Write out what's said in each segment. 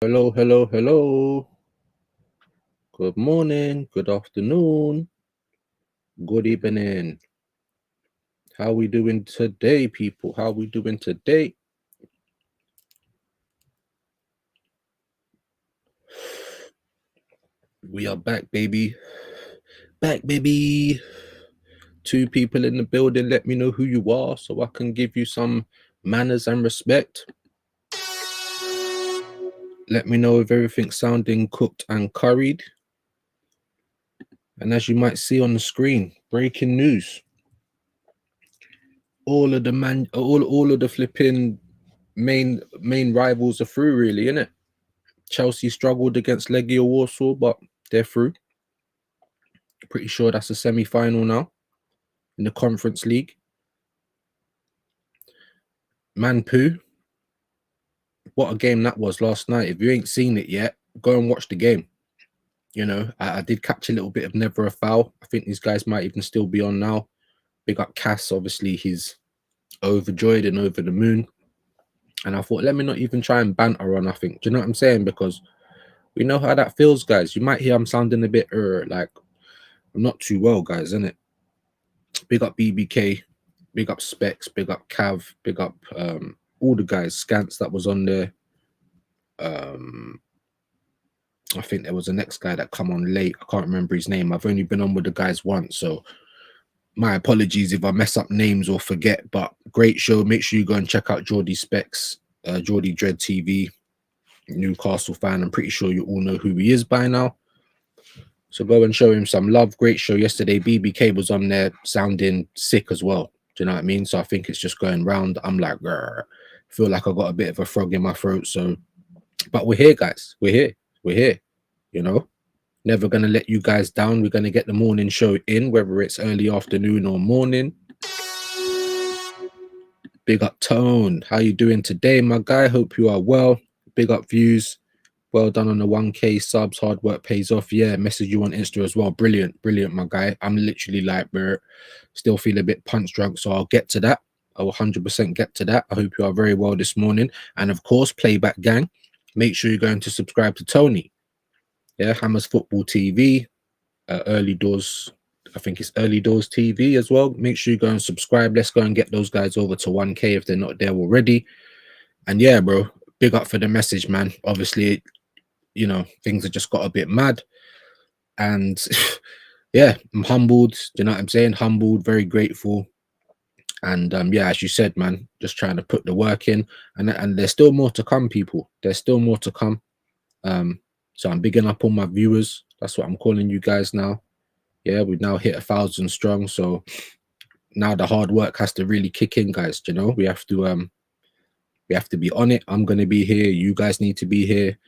Hello, hello, hello. Good morning, good afternoon, good evening. How we doing today, people? How we doing today? We are back, baby. Back, baby. 2 people in the building. Let me know who you are so I can give you some manners and respect. Let me know if everything's sounding cooked and curried. And as you might see on the screen, breaking news. All of the flipping main rivals are through, really, innit? Chelsea struggled against Legia Warsaw, but they're through. Pretty sure that's a semi-final now in the Conference League. Man poo. What a game that was last night. If you ain't seen it yet, go and watch the game. You know, I did catch a little bit of Never a Foul. I think these guys might even still be on now. Big up Cass. Obviously, he's overjoyed and over the moon. And I thought, let me not even try and banter or nothing. Do you know what I'm saying? Because we know how that feels, guys. You might hear I'm sounding a bit like I'm not too well, guys, isn't it? Big up BBK, big up Specs, big up Cav, big up all the guys, Scants that was on there. I think there was the next guy that come on late. I can't remember his name. I've only been on with the guys once, so my apologies if I mess up names or forget. But great show. Make sure you go and check out Geordie Specs, Geordie Dread TV, Newcastle fan. I'm pretty sure you all know who he is by now. So go and show him some love. Great show yesterday. BBK was on there sounding sick as well. Do you know what I mean? So I think it's just going round. I'm like, feel like I got a bit of a frog in my throat. So, but we're here, guys. We're here. We're here. You know, never going to let you guys down. We're going to get the morning show in, whether it's early afternoon or morning. Big up Tone. How you doing today, my guy? Hope you are well. Big up Viewz. Well done on the 1K subs. Hard work pays off. Yeah, message you on Insta as well. Brilliant, brilliant, my guy. I'm literally like, still feel a bit punch drunk, so I'll get to that. I will 100% get to that. I hope you are very well this morning. And of course, Playback Gang, make sure you're going to subscribe to Tony. Yeah, Hammers Football TV, early doors I think it's Early Doors TV as well. Make sure you go and subscribe. Let's go and get those guys over to 1K if they're not there already. And yeah, bro, big up for the message, man. Obviously, you know, things have just got a bit mad. And yeah, I'm humbled. Do you know what I'm saying? Humbled, very grateful. And yeah, as you said, man, just trying to put the work in. And there's still more to come, people. There's still more to come. So I'm bigging up all my viewers. That's what I'm calling you guys now. Yeah, we've now hit 1,000 strong. So now the hard work has to really kick in, guys. You know, we have to be on it. I'm gonna be here. You guys need to be here.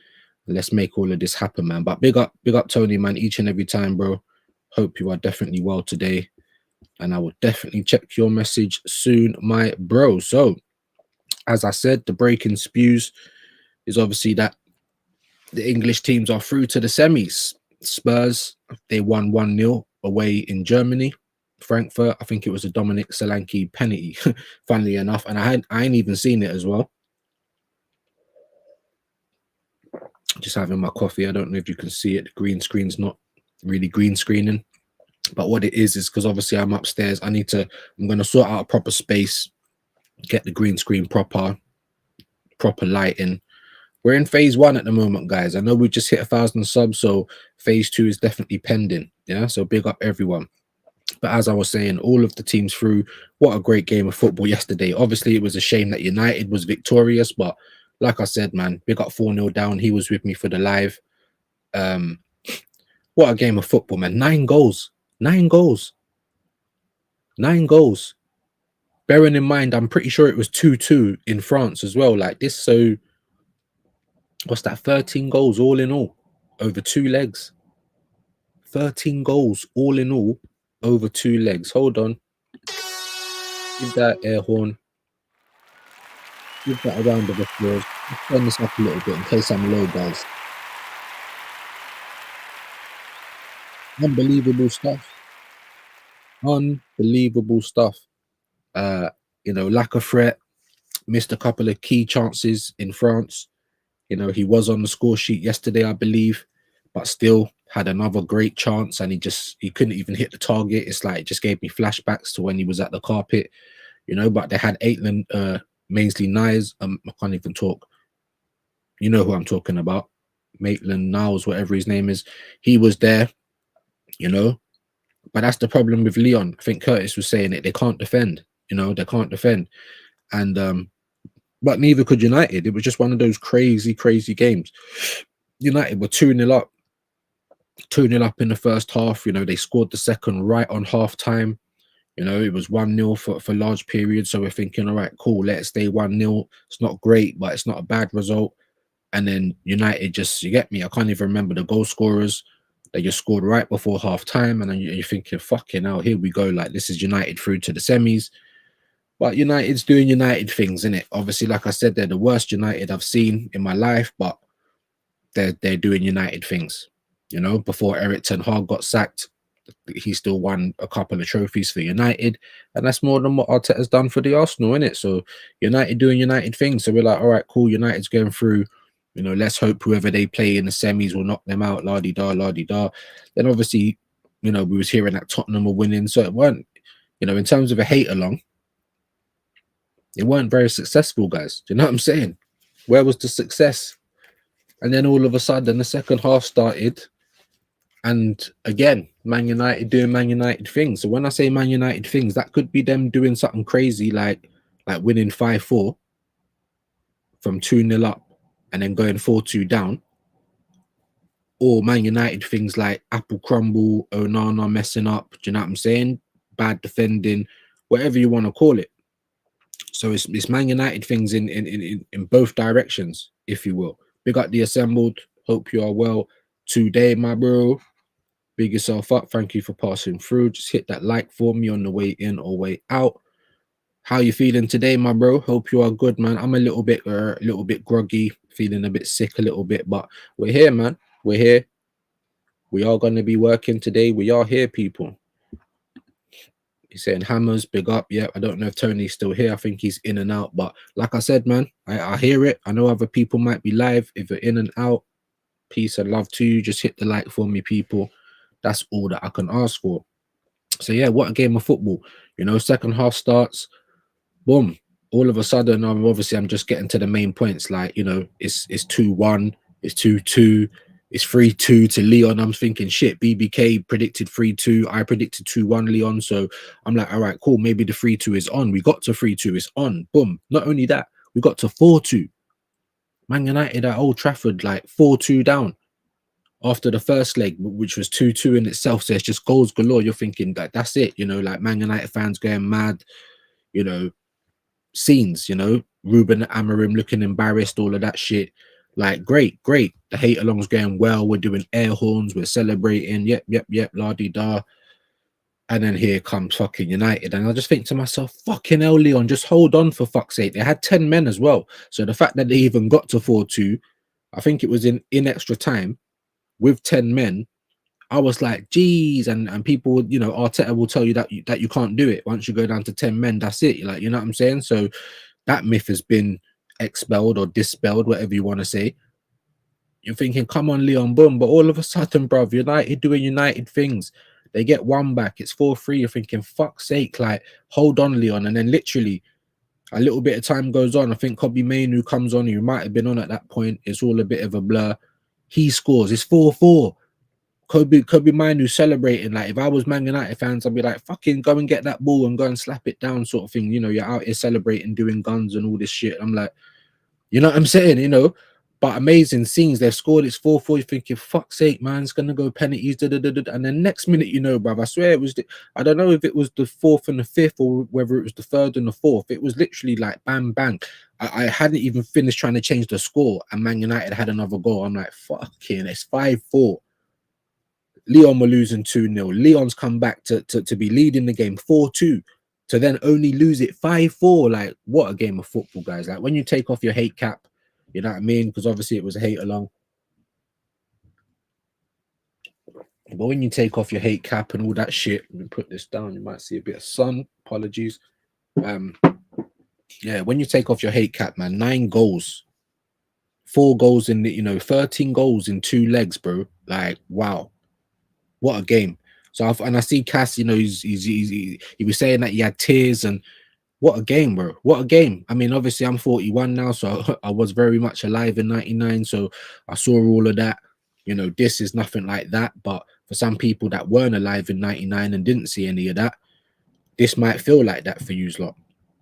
Let's make all of this happen, man. But big up Tony, man, each and every time, bro. Hope you are definitely well today. And I will definitely check your message soon, my bro. So, as I said, the breaking spews is obviously that the English teams are through to the semis. Spurs, they won 1-0 away in Germany. Frankfurt, I think it was a Dominic Solanke penalty, funnily enough. And I ain't even seen it as well. Just having my coffee. I don't know if you can see it. The green screen's not really green screening. But what it is because obviously I'm upstairs. I'm going to sort out a proper space, get the green screen proper lighting. We're in phase 1 at the moment, guys. I know we just hit 1,000 subs, so phase 2 is definitely pending. Yeah, so big up everyone. But as I was saying, all of the teams through. What a great game of football yesterday. Obviously, it was a shame that United was victorious, but like I said, man, big up 4-0 down. He was with me for the live. What a game of football, man. 9 goals. 9 goals. 9 goals. Bearing in mind, I'm pretty sure it was 2-2 in France as well. Like this, so what's that? 13 goals all in all over 2 legs. 13 goals all in all over 2 legs. Hold on. Give that air horn. Give that a round of applause. Let's turn this up a little bit in case I'm low, guys. Unbelievable stuff. Unbelievable stuff. You know, lack of threat. Missed a couple of key chances in France. You know, he was on the score sheet yesterday, I believe, but still had another great chance and he couldn't even hit the target. It's like it just gave me flashbacks to when he was at the carpet, you know. But they had Maitland-Niles. I can't even talk. You know who I'm talking about. Maitland-Niles, whatever his name is. He was there, you know. But that's the problem with Lyon. I think Curtis was saying it. They can't defend, you know. They can't defend. And but neither could United. It was just one of those crazy games. United were 2-0 up. 2-0 up in the first half. You know, they scored the second right on half time. You know, it was 1-0 for large periods. So we're thinking, all right, cool, let it stay 1-0. It's not great, but it's not a bad result. And then United just, you get me, I can't even remember the goal scorers. They just scored right before half time. And then you're thinking, fucking hell, here we go. Like, this is United through to the semis. But United's doing United things, innit? Obviously, like I said, they're the worst United I've seen in my life, but they're doing United things. You know, before Eric Ten Hag got sacked, he still won a couple of trophies for United, and that's more than what Arteta's done for the Arsenal, innit? So United doing United things. So we're like, all right, cool, United's going through. You know, let's hope whoever they play in the semis will knock them out, la-di-da, la-di-da. Then obviously, you know, we was hearing that Tottenham were winning, so it weren't, you know, in terms of a hate-along, it weren't very successful, guys. Do you know what I'm saying? Where was the success? And then all of a sudden, the second half started, and again, Man United doing Man United things. So when I say Man United things, that could be them doing something crazy like winning 5-4 from 2-0 up and then going 4-2 down. Or Man United things like apple crumble, Onana messing up. Do you know what I'm saying? Bad defending, whatever you want to call it. So it's Man United things in both directions, if you will. Big up the assembled. Hope you are well today, my bro. Big yourself up. Thank you for passing through. Just hit that like for me on the way in or way out. How you feeling today, my bro? Hope you are good, man. I'm a little bit groggy, feeling a bit sick a little bit, but we're here, man. We're here. We are going to be working today. We are here, people. He's saying Hammers, big up. Yeah, I don't know if Tony's still here. I think he's in and out. But like I said, man, I hear it. I know other people might be live. If you're in and out, peace and love to you. Just hit the like for me, people. That's all that I can ask for. So yeah, what a game of football. You know, second half starts, boom. All of a sudden, I'm just getting to the main points. Like, you know, it's 2-1, it's 2-2, it's 3-2 to Leon. I'm thinking, shit, BBK predicted 3-2. I predicted 2-1 Leon. So I'm like, all right, cool. Maybe the 3-2 is on. We got to 3-2, it's on. Boom. Not only that, we got to 4-2. Man United at Old Trafford, like 4-2 down after the first leg, which was 2-2 in itself. So it's just goals galore. You're thinking that that's it, you know, like Man United fans going mad, you know, scenes, you know, Ruben Amorim looking embarrassed, all of that shit. Like, great, great. The hate along's going well. We're doing air horns, we're celebrating. Yep, la di da. And then here comes fucking United. And I just think to myself, fucking hell, Leon, just hold on for fuck's sake. They had 10 men as well. So the fact that they even got to 4-2, I think it was in extra time with 10 men. I was like, geez, and people, you know, Arteta will tell you that you can't do it. Once you go down to 10 men, that's it. Like, you know what I'm saying? So that myth has been expelled or dispelled, whatever you want to say. You're thinking, come on, Leon, boom. But all of a sudden, bruv, United doing United things. They get one back. It's 4-3. You're thinking, fuck's sake, like, hold on, Leon. And then literally a little bit of time goes on. I think Kobe Mainu comes on, who might have been on at that point. It's all a bit of a blur. He scores. It's 4-4. Kobe Manu celebrating. Like, if I was Man United fans, I'd be like, fucking go and get that ball and go and slap it down, sort of thing. You know, you're out here celebrating, doing guns and all this shit. I'm like, you know what I'm saying? You know, but amazing scenes. They've scored. It's 4-4. You're thinking, fuck's sake, man, it's gonna go penalties. And then next minute, you know, bruv, I swear it was. I don't know if it was the fourth and the fifth or whether it was the third and the fourth. It was literally like bang bang. I hadn't even finished trying to change the score, and Man United had another goal. I'm like, fucking, it's 5-4. Leon were losing 2-0. Leon's come back to be leading the game 4-2, to then only lose it 5-4. Like, what a game of football, guys. Like, when you take off your hate cap, you know what I mean? Because obviously it was a hate along. But when you take off your hate cap and all that shit, let me put this down. You might see a bit of sun. Apologies. Yeah, when you take off your hate cap, man, 9 goals. 4 goals in the, you know, 13 goals in 2 legs, bro. Like, wow. What a game. So I see Cass, you know, he was saying that he had tears, and what a game, bro. What a game. I mean, obviously I'm 41 now, so I was very much alive in 99, so I saw all of that. You know, this is nothing like that, but for some people that weren't alive in 99 and didn't see any of that, this might feel like that for you lot.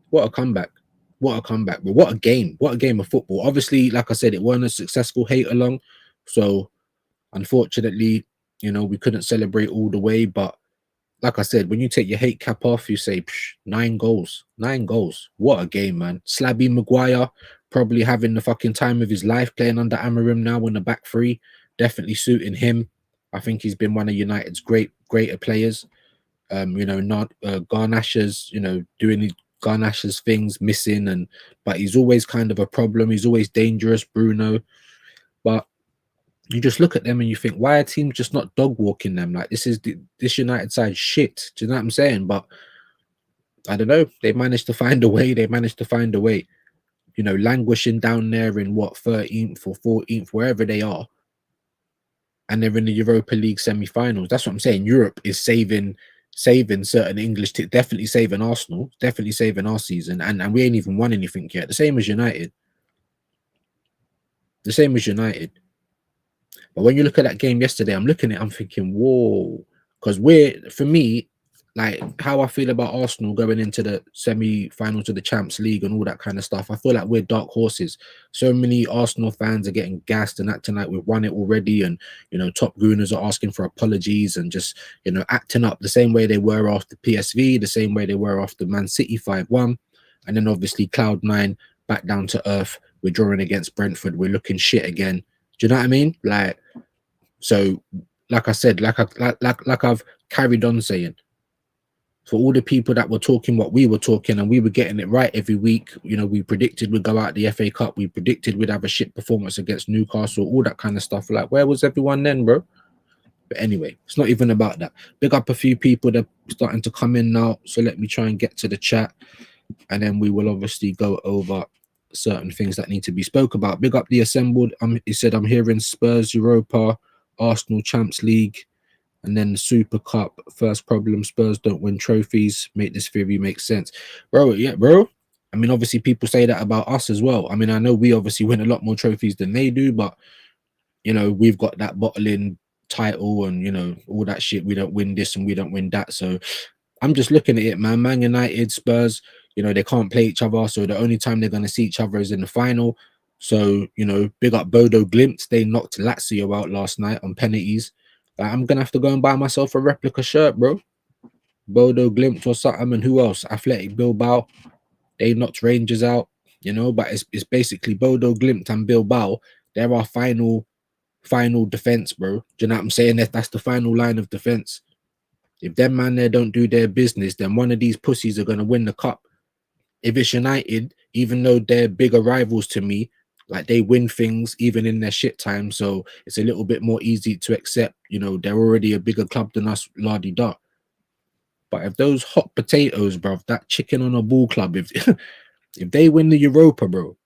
What a comeback. What a comeback. But what a game. What a game of football. Obviously, like I said, it weren't a successful hate along, so unfortunately, you know, we couldn't celebrate all the way. But like I said, when you take your hate cap off, you say 9 goals. 9 goals. What a game, man. Slabby Maguire probably having the fucking time of his life playing under Amorim now in the back three. Definitely suiting him. I think he's been one of United's greater players. You know, not Garnash's, you know, doing Garnash's things, missing, but he's always kind of a problem. He's always dangerous, Bruno. But you just look at them and you think, why are teams just not dog walking them? Like, this United side shit. Do you know what I'm saying? But I don't know. They managed to find a way. They managed to find a way. You know, languishing down there in what, 13th or 14th, wherever they are, and they're in the Europa League semi-finals. That's what I'm saying. Europe is saving certain English, definitely saving Arsenal, definitely saving our season, and we ain't even won anything yet. The same as United. The same as United. But when you look at that game yesterday, I'm looking at it, I'm thinking, whoa. Because for me, like how I feel about Arsenal going into the semi-finals of the Champions League and all that kind of stuff, I feel like we're dark horses. So many Arsenal fans are getting gassed and acting like we've won it already. And, you know, top gooners are asking for apologies and just, you know, acting up the same way they were after PSV, the same way they were after Man City 5-1. And then obviously Cloud9 back down to earth. We're drawing against Brentford. We're looking shit again. Do you know what I mean? Like, so, like I said, like I've carried on saying, for all the people that were talking what we were talking and we were getting it right every week, you know, we predicted we'd go out the FA Cup, we predicted we'd have a shit performance against Newcastle, all that kind of stuff. Like, where was everyone then, bro? But anyway, it's not even about that. Big up a few people that are starting to come in now, so let me try and get to the chat, and then we will obviously go over certain things that need to be spoke about. Big up the assembled. He said, I'm hearing Spurs Europa, Arsenal Champions League, And then the Super Cup, first problem, Spurs don't win trophies. Make this theory make sense. Bro, yeah, bro. I mean, obviously people say that about us as well. I mean, I know we obviously win a lot more trophies than they do, but you know, we've got that bottling title and you know, all that shit. We don't win this and we don't win that. So I'm just looking at it, man. Man United, Spurs, you know, they can't play each other. So the only time they're going to see each other is in the final. So, you know, big up Bodo Glimt. They knocked Lazio out last night on penalties. I'm going to have to go and buy myself a replica shirt, bro. Bodo Glimt or something. And who else? Athletic Bilbao. They knocked Rangers out, you know, but it's basically Bodo Glimt and Bilbao. They're our final defense, bro. Do you know what I'm saying? That's the final line of defense. If them man there don't do their business, then one of these pussies are going to win the cup. If it's United, even though they're bigger rivals to me, like they win things even in their shit time, so it's a little bit more easy to accept. You know, they're already a bigger club than us, la-di-da. But if those hot potatoes, bro, that chicken on a ball club, if if they win the Europa, bro,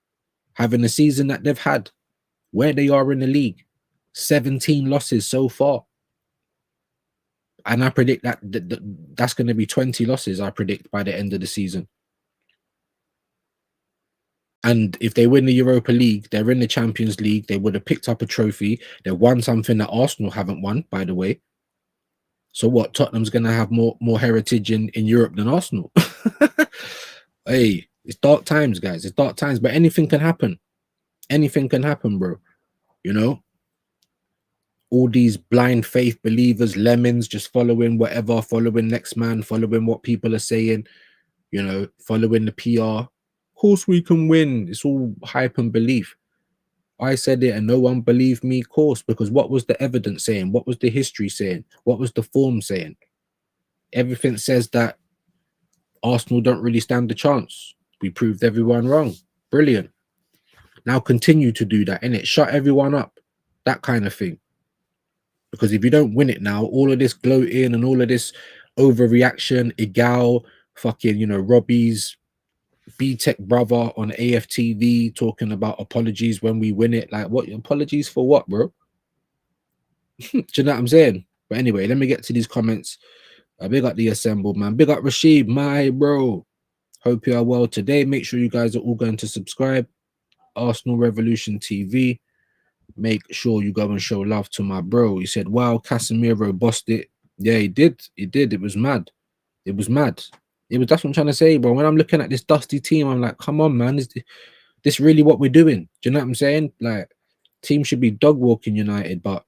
having the season that they've had, where they are in the league, 17 losses so far. And I predict that that's going to be 20 losses, I predict, by the end of the season. And if they win the Europa League, they're in the Champions League, they would have picked up a trophy. They won something that Arsenal haven't won, by the way. So what? Tottenham's going to have more heritage in Europe than Arsenal. Hey, it's dark times, guys. It's dark times, but anything can happen. Anything can happen, bro. You know? All these blind faith believers, lemons, just following whatever, following next man, following what people are saying, you know, following the PR. Of course we can win. It's all hype and belief. I said it and no one believed me, of course, because what was the evidence saying? What was the history saying? What was the form saying? Everything says that Arsenal don't really stand a chance. We proved everyone wrong. Brilliant. Now continue to do that, innit? Shut everyone up. That kind of thing. Because if you don't win it now, all of this gloating and all of this overreaction, Igal, fucking, you know, Robbie's B-Tech brother on AFTV talking about apologies when we win it. Like, what apologies for what, bro? Do you know what I'm saying? But anyway, let me get to these comments. Big up the assembled, man. Big up Rashid, my bro. Hope you are well today. Make sure you guys are all going to subscribe. Arsenal Revolution TV. Make sure you go and show love to my bro. He said, wow, Casemiro bossed it. Yeah, he did. He did. It was mad. It was mad. That's what I'm trying to say, bro. When I'm looking at this dusty team, I'm like, come on, man. Is this really what we're doing? Do you know what I'm saying? Like, team should be dog walking United, but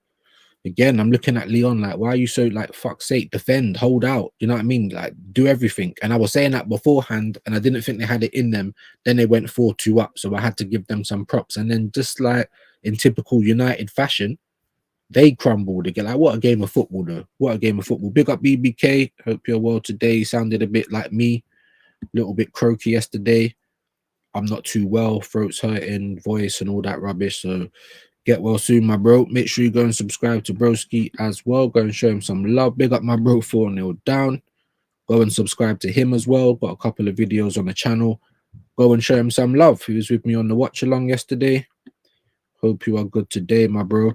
again, I'm looking at Leon like, why are you so like, fuck's sake, defend, hold out? You know what I mean? Like, do everything. And I was saying that beforehand, and I didn't think they had it in them. Then they went 4-2 up, so I had to give them some props. And then just like in typical United fashion, they crumbled again. Like, what a game of football, though. What a game of football. Big up BBK. Hope you're well today. Sounded a bit like me. A little bit croaky yesterday. I'm not too well. Throat's hurting, voice and all that rubbish. So get well soon, my bro. Make sure you go and subscribe to Broski as well. Go and show him some love. Big up my bro 4-0 down. Go and subscribe to him as well. Got a couple of videos on the channel. Go and show him some love. He was with me on the watch along yesterday. Hope you are good today, my bro.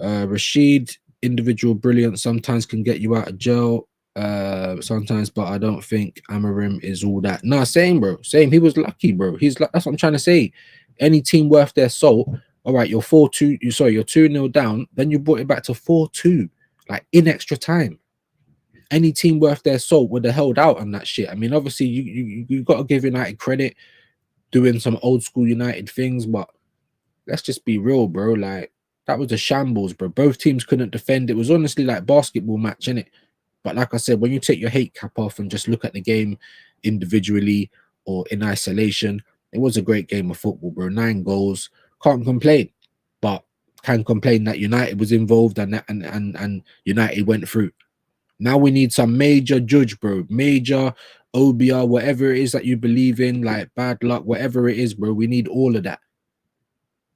Rashid, individual brilliance sometimes can get you out of jail. Sometimes, but I don't think Amarim is all that. Nah, same, bro. Same. He was lucky, bro. He's like, that's what I'm trying to say. Any team worth their salt. All right, you're 4-2. You're 2-0 down. Then you brought it back to 4-2, like in extra time. Any team worth their salt would have held out on that shit. I mean, obviously, you got to give United credit doing some old school United things, but let's just be real, bro. Like, that was a shambles, bro. Both teams couldn't defend. It was honestly like basketball match, innit? But like I said, when you take your hate cap off and just look at the game individually or in isolation, it was a great game of football, bro. 9 goals. Can't complain. But can complain that United was involved and United went through. Now we need some major judge, bro. Major OBR, whatever it is that you believe in, like bad luck, whatever it is, bro. We need all of that.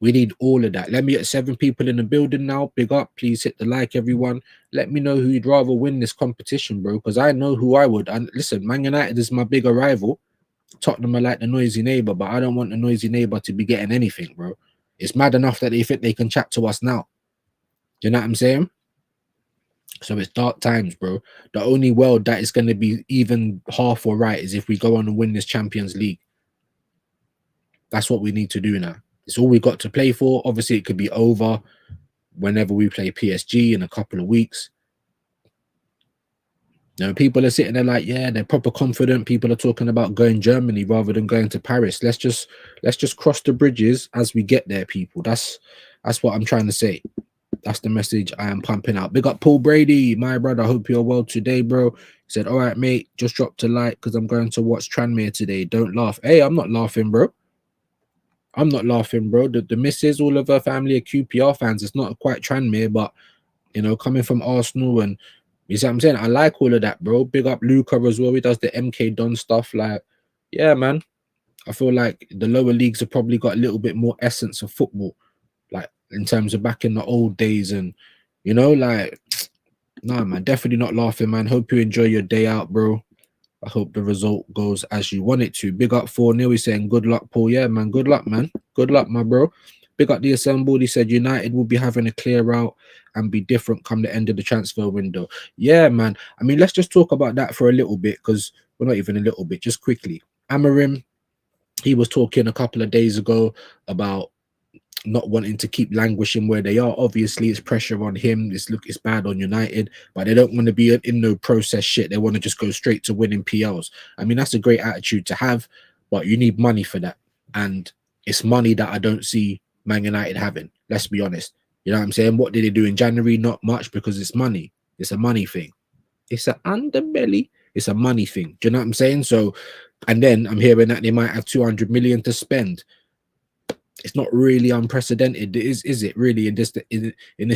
We need all of that. Let me get 7 people in the building now. Big up. Please hit the like, everyone. Let me know who you'd rather win this competition, bro, because I know who I would. And listen, Man United is my bigger rival. Tottenham are like the noisy neighbor, but I don't want the noisy neighbor to be getting anything, bro. It's mad enough that they think they can chat to us now. Do you know what I'm saying? So it's dark times, bro. The only world that is going to be even half or right is if we go on and win this Champions League. That's what we need to do now. It's all we got to play for. Obviously, it could be over whenever we play PSG in a couple of weeks. You know, people are sitting there like, yeah, they're proper confident. People are talking about going Germany rather than going to Paris. Let's just cross the bridges as we get there, people. That's what I'm trying to say. That's the message I am pumping out. Big up Paul Brady, my brother. Hope you're well today, bro. He said, all right, mate, just dropped a like because I'm going to watch Tranmere today. Don't laugh. Hey, I'm not laughing, bro. I'm not laughing, bro. The missus, all of her family are QPR fans. It's not quite Tranmere, but, you know, coming from Arsenal and, you see what I'm saying? I like all of that, bro. Big up Luca as well. He does the MK Don stuff. Like, yeah, man. I feel like the lower leagues have probably got a little bit more essence of football, like in terms of back in the old days. And, you know, like, nah, man, definitely not laughing, man. Hope you enjoy your day out, bro. I hope the result goes as you want it to. Big up 4-0. He's saying good luck, Paul. Yeah, man. Good luck, man. Good luck, my bro. Big up the assembled. He said United will be having a clear out and be different come the end of the transfer window. Yeah, man. I mean, let's just talk about that for a little bit because we're not even a little bit, just quickly. Amarim, he was talking a couple of days ago about not wanting to keep languishing where they are. Obviously, it's pressure on him. It's bad on United, but they don't want to be in no process shit. They want to just go straight to winning PLs. I mean, that's a great attitude to have, but you need money for that. And it's money that I don't see Man United having. Let's be honest. You know what I'm saying? What did they do in January? Not much, because it's money. It's a money thing. It's an underbelly. It's a money thing. Do you know what I'm saying? So, and then I'm hearing that they might have 200 million to spend. It's not really unprecedented, is it really in this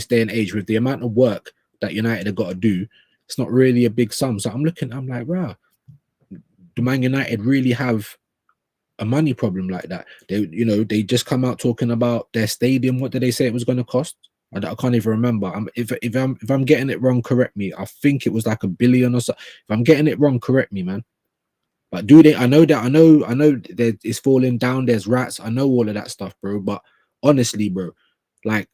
day and age with the amount of work that United have got to do? It's not really a big sum. So I'm like, wow, do Man United really have a money problem like that? They just come out talking about their stadium. What did they say it was going to cost? I can't even remember. If I'm getting it wrong, correct me. I think it was like $1 billion or so. If I'm getting it wrong, correct me, man. But do they? I know that it's falling down. There's rats. I know all of that stuff, bro. But honestly, bro, like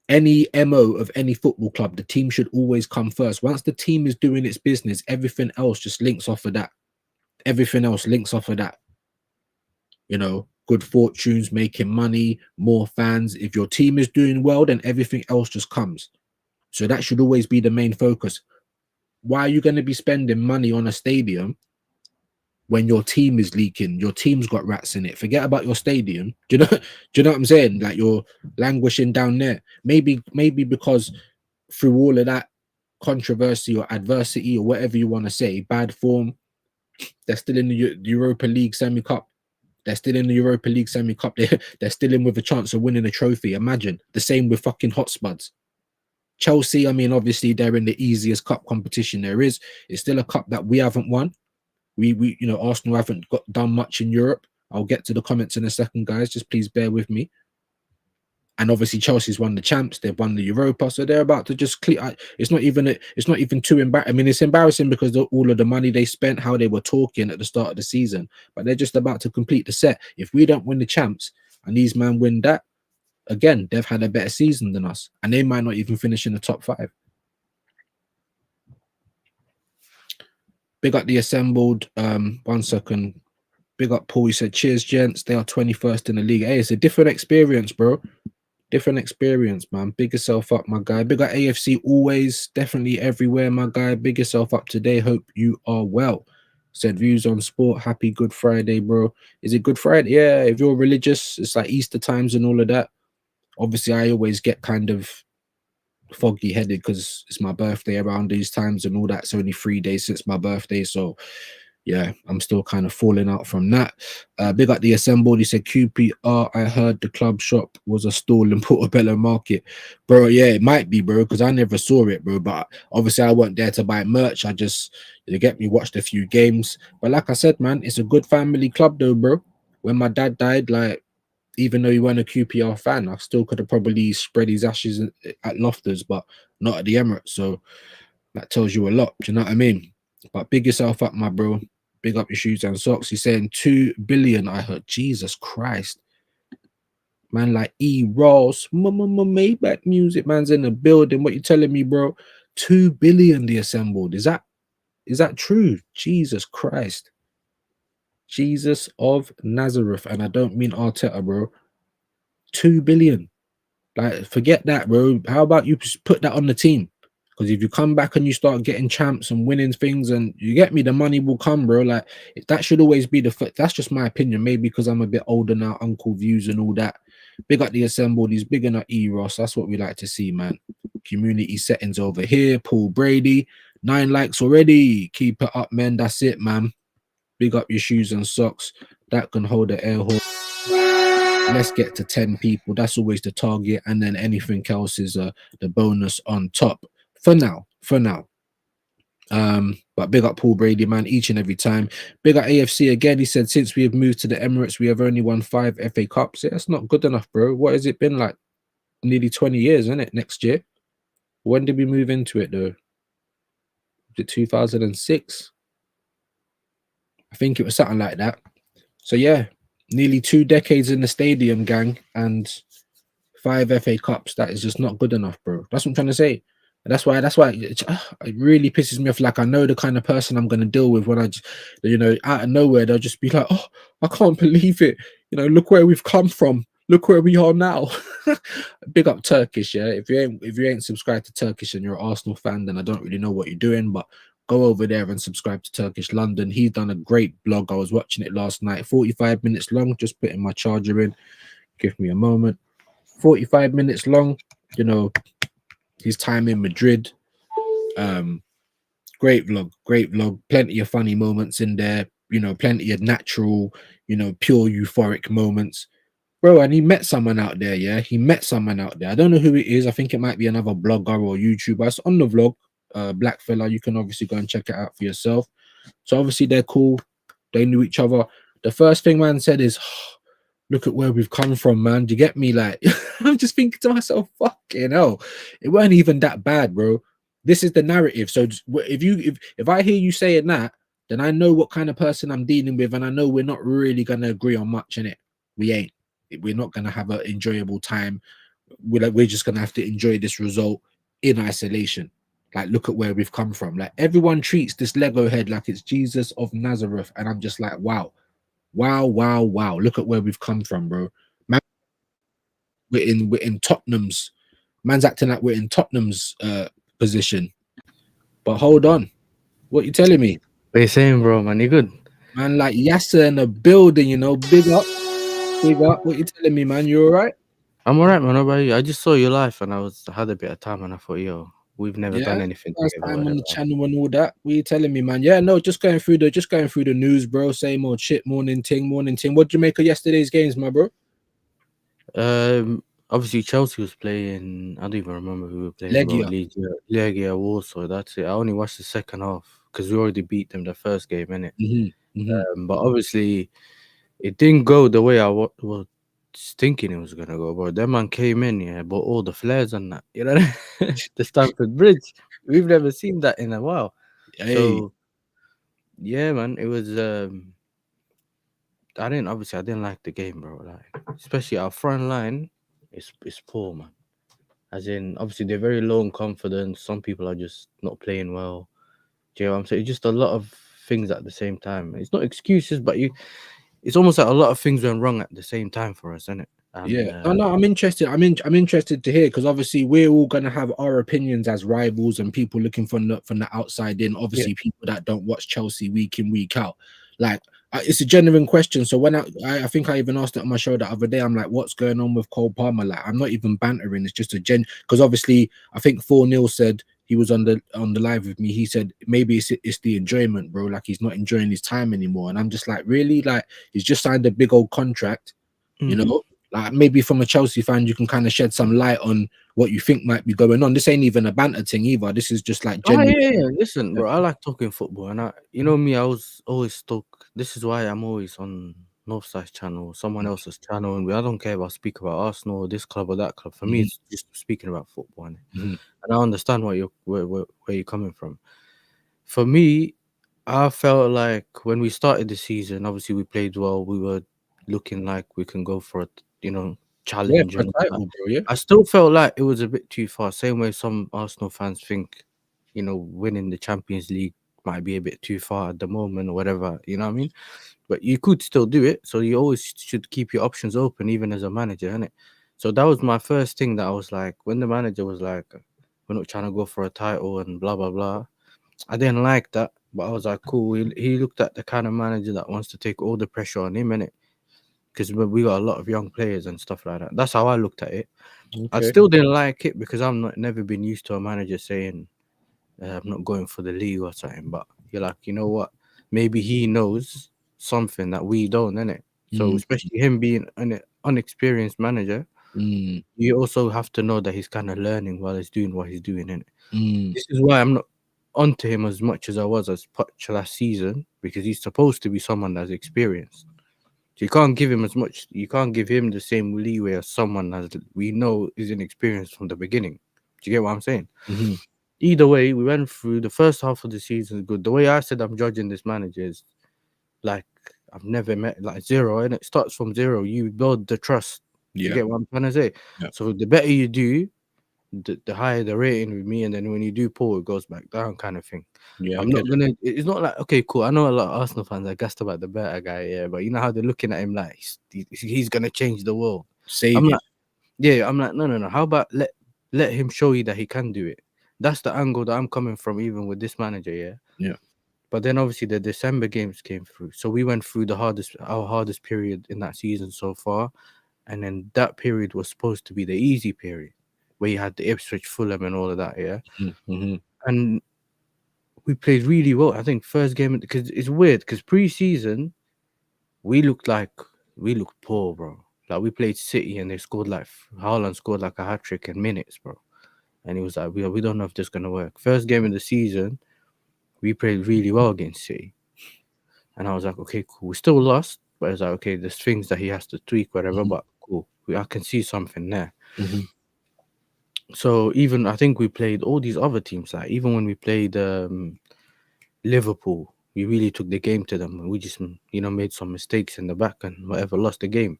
any MO of any football club, the team should always come first. Once the team is doing its business, everything else just links off of that. Everything else links off of that. You know, good fortunes, making money, more fans. If your team is doing well, then everything else just comes. So that should always be the main focus. Why are you going to be spending money on a stadium when your team is leaking, your team's got rats in it? Forget about your stadium. Do you know what I'm saying? Like, you're languishing down there. Maybe because through all of that controversy or adversity or whatever you want to say, bad form, they're still in the Europa League semi-cup. They're still in the Europa League semi-cup. They're still in with a chance of winning a trophy. Imagine. The same with fucking Hotspuds. Chelsea, I mean, obviously they're in the easiest cup competition there is. It's still a cup that we haven't won. We Arsenal haven't done much in Europe. I'll get to the comments in a second, guys. Just please bear with me. And obviously Chelsea's won the champs, they've won the Europa, so they're about to just clear. It's not even too embarrassing. I mean, it's embarrassing because all of the money they spent, how they were talking at the start of the season, but they're just about to complete the set. If we don't win the champs and these men win that, again, they've had a better season than us, and they might not even finish in the top 5. Big up the assembled. 1 second. Big up Paul. He said, cheers, gents. They are 21st in the league. Hey, it's a different experience, bro. Different experience, man. Big yourself up, my guy. Big up AFC always. Definitely everywhere, my guy. Big yourself up today. Hope you are well. Said Views on Sport. Happy Good Friday, bro. Is it Good Friday? Yeah, if you're religious, it's like Easter times and all of that. Obviously, I always get kind of foggy headed because it's my birthday around these times and all that. It's only 3 days since my birthday, so yeah, I'm still kind of falling out from that. Big up the assembled. He said QPR, I heard the club shop was a stall in Portobello Market. Bro, yeah, it might be, bro, because I never saw it, bro. But obviously I wasn't there to buy merch. I just, you get me, watched a few games. But like I said, man, it's a good family club though, bro. When my dad died, like, even though he wasn't a QPR fan, I still could have probably spread his ashes at Loftus, but not at the Emirates. So that tells you a lot. Do you know what I mean? But big yourself up, my bro. Big up your shoes and socks. He's saying 2 billion. I heard. Jesus Christ. Man, like E. Ross, Maybach music, man's in the building. What you telling me, bro? 2 billion they assembled. Is that true? Jesus Christ. Jesus of Nazareth. And I don't mean Arteta, bro. 2 billion. Like, forget that, bro. How about you just put that on the team? Because if you come back and you start getting champs and winning things, and you get me, the money will come, bro. Like, that should always be the foot. That's just my opinion. Maybe because I'm a bit older now, Uncle Views and all that. Big up the assembled. He's big on Eros. That's what we like to see, man. Community settings over here. Paul Brady, 9 likes already. Keep it up, man. That's it, man. Big up your shoes and socks. That can hold the air horse. Let's get to 10 people. That's always the target, and then anything else is the bonus on top. For now. But big up Paul Brady, man, each and every time. Big up AFC again. He said, since we have moved to the Emirates, we have only won 5 FA Cups. Yeah, that's not good enough, bro. What has it been like? Nearly 20 years, isn't it? Next year. When did we move into it though? Was it 2006? I think it was something like that. So yeah, nearly 2 decades in the stadium, gang, and 5 FA Cups. That is just not good enough, bro. That's what I'm trying to say. And that's why it really pisses me off. Like, I know the kind of person I'm going to deal with when I just, out of nowhere, they'll just be like, oh, I can't believe it. Look where we've come from. Look where we are now. Big up Turkish, yeah. If you ain't subscribed to Turkish and you're an Arsenal fan, then I don't really know what you're doing, but go over there and subscribe to Turkish London. He's done a great blog. I was watching it last night. 45 minutes long. Just putting my charger in. Give me a moment. 45 minutes long. His time in Madrid. Great vlog. Plenty of funny moments in there. Plenty of natural, pure euphoric moments. Bro, and he met someone out there, yeah? He met someone out there. I don't know who it is. I think it might be another blogger or YouTuber. It's on the vlog. Black fella. You can obviously go and check it out for yourself. So obviously they're cool. They knew each other. The first thing man said is, oh, look at where we've come from, man. Do you get me? Like, I'm just thinking to myself, fucking hell, it weren't even that bad, bro. This is the narrative. So if I hear you saying that, then I know what kind of person I'm dealing with, and I know we're not really gonna agree on much in it. We ain't. We're not gonna have an enjoyable time. We're just gonna have to enjoy this result in isolation. Like, look at where we've come from. Like, everyone treats this Lego head like it's Jesus of Nazareth, and I'm just like, wow. Look at where we've come from, bro. Man, we're in Tottenham's. Man's acting like we're in Tottenham's position. But hold on, what you telling me? What you saying, bro? Man, you good? Man, like Yasser in the building, big up. What you telling me, man? You all right? I'm alright, man. How about you? I just saw you live, and I had a bit of time, and I thought, yo, we've never done anything First together. time on the channel and all that. What you telling me, man? Yeah, no, just going through the news, bro. Same old shit. Morning ting. What did you make of yesterday's games, my bro? Obviously Chelsea was playing. I don't even remember who we were playing. Legia Warsaw. That's it. I only watched the second half because we already beat them the first game, innit? But obviously, it didn't go the way I was thinking it was gonna go. But that man came in, yeah, but all the flares and that, the Stamford Bridge. We've never seen that in a while. Hey. So yeah, man, it was. I didn't like the game, bro. Like, especially our front line, it's poor, man. As in, obviously they're very low in confidence. Some people are just not playing well. Do you know what I'm saying? It's just a lot of things at the same time. It's not excuses, but it's almost like a lot of things went wrong at the same time for us, isn't it? Yeah. No, I'm interested. I'm interested to hear, because obviously we're all gonna have our opinions as rivals and people looking from the outside in. Obviously, people that don't watch Chelsea week in, week out. Like, it's a genuine question. So when I think I even asked it on my show the other day, I'm like, what's going on with Cole Palmer? Like, I'm not even bantering. It's just a because obviously I think 4-0 said, he was on the live with me. He said maybe it's the enjoyment, bro. Like, he's not enjoying his time anymore. And I'm just like, really? Like, he's just signed a big old contract, Like, maybe from a Chelsea fan, you can kind of shed some light on what you think might be going on. This ain't even a banter thing either. This is just like genuine. Yeah. Listen, bro, I like talking football, and me, I was always stuck. This is why I'm always on Northside's channel, someone else's channel, and I don't care if I speak about Arsenal or this club or that club. For me, it's just speaking about football, and I understand where you're coming from. For me, I felt like when we started the season, obviously we played well. We were looking like we can go for it, challenge. Yeah, And title, bro, yeah. I still felt like it was a bit too far. Same way some Arsenal fans think winning the Champions League might be a bit too far at the moment or whatever. You know what I mean? But you could still do it. So you always should keep your options open, even as a manager, innit? So that was my first thing that I was like, when the manager was like, we're not trying to go for a title and blah blah blah. I didn't like that, but I was like, cool. He looked at the kind of manager that wants to take all the pressure on him, innit? Because we got a lot of young players and stuff like that. That's how I looked at it. I Okay. still didn't like it because I'm not never been used to a manager saying I'm not going for the league or something. But you're like, you know what? Maybe he knows something that we don't, innit? So Mm, especially him being an unexperienced manager, mm, you also have to know that he's kind of learning while he's doing what he's doing, innit? mm. This is why I'm not onto him as much as I was as Poch last season because he's supposed to be someone that's experienced. So you can't give him as much. You can't give him the same leeway as someone that we know is inexperienced from the beginning. Do you get what I'm saying? Mm-hmm. Either way, we went through the first half of the season good. The way I said I'm judging this manager is like I've never met like zero, and it starts from zero. You build the trust. Do you Yeah. get what I'm trying to say? Yeah. So the better you do, the higher the rating with me, and then when you do poor, it goes back down, kind of thing. Yeah. I I'm get not it. gonna. It's not like okay, cool. I know a lot of Arsenal fans are gassed about the better guy, yeah, but you know how they're looking at him like he's gonna change the world. I'm Savior. like, yeah, I'm like, no, no, no. How about let him show you that he can do it? That's the angle that I'm coming from, even with this manager, yeah. Yeah. But then obviously the December games came through, so we went through our hardest period in that season so far, and then that period was supposed to be the easy period, where you had the Ipswich, Fulham, and all of that, yeah. Mm-hmm. And we played really well. I think first game because it's weird because pre-season we looked like we looked poor, bro. Like we played City and they scored like Haaland scored like a hat trick in minutes, bro. And he was like, we don't know if this is gonna work. First game of the season, we played really well against City, and I was like, okay, cool. We still lost, but it's like, okay, there's things that he has to tweak, whatever. Mm-hmm. But cool, I can see something there. Mm-hmm. So even I think we played all these other teams. Like even when we played Liverpool, we really took the game to them. We just, made some mistakes in the back and whatever, lost the game.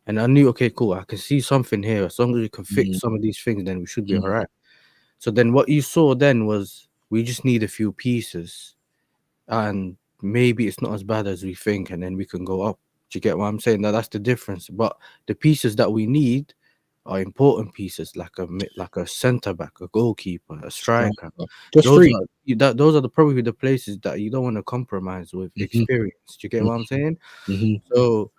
And I knew, okay, cool, I can see something here. As long as we can fix some of these things, then we should be all Mm-hmm. right. So then what you saw then was we just need a few pieces and maybe it's not as bad as we think and then we can go up. Do you get what I'm saying? That's the difference. But the pieces that we need are important pieces like a center back, a goalkeeper, a striker. Striker. Just Those free. are those are probably the places that you don't want to compromise with Mm-hmm. experience. Do you get what I'm saying? Mm-hmm. So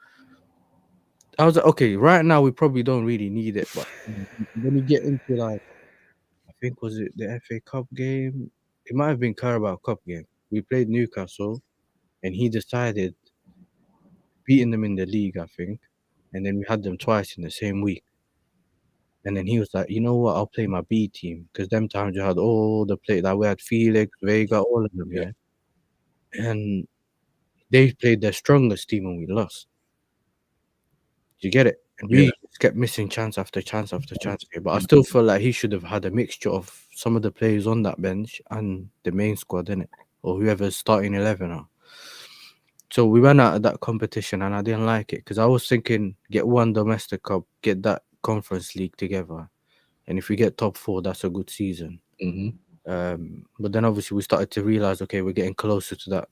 I was like, okay, right now we probably don't really need it, but when you get into like, I think was it the FA Cup game? It might have been Carabao Cup game. We played Newcastle, and he decided beating them in the league, I think, and then we had them twice in the same week. And then he was like, you know what? I'll play my B team because them times you had all the play like we had Felix, Vega, all of them, Yeah. yeah. And they played their strongest team and we lost. You get it? And Yeah. we just kept missing chance after chance after chance here. But I still feel like he should have had a mixture of some of the players on that bench and the main squad, in it, or whoever's starting 11 are. So we went out of that competition and I didn't like it because I was thinking get one domestic cup, get that conference league together. And if we get top four, that's a good season. Mm-hmm. But then obviously we started to realize, okay, we're getting closer to that.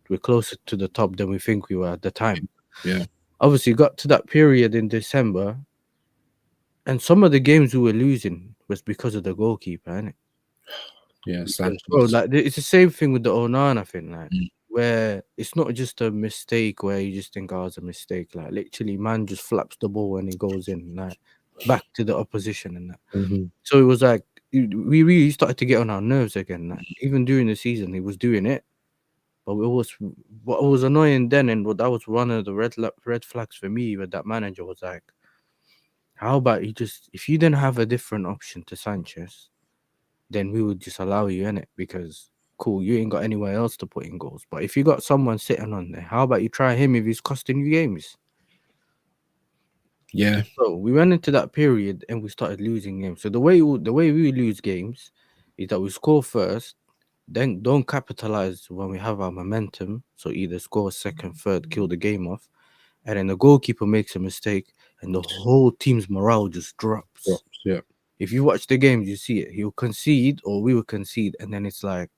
We're closer to the top than we think we were at the time. Yeah. Obviously, got to that period in December, and some of the games we were losing was because of the goalkeeper, innit? Yeah. Because, bro, Sanchez. like it's the same thing with the Onana thing, like Mm. where it's not just a mistake where you just think, oh, it's a mistake. Like literally, man just flaps the ball and it goes in, like back to the opposition and that. Mm-hmm. So it was like we really started to get on our nerves again. Like even during the season, he was doing it, but it was what was annoying then, and what that was one of the red flags for me with that manager was like, how about you just if you didn't have a different option to Sanchez, then we would just allow you in it because cool, you ain't got anywhere else to put in goals. But if you got someone sitting on there, how about you try him if he's costing you games? Yeah. So we went into that period and we started losing games. So the way we lose games is that we score first, then don't capitalize when we have our momentum. So either score second, third, kill the game off, and then the goalkeeper makes a mistake, and the whole team's morale just drops. Drops. Yeah. If you watch the games, you see it. He'll concede, or we will concede, and then it's like,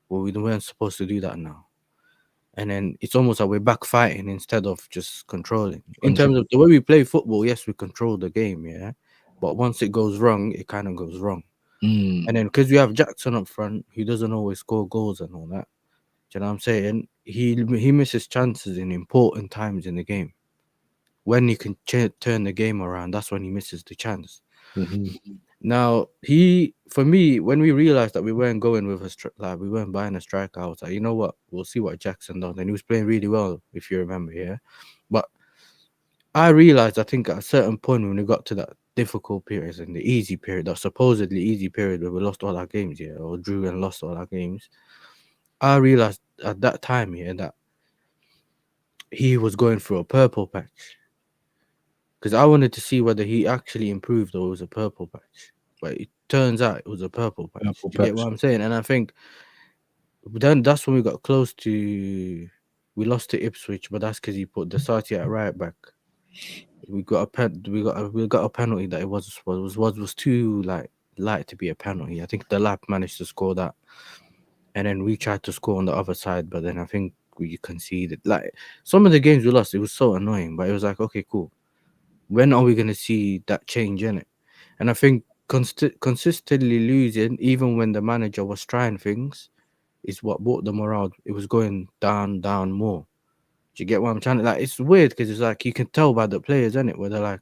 well, we weren't supposed to do that now. And then it's almost like we're back fighting instead of just controlling. In Control. terms of the way we play football, yes, we control the game, yeah. But once it goes wrong, it kind of goes wrong. Mm. And then because we have Jackson up front, he doesn't always score goals and all that. Do you know what I'm saying? He misses chances in important times in the game. When he can turn the game around, that's when he misses the chance. Mm-hmm. Now, he, for me, when we realized that we weren't going with like we weren't buying a striker, I was like, you know what? We'll see what Jackson does. And he was playing really well, if you remember, yeah. But I realized, I think at a certain point when we got to that difficult period and the easy period, that supposedly easy period where we lost all our games, yeah, or drew and lost all our games, I realized at that time, yeah, that he was going through a purple patch. Because I wanted to see whether he actually improved or it was a purple patch. But it turns out it was a purple patch. Purple Do you get what patch. I'm saying? And I think then that's when we got close to, we lost to Ipswich, but that's because he put Desati at right back. We got a penalty that it was too like light to be a penalty. I think the lap managed to score that, and then we tried to score on the other side, but then I think we conceded. Like some of the games we lost, it was so annoying, but it was like, okay, cool. When are we gonna see that change in it? And I think consistently losing, even when the manager was trying things, is what brought the morale. It was going down, down more. Do you get what I'm trying to like? It's weird because it's like you can tell by the players, isn't it? Where they're like,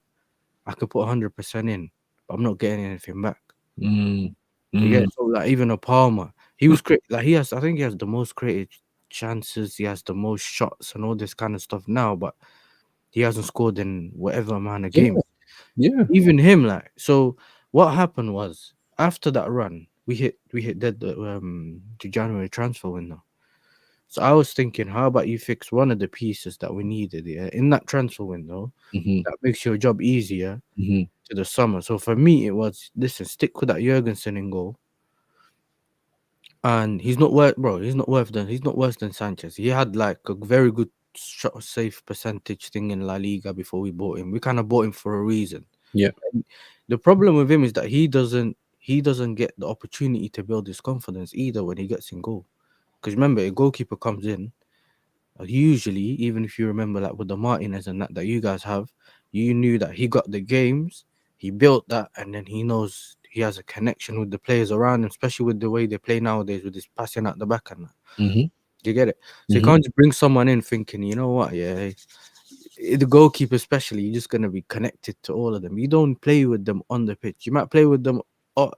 I could put 100% in, but I'm not getting anything back. Mm. You get Mm. it? So like even a Palmer, he was like he has. I think he has the most created chances. He has the most shots and all this kind of stuff now, but he hasn't scored in whatever amount of Yeah. games. Yeah. Even him, like, so what happened was after that run, we hit the January transfer window. So I was thinking, how about you fix one of the pieces that we needed, yeah, in that transfer window Mm-hmm. that makes your job easier Mm-hmm. to the summer. So for me, it was, listen, stick with that Jurgensen in goal. And he's not worth, bro. He's not worse than Sanchez. He had like a very good shot safe percentage thing in La Liga before we bought him. We kind of bought him for a reason. Yeah. And the problem with him is that he doesn't get the opportunity to build his confidence either when he gets in goal. Because remember, a goalkeeper comes in, usually, even if you remember, like with the Martinez and that you guys have, you knew that he got the games, he built that, and then he knows he has a connection with the players around him, especially with the way they play nowadays with this passing out the back and that. Mm-hmm. You get it? So you Mm-hmm. can't just bring someone in thinking, you know what, yeah, the goalkeeper especially, you're just gonna be connected to all of them. You don't play with them on the pitch. You might play with them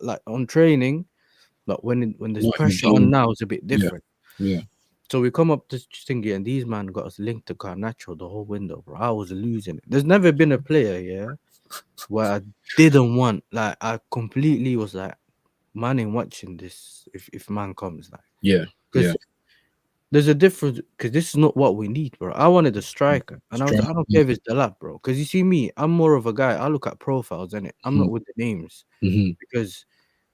like on training, but when there's Not in the pressure on game. now, it's a bit Yeah. different. Yeah. So we come up to thinking, and these man got us linked to Garnacho the whole window, bro. I was losing it. There's never been a player, yeah, where I didn't want, like, I completely was like, man ain't watching this if man comes, like, Yeah. Yeah. because there's a difference, because this is not what we need, bro. I wanted a striker, and I was Strike. like, I don't care if it's the lab, bro. Because you see me, I'm more of a guy. I look at profiles, and I'm Mm-hmm. not with the names. Mm-hmm. Because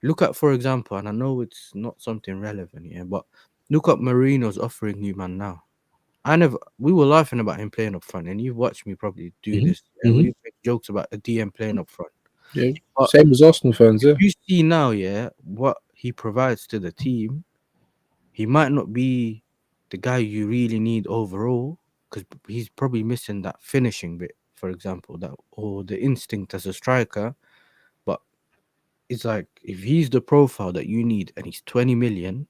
look at, for example, and I know it's not something relevant, yeah, but look at Marino's offering you, man. Now, we were laughing about him playing up front, and you've watched me probably do this. Mm-hmm. Yeah, Mm-hmm. we make jokes about a DM playing up front, Yeah. but Same as Arsenal fans. if Yeah. you see now, yeah, what he provides to the team, he might not be the guy you really need overall, because he's probably missing that finishing bit, for example, that, or the instinct as a striker. But it's like, if he's the profile that you need and he's 20 million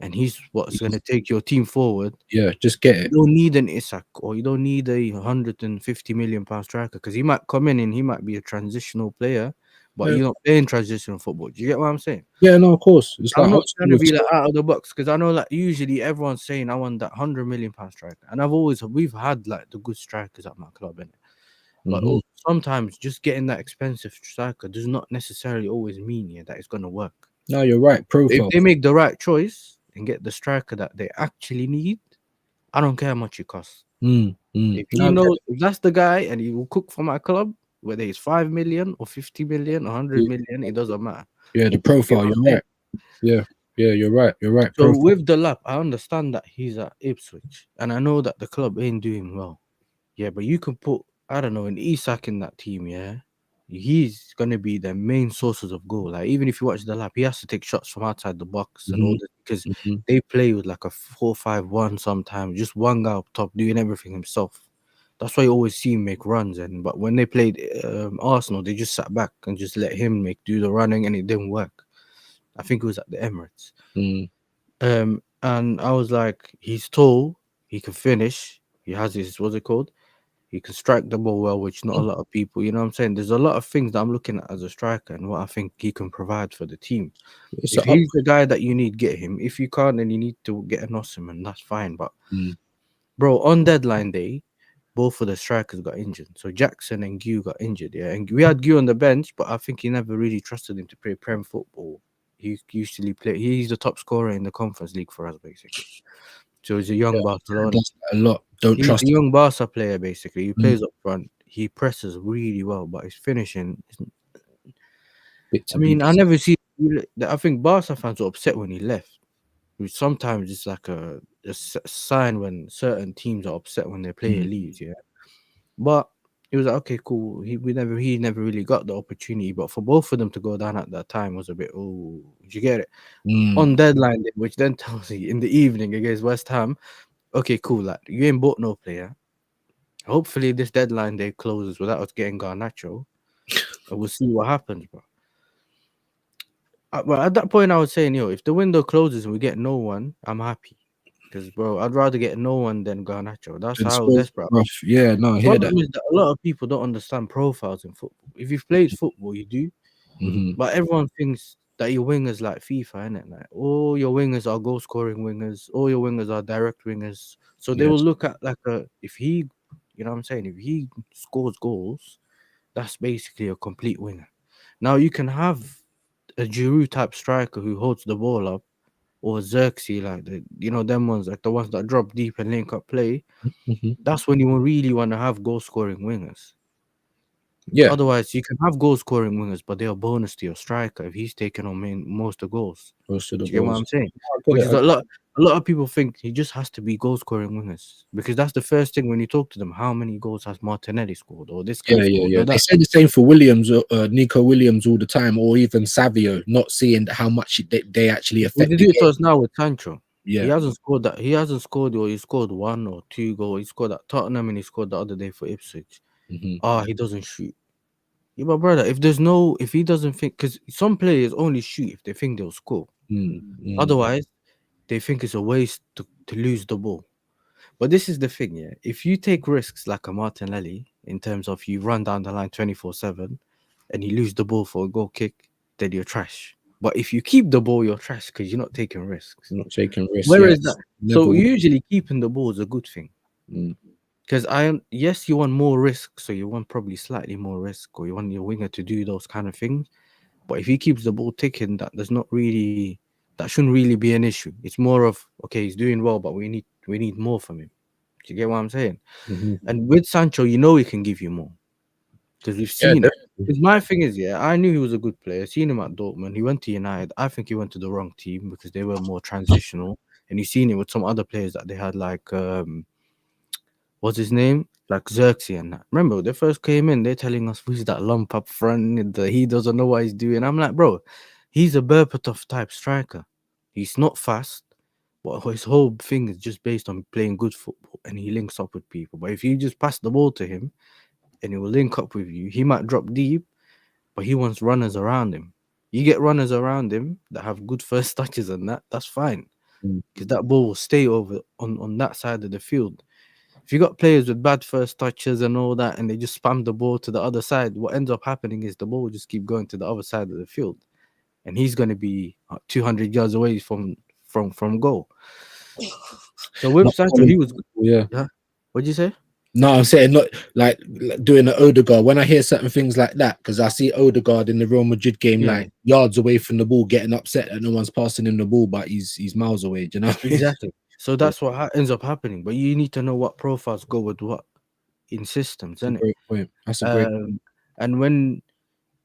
and he's what's going to take your team forward, Yeah. Just get you it. don't need an Isak, or you don't need a 150 million pound striker, because he might come in and he might be a transitional player, but Yeah. you're not playing transitional football. Do you get what I'm saying? Yeah. No. Of course. It's like I'm not trying to Arsenal. be like out of the box, because I know like usually everyone's saying I want that 100 million pound striker, and we've had like the good strikers at my club, innit? But Mm-hmm. sometimes just getting that expensive striker does not necessarily always mean, yeah, that it's gonna work. No, you're right. If Profile. they make the right choice and get the striker that they actually need, I don't care how much it costs. If he No, knows, if that's the guy and he will cook for my club, whether it's 5 million or 50 million or 100 million, it doesn't matter. yeah, the You get profile. what I'm You're saying? right. Yeah. Yeah. You're right. You're right. So Profile. with the lap, I understand that he's at Ipswich, and I know that the club ain't doing well. Yeah, but you can put, I don't know, an Isak in that team, yeah, he's gonna be the main sources of goal. Like even if you watch the lap, he has to take shots from outside the box and all Mhm, this because mhm, they play with like a 4-5-1 sometimes, just one guy up top doing everything himself. That's why you always see him make runs. And but when they played Arsenal, they just sat back and just let him do the running, and it didn't work. I think it was at the Emirates. mm. And I was like, he's tall, he can finish, he has his what's it called? He can strike the ball well, which not a lot of people, you know what I'm saying? There's a lot of things that I'm looking at as a striker and what I think he can provide for the team. It's If a up. he's the guy that you need, get him. If you can't, then you need to get an Osimhen, that's fine. But Mm, bro, on deadline day, both of the strikers got injured. So Jackson and Gu got injured, yeah. And we had Gu on the bench, but I think he never really trusted him to play Prem football. He usually play. He's the top scorer in the Conference League for us, basically. So he's a young yeah, Barcelona. does that a lot. Don't He's a trust him. young Barca player, basically. He Mm, plays up front. He presses really well, but his finishing. bit I to be mean, I desired. never see. I think Barca fans were upset when he left. Which sometimes it's like a sign when certain teams are upset when their player Mm, leaves. Yeah, but it was like, okay, cool. He never really got the opportunity. But for both of them to go down at that time was a bit. Oh, did you get it mm. on deadline day, which then tells you in the evening against West Ham. Okay, cool. Like you ain't bought no player. Hopefully, this deadline day closes without us getting Garnacho, and we'll see what happens, bro. Well, at that point, I was saying, yo, if the window closes and we get no one, I'm happy. Because, bro, I'd rather get no one than Garnacho. That's And how Spurs desperate I was. rough. Yeah, no, The I hear problem that. is that a lot of people don't understand profiles in football. If you've played football, you do. Hmm. But everyone thinks that your wingers like FIFA, innit? Like, all your wingers are goal scoring wingers, all your wingers are direct wingers. So they will Yes. look at like if he, you know what I'm saying, if he scores goals, that's basically a complete winger. Now you can have a Giroud type striker who holds the ball up, or Xerxes, like them ones, like the ones that drop deep and link up play. Hmm. That's when you really want to have goal scoring wingers. Yeah. Otherwise, you can have goal scoring wingers, but they're a bonus to your striker if he's taking on most of the goals. Most of the Do you get what goals. I'm saying? I get Which it. is a lot of people think he just has to be goal scoring wingers because that's the first thing when you talk to them. How many goals has Martinelli scored, or this guy Yeah, yeah, scored, yeah. or They that? say the same for Williams, Nico Williams, all the time, or even Savio, not seeing how much they actually We affect did the it to game. us now with Sancho. He Yeah. hasn't scored that. He hasn't scored, or he scored 1 or 2 goals. He scored at Tottenham and he scored the other day for Ipswich. Hmm. Ah, he doesn't shoot. Yeah, but brother, if he doesn't think, because some players only shoot if they think they'll score. Mm, mm, Otherwise, they think it's a waste to lose the ball. But this is the thing, yeah. If you take risks like a Martinelli, in terms of you run down the line 24/7 and you lose the ball for a goal kick, then you're trash. But if you keep the ball, you're trash because you're not taking risks. not taking risks. Where is that? Yes. So Never. usually keeping the ball is a good thing. Mm, Because yes, you want more risk, so you want probably slightly more risk, or you want your winger to do those kind of things. But if he keeps the ball ticking, that shouldn't really be an issue. It's more of okay, he's doing well, but we need more from him. Do you get what I'm saying? mhm. And with Sancho, you know he can give you more because we've Yeah, seen it. definitely. Because my thing is, yeah, I knew he was a good player. Seen him at Dortmund. He went to United. I think he went to the wrong team because they were more transitional. And you've seen it with some other players that they had, like what's his name? Like Xerxes and that. Remember, they first came in, they're telling us who's that lump up front, he doesn't know what he's doing. I'm like, bro, he's a Berbatov type striker. He's not fast, but his whole thing is just based on playing good football and he links up with people. But if you just pass the ball to him and he will link up with you, he might drop deep, but he wants runners around him. You get runners around him that have good first touches and that's fine. Mm, Because that ball will stay over on that side of the field. If you got players with bad first touches and all that, and they just spam the ball to the other side, what ends up happening is the ball will just keep going to the other side of the field, and he's going to be 200 yards away from goal. So with not Sancho, following he was. football, yeah. Yeah. What'd you say? No, I'm saying not like doing the Odegaard. When I hear certain things like that, because I see Odegaard in the Real Madrid game, Yeah, like yards away from the ball, getting upset that no one's passing him the ball, but he's miles away. Do you know what I mean? exactly. So Yeah, that's what ends up happening. But you need to know what profiles go with what in systems, that's a isn't it? great point. That's a great. Um, and when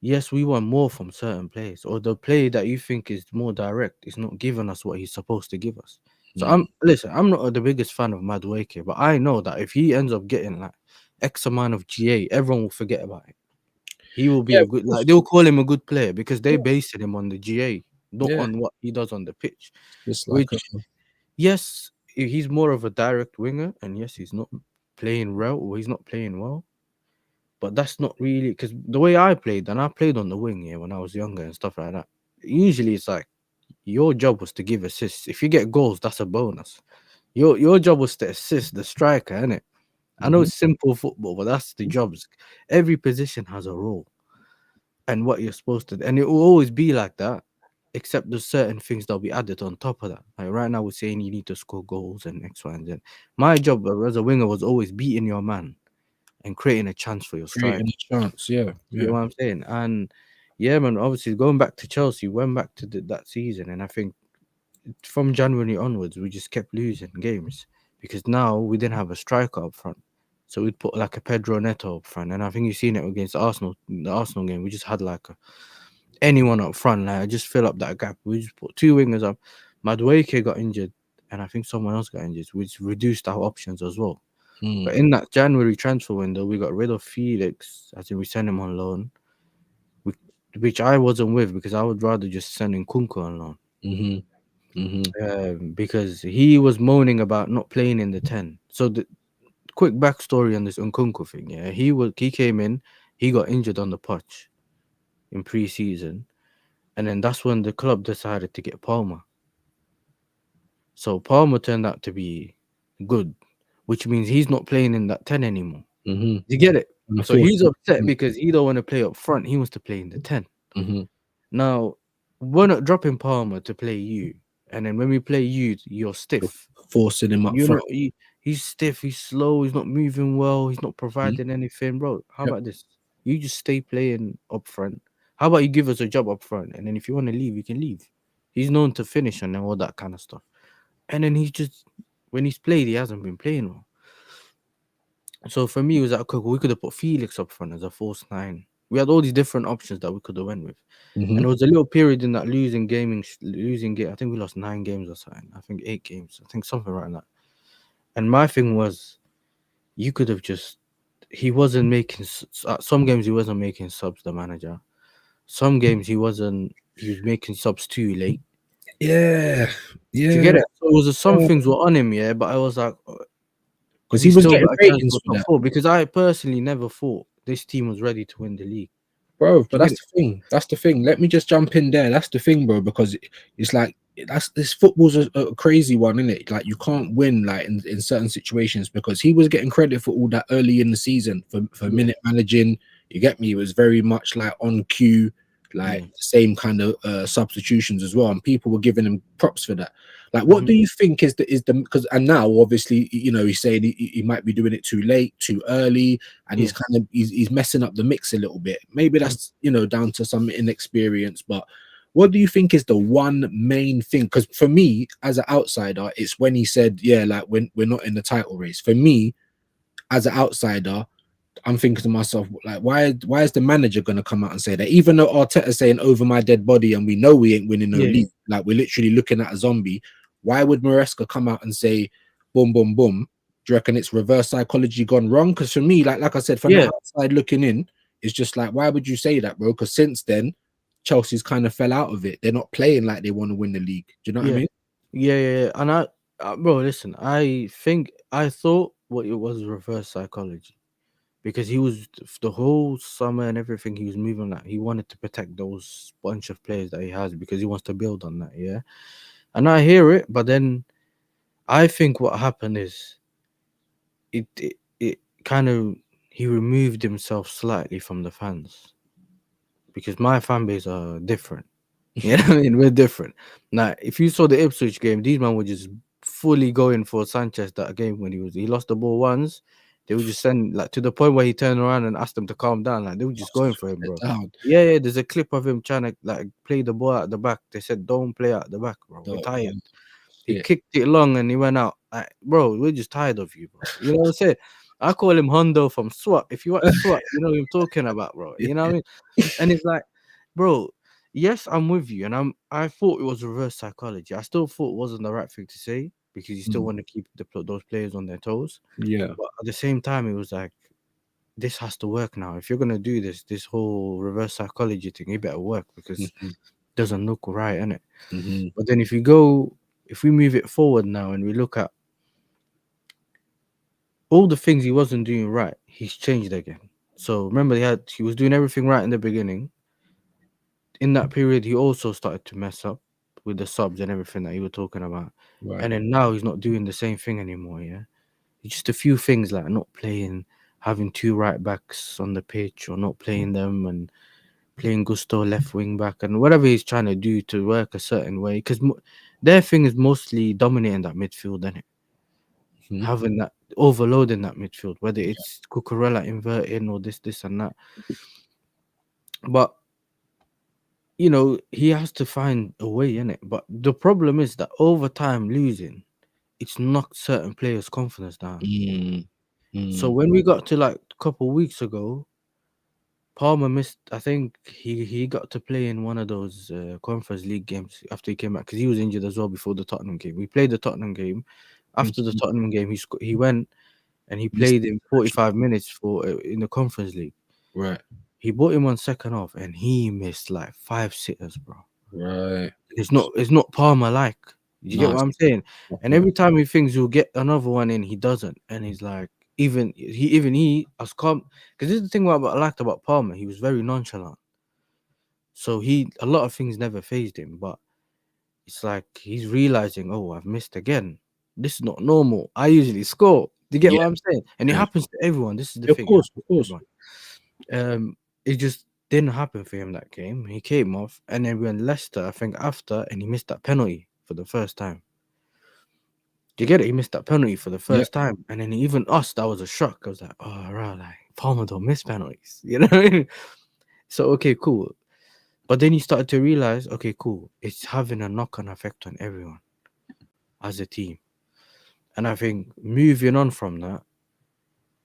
yes, we want more from certain players, or the play that you think is more direct is not giving us what he's supposed to give us. So Mm, I'm not the biggest fan of Madueke, but I know that if he ends up getting like X amount of GA, everyone will forget about it. He will be Yeah, a of good, like, course. they'll call him a good player because they Yeah, based him on the GA, not yeah. on what he does on the pitch. Just like Which, yes, he's more of a direct winger, and yes, he's not playing well, or he's not playing well. But that's not really because the way I played, and I played on the wing, yeah, when I was younger and stuff like that. Usually, it's like your job was to give assists. If you get goals, that's a bonus. Your job was to assist the striker, innit? I know hmm it's simple football, but that's the jobs. Every position has a role and what you're supposed to, and it will always be like that. Except there's certain things that'll be added on top of that. Like right now, we're saying you need to score goals and X, Y, and Z. My job as a winger was always beating your man and creating a chance for your striker. creating a chance. Yeah, You know yeah. what I'm saying? And yeah, man, obviously going back to Chelsea, went back to that season, and I think from January onwards, we just kept losing games because now we didn't have a striker up front. So we'd put like a Pedro Neto up front, and I think you've seen it against Arsenal, the Arsenal game. We just had like anyone up front, like just fill up that gap. We just put two wingers up. Madueke got injured, and I think someone else got injured, which reduced our options as well. But Mm, in that January transfer window, we got rid of Felix, as in we sent him on loan, which, which I wasn't with because I would rather just send Nkunku on loan. hmm hmm Because he was moaning about not playing in the 10. So the quick backstory on this Nkunku thing, yeah, he came in, he got injured on the pitch in pre-season, and then that's when the club decided to get Palmer. So Palmer turned out to be good, which means he's not playing in that 10 anymore. hmm You get it? So he's upset Mm-hmm. because he don't want to play up front. He wants to play in the 10. hmm Now, we're not dropping Palmer to play you, and then when we play you, you're stiff. Forcing him up You front. know, he's stiff, he's slow, he's not moving well, he's not Mhm. providing anything, bro. How Yep. about this? You just stay playing up front. How about you give us a job up front, and then if you want to leave, you can leave. He's known to finish and all that kind of stuff. And then he's just when he's played, he hasn't been playing well. So for me, it was like okay, we could have put Felix up front as a false nine. We had all these different options that we could have went with. hmm And there was a little period in that losing game. I think we lost 9 games or something. I think 8 games. I think something like that. And my thing was, you could have just. He wasn't making some games. He wasn't making subs. The manager. Some games he wasn't. He was making subs too late. Yeah, Do you get yeah, it? So it was some things were on him, yeah. But I was like, because we he was still getting got a chance ratings for for top that. four because I personally never thought this team was ready to win the league. Bro, Do but you get that's it? the thing. That's the thing. Let me just jump in there. That's the thing, bro, because it's like that's this football's a crazy one, isn't it? Like you can't win like in certain situations because he was getting credit for all that early in the season for Yeah, minute managing. You get me? It was very much like on cue, like yeah. same kind of substitutions as well, and people were giving him props for that. Like, what Hmm. do you think is the because and now obviously he's saying he might be doing it too late, too early, and Yeah. he's messing up the mix a little bit. Maybe Mm. that's down to some inexperience, but what do you think is the one main thing? Because for me, as an outsider, it's when he said, "Yeah, like when we're not in the title race." For me, as an outsider, I'm thinking to myself, like, why is the manager gonna come out and say that? Even though Arteta's saying over my dead body, and we know we ain't winning no Yeah. league, like we're literally looking at a zombie. Why would Maresca come out and say, boom, boom, boom? Do you reckon it's reverse psychology gone wrong? Because for me, like I said, from the Yeah. outside looking in, it's just like, why would you say that, bro? Because since then, Chelsea's kind of fell out of it. They're not playing like they want to win the league. Do you know what I Yeah. mean? Yeah. And bro, listen. I thought what it was reverse psychology because he was the whole summer and everything. He was moving like he wanted to protect those bunch of players that he has because he wants to build on that. Yeah. And I hear it, but then I think what happened is it kind of he removed himself slightly from the fans because my fan base are different. You know what I mean? We're different. Now, if you saw the Ipswich game, these men were just fully going for Sanchez that game when he lost the ball once. They would just send like to the point where he turned around and asked them to calm down. Like they were just going for him, bro. Down. Yeah. There's a clip of him trying to like play the ball out the back. They said, "Don't play out the back, bro. We're Oh, tired." man. He Shit. kicked it long and he went out. Like, bro, we're just tired of you, bro. You know what I'm saying? I call him Hondo from SWAT. If you watch SWAT, you know what I'm talking about, bro. Yeah. You know what I mean? And it's like, bro, yes, I'm with you. And I thought it was reverse psychology. I still thought it wasn't the right thing to say because you still Mm. want to keep those players on their toes. Yeah. But at the same time, it was like this has to work now. If you're gonna do this whole reverse psychology thing, it better work because Mm-hmm. it doesn't look right, innit? Mm-hmm. But then if we move it forward now and we look at all the things he wasn't doing right, he's changed again. So remember, he was doing everything right in the beginning. In that period, he also started to mess up with the subs and everything that you were talking about. Right. And then now he's not doing the same thing anymore. Yeah, it's just a few things like not playing, having two right backs on the pitch, or not playing them, and playing Gusto left wing back, and whatever he's trying to do to work a certain way. Because their thing is mostly dominating that midfield, and Mm-hmm. having that overloading that midfield, whether it's Cucurella inverting or this and that. But he has to find a way in it. But the problem is that over time losing, it's knocked certain players' confidence down. Mm. So Mm. when we got to like a couple weeks ago, Palmer missed. I think he got to play in one of those Conference League games after he came back because he was injured as well before the Tottenham game. We played the Tottenham game. After the Mhm. Tottenham game, he went and he Missed played it. in 45 minutes for in the Conference League. Right. He brought him on second half and he missed like 5 sitters, bro. Right. It's not Palmer like. You get No, what it's I'm saying? not And him. every time he thinks he'll get another one in, he doesn't. And he's like, even he as calm, because this is the thing what I liked about Palmer. He was very nonchalant. So a lot of things never phased him, but it's like he's realizing, oh, I've missed again. This is not normal. I usually score. Do you get Yeah. what I'm saying? And it Yeah. happens to everyone. This is the Of thing. It course. happens Of to course. everyone. It just didn't happen for him that game. He came off, and then we went Leicester, I think, after, and he missed that penalty for the first time. Do you get it? He missed that penalty for the Yeah. first time, and then even us, that was a shock. I was like, oh, right, like Palmer don't miss penalties, you know what I mean? So okay, cool. But then you started to realize, okay, cool, it's having a knock-on effect on everyone as a team. And I think moving on from that,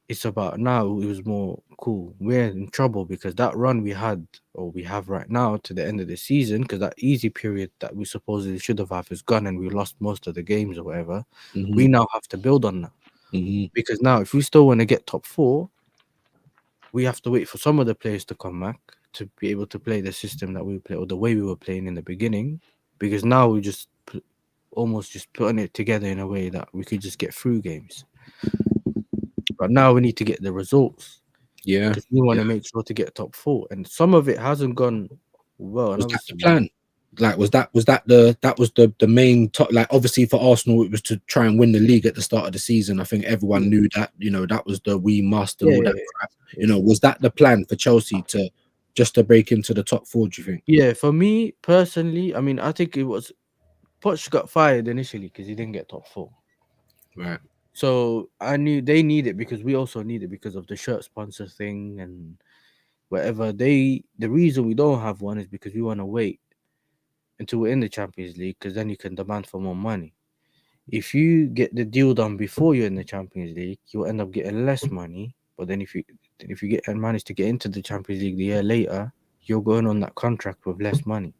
it's about now it was more cool. We're in trouble because that run we had or we have right now to the end of the season, because that easy period that we supposedly should have had is gone and we lost most of the games or whatever. Mm-hmm. We now have to build on that. Mm-hmm. Because now if we still want to get top four, we have to wait for some of the players to come back to be able to play the system that we play or the way we were playing in the beginning. Because now we just almost just putting it together in a way that we could just get through games. But now we need to get the results Yeah. because we want Yeah. to make sure to get top four. And some of it hasn't gone well. And Was that the obviously, plan? Like, was the main top? Like, obviously for Arsenal, it was to try and win the league at the start of the season. I think everyone knew that. That was the we must and yeah, all yeah, that crap. Was that the plan for Chelsea to just to break into the top four? Do you think? yeah. For me personally, I mean, I think it was Poch got fired initially because he didn't get top four. Right. So I knew they need it because we also need it because of the shirt sponsor thing and whatever. The reason we don't have one is because we want to wait until we're in the Champions League because then you can demand for more money. If you get the deal done before you're in the Champions League, you'll end up getting less money. But then if you get and manage to get into the Champions League the year later, you're going on that contract with less money.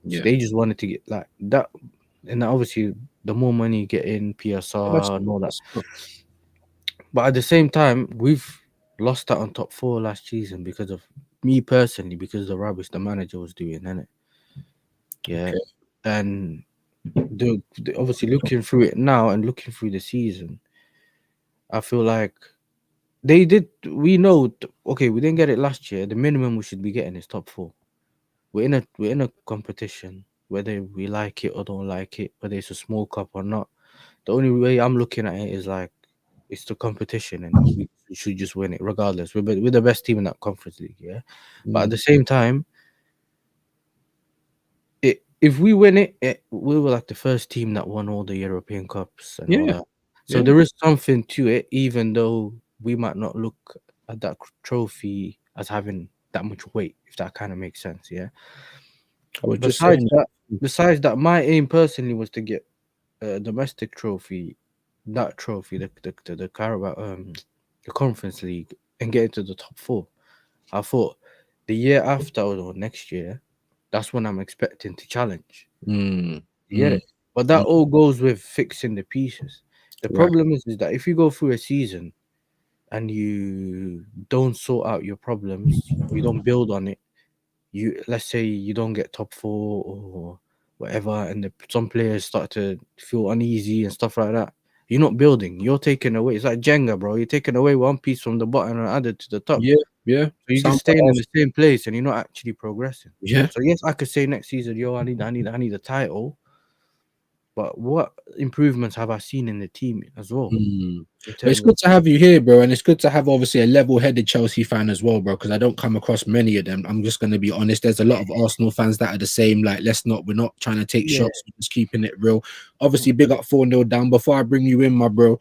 So Yeah. they just wanted to get like that, and obviously the more money you get in That's PSR and all that. not- But at the same time, we've lost out on top four last season because of me personally, because of the rubbish the manager was doing, innit? Yeah. okay. And obviously looking through it now and looking through the season, I feel like we know okay, we didn't get it last year. The minimum we should be getting is top four. We're in a competition, whether we like it or don't like it, whether it's a small cup or not. The only way I'm looking at it is like it's the competition and we should just win it regardless. We're the best team in that conference league, yeah. But at Mm. the same time, if we win it, we were like the first team that won all the European Cups and all Yeah. that. So Yeah. there is something to it, even though we might not look at that trophy as having that much weight, if that kind of makes sense, yeah. I was just Besides saying that, that. besides that, my aim personally was to get a domestic trophy, that trophy, the Carabao, the Conference League, and get into the top four. I thought the year after or next year, that's when I'm expecting to challenge. Mm. You get Mm. it? But that Mm. all goes with fixing the pieces. The Right. problem is that if you go through a season and you don't sort out your problems, you don't build on it. You let's say you don't get top four or whatever, and some players start to feel uneasy and stuff like that. You're not building. You're taking away. It's like Jenga, bro. You're taking away one piece from the bottom and add it to the top. Yeah, yeah. So you're Some just staying in the same place and you're not actually progressing. yeah. So yes, I could say next season, yo, I need a title. But what improvements have I seen in the team as well Mm. in But it's terms of good to have you here, bro, and it's good to have obviously a level-headed Chelsea fan as well, bro. Because I don't come across many of them. I'm just going to be honest. There's a lot of Arsenal fans that are the same. Like, we're not trying to take yeah, shots. We're just keeping it real. Obviously, big up 4-0 down. Before I bring you in, my bro,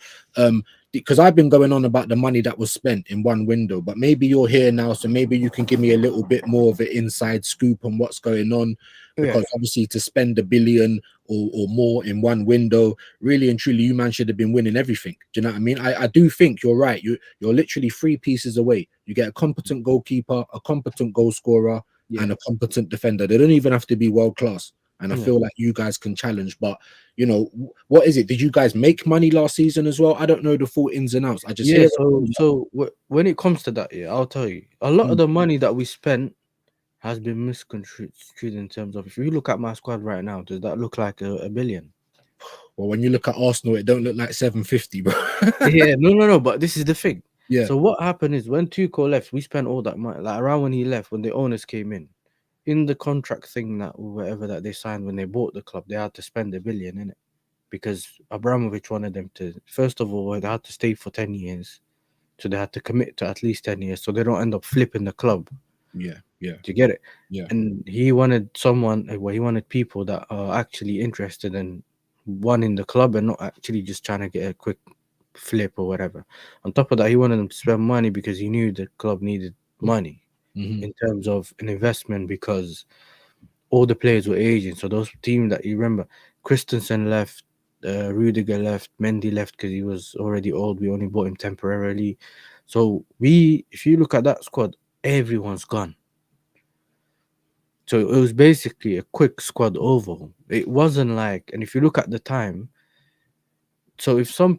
because I've been going on about the money that was spent in one window, but maybe you're here now, so maybe you can give me a little bit more of an inside scoop on what's going on. yeah, Because obviously, to spend a billion or more in one window, really and truly, you man should have been winning everything. Do you know what I mean? I do think you're right. You're literally three pieces away. You get a competent goalkeeper, a competent goal scorer, yeah, and a competent defender. They don't even have to be world class. And I yeah. feel like you guys can challenge. But what is it? Did you guys make money last season as well? I don't know the full ins and outs. I just Yeah, hear. when it comes to that, yeah, I'll tell you, a lot of Mm. the money that we spent has been misconstrued in terms of if you look at my squad right now, does that look like a billion? Well, when you look at Arsenal, it don't look like 750, bro. Yeah, no. But this is the thing. Yeah. So what happened is when Tuchel left, we spent all that money. Like around when he left, when the owners came in the contract thing that whatever that they signed when they bought the club, they had to spend a billion in it because Abramovich wanted them to. First of all, they had to stay for 10 years, so they had to commit to at least 10 years, so they don't end up flipping the club. Yeah. Yeah. Do you get it? Yeah. And he wanted he wanted people that are actually interested in one in the club and not actually just trying to get a quick flip or whatever. On top of that, he wanted them to spend money because he knew the club needed money Hmm. in terms of an investment because all the players were aging. So those teams that you remember, Christensen left, Rudiger left, Mendy left because he was already old. We only bought him temporarily. So if you look at that squad, everyone's gone. So it was basically a quick squad overhaul. It wasn't like, and if you look at the time, so if some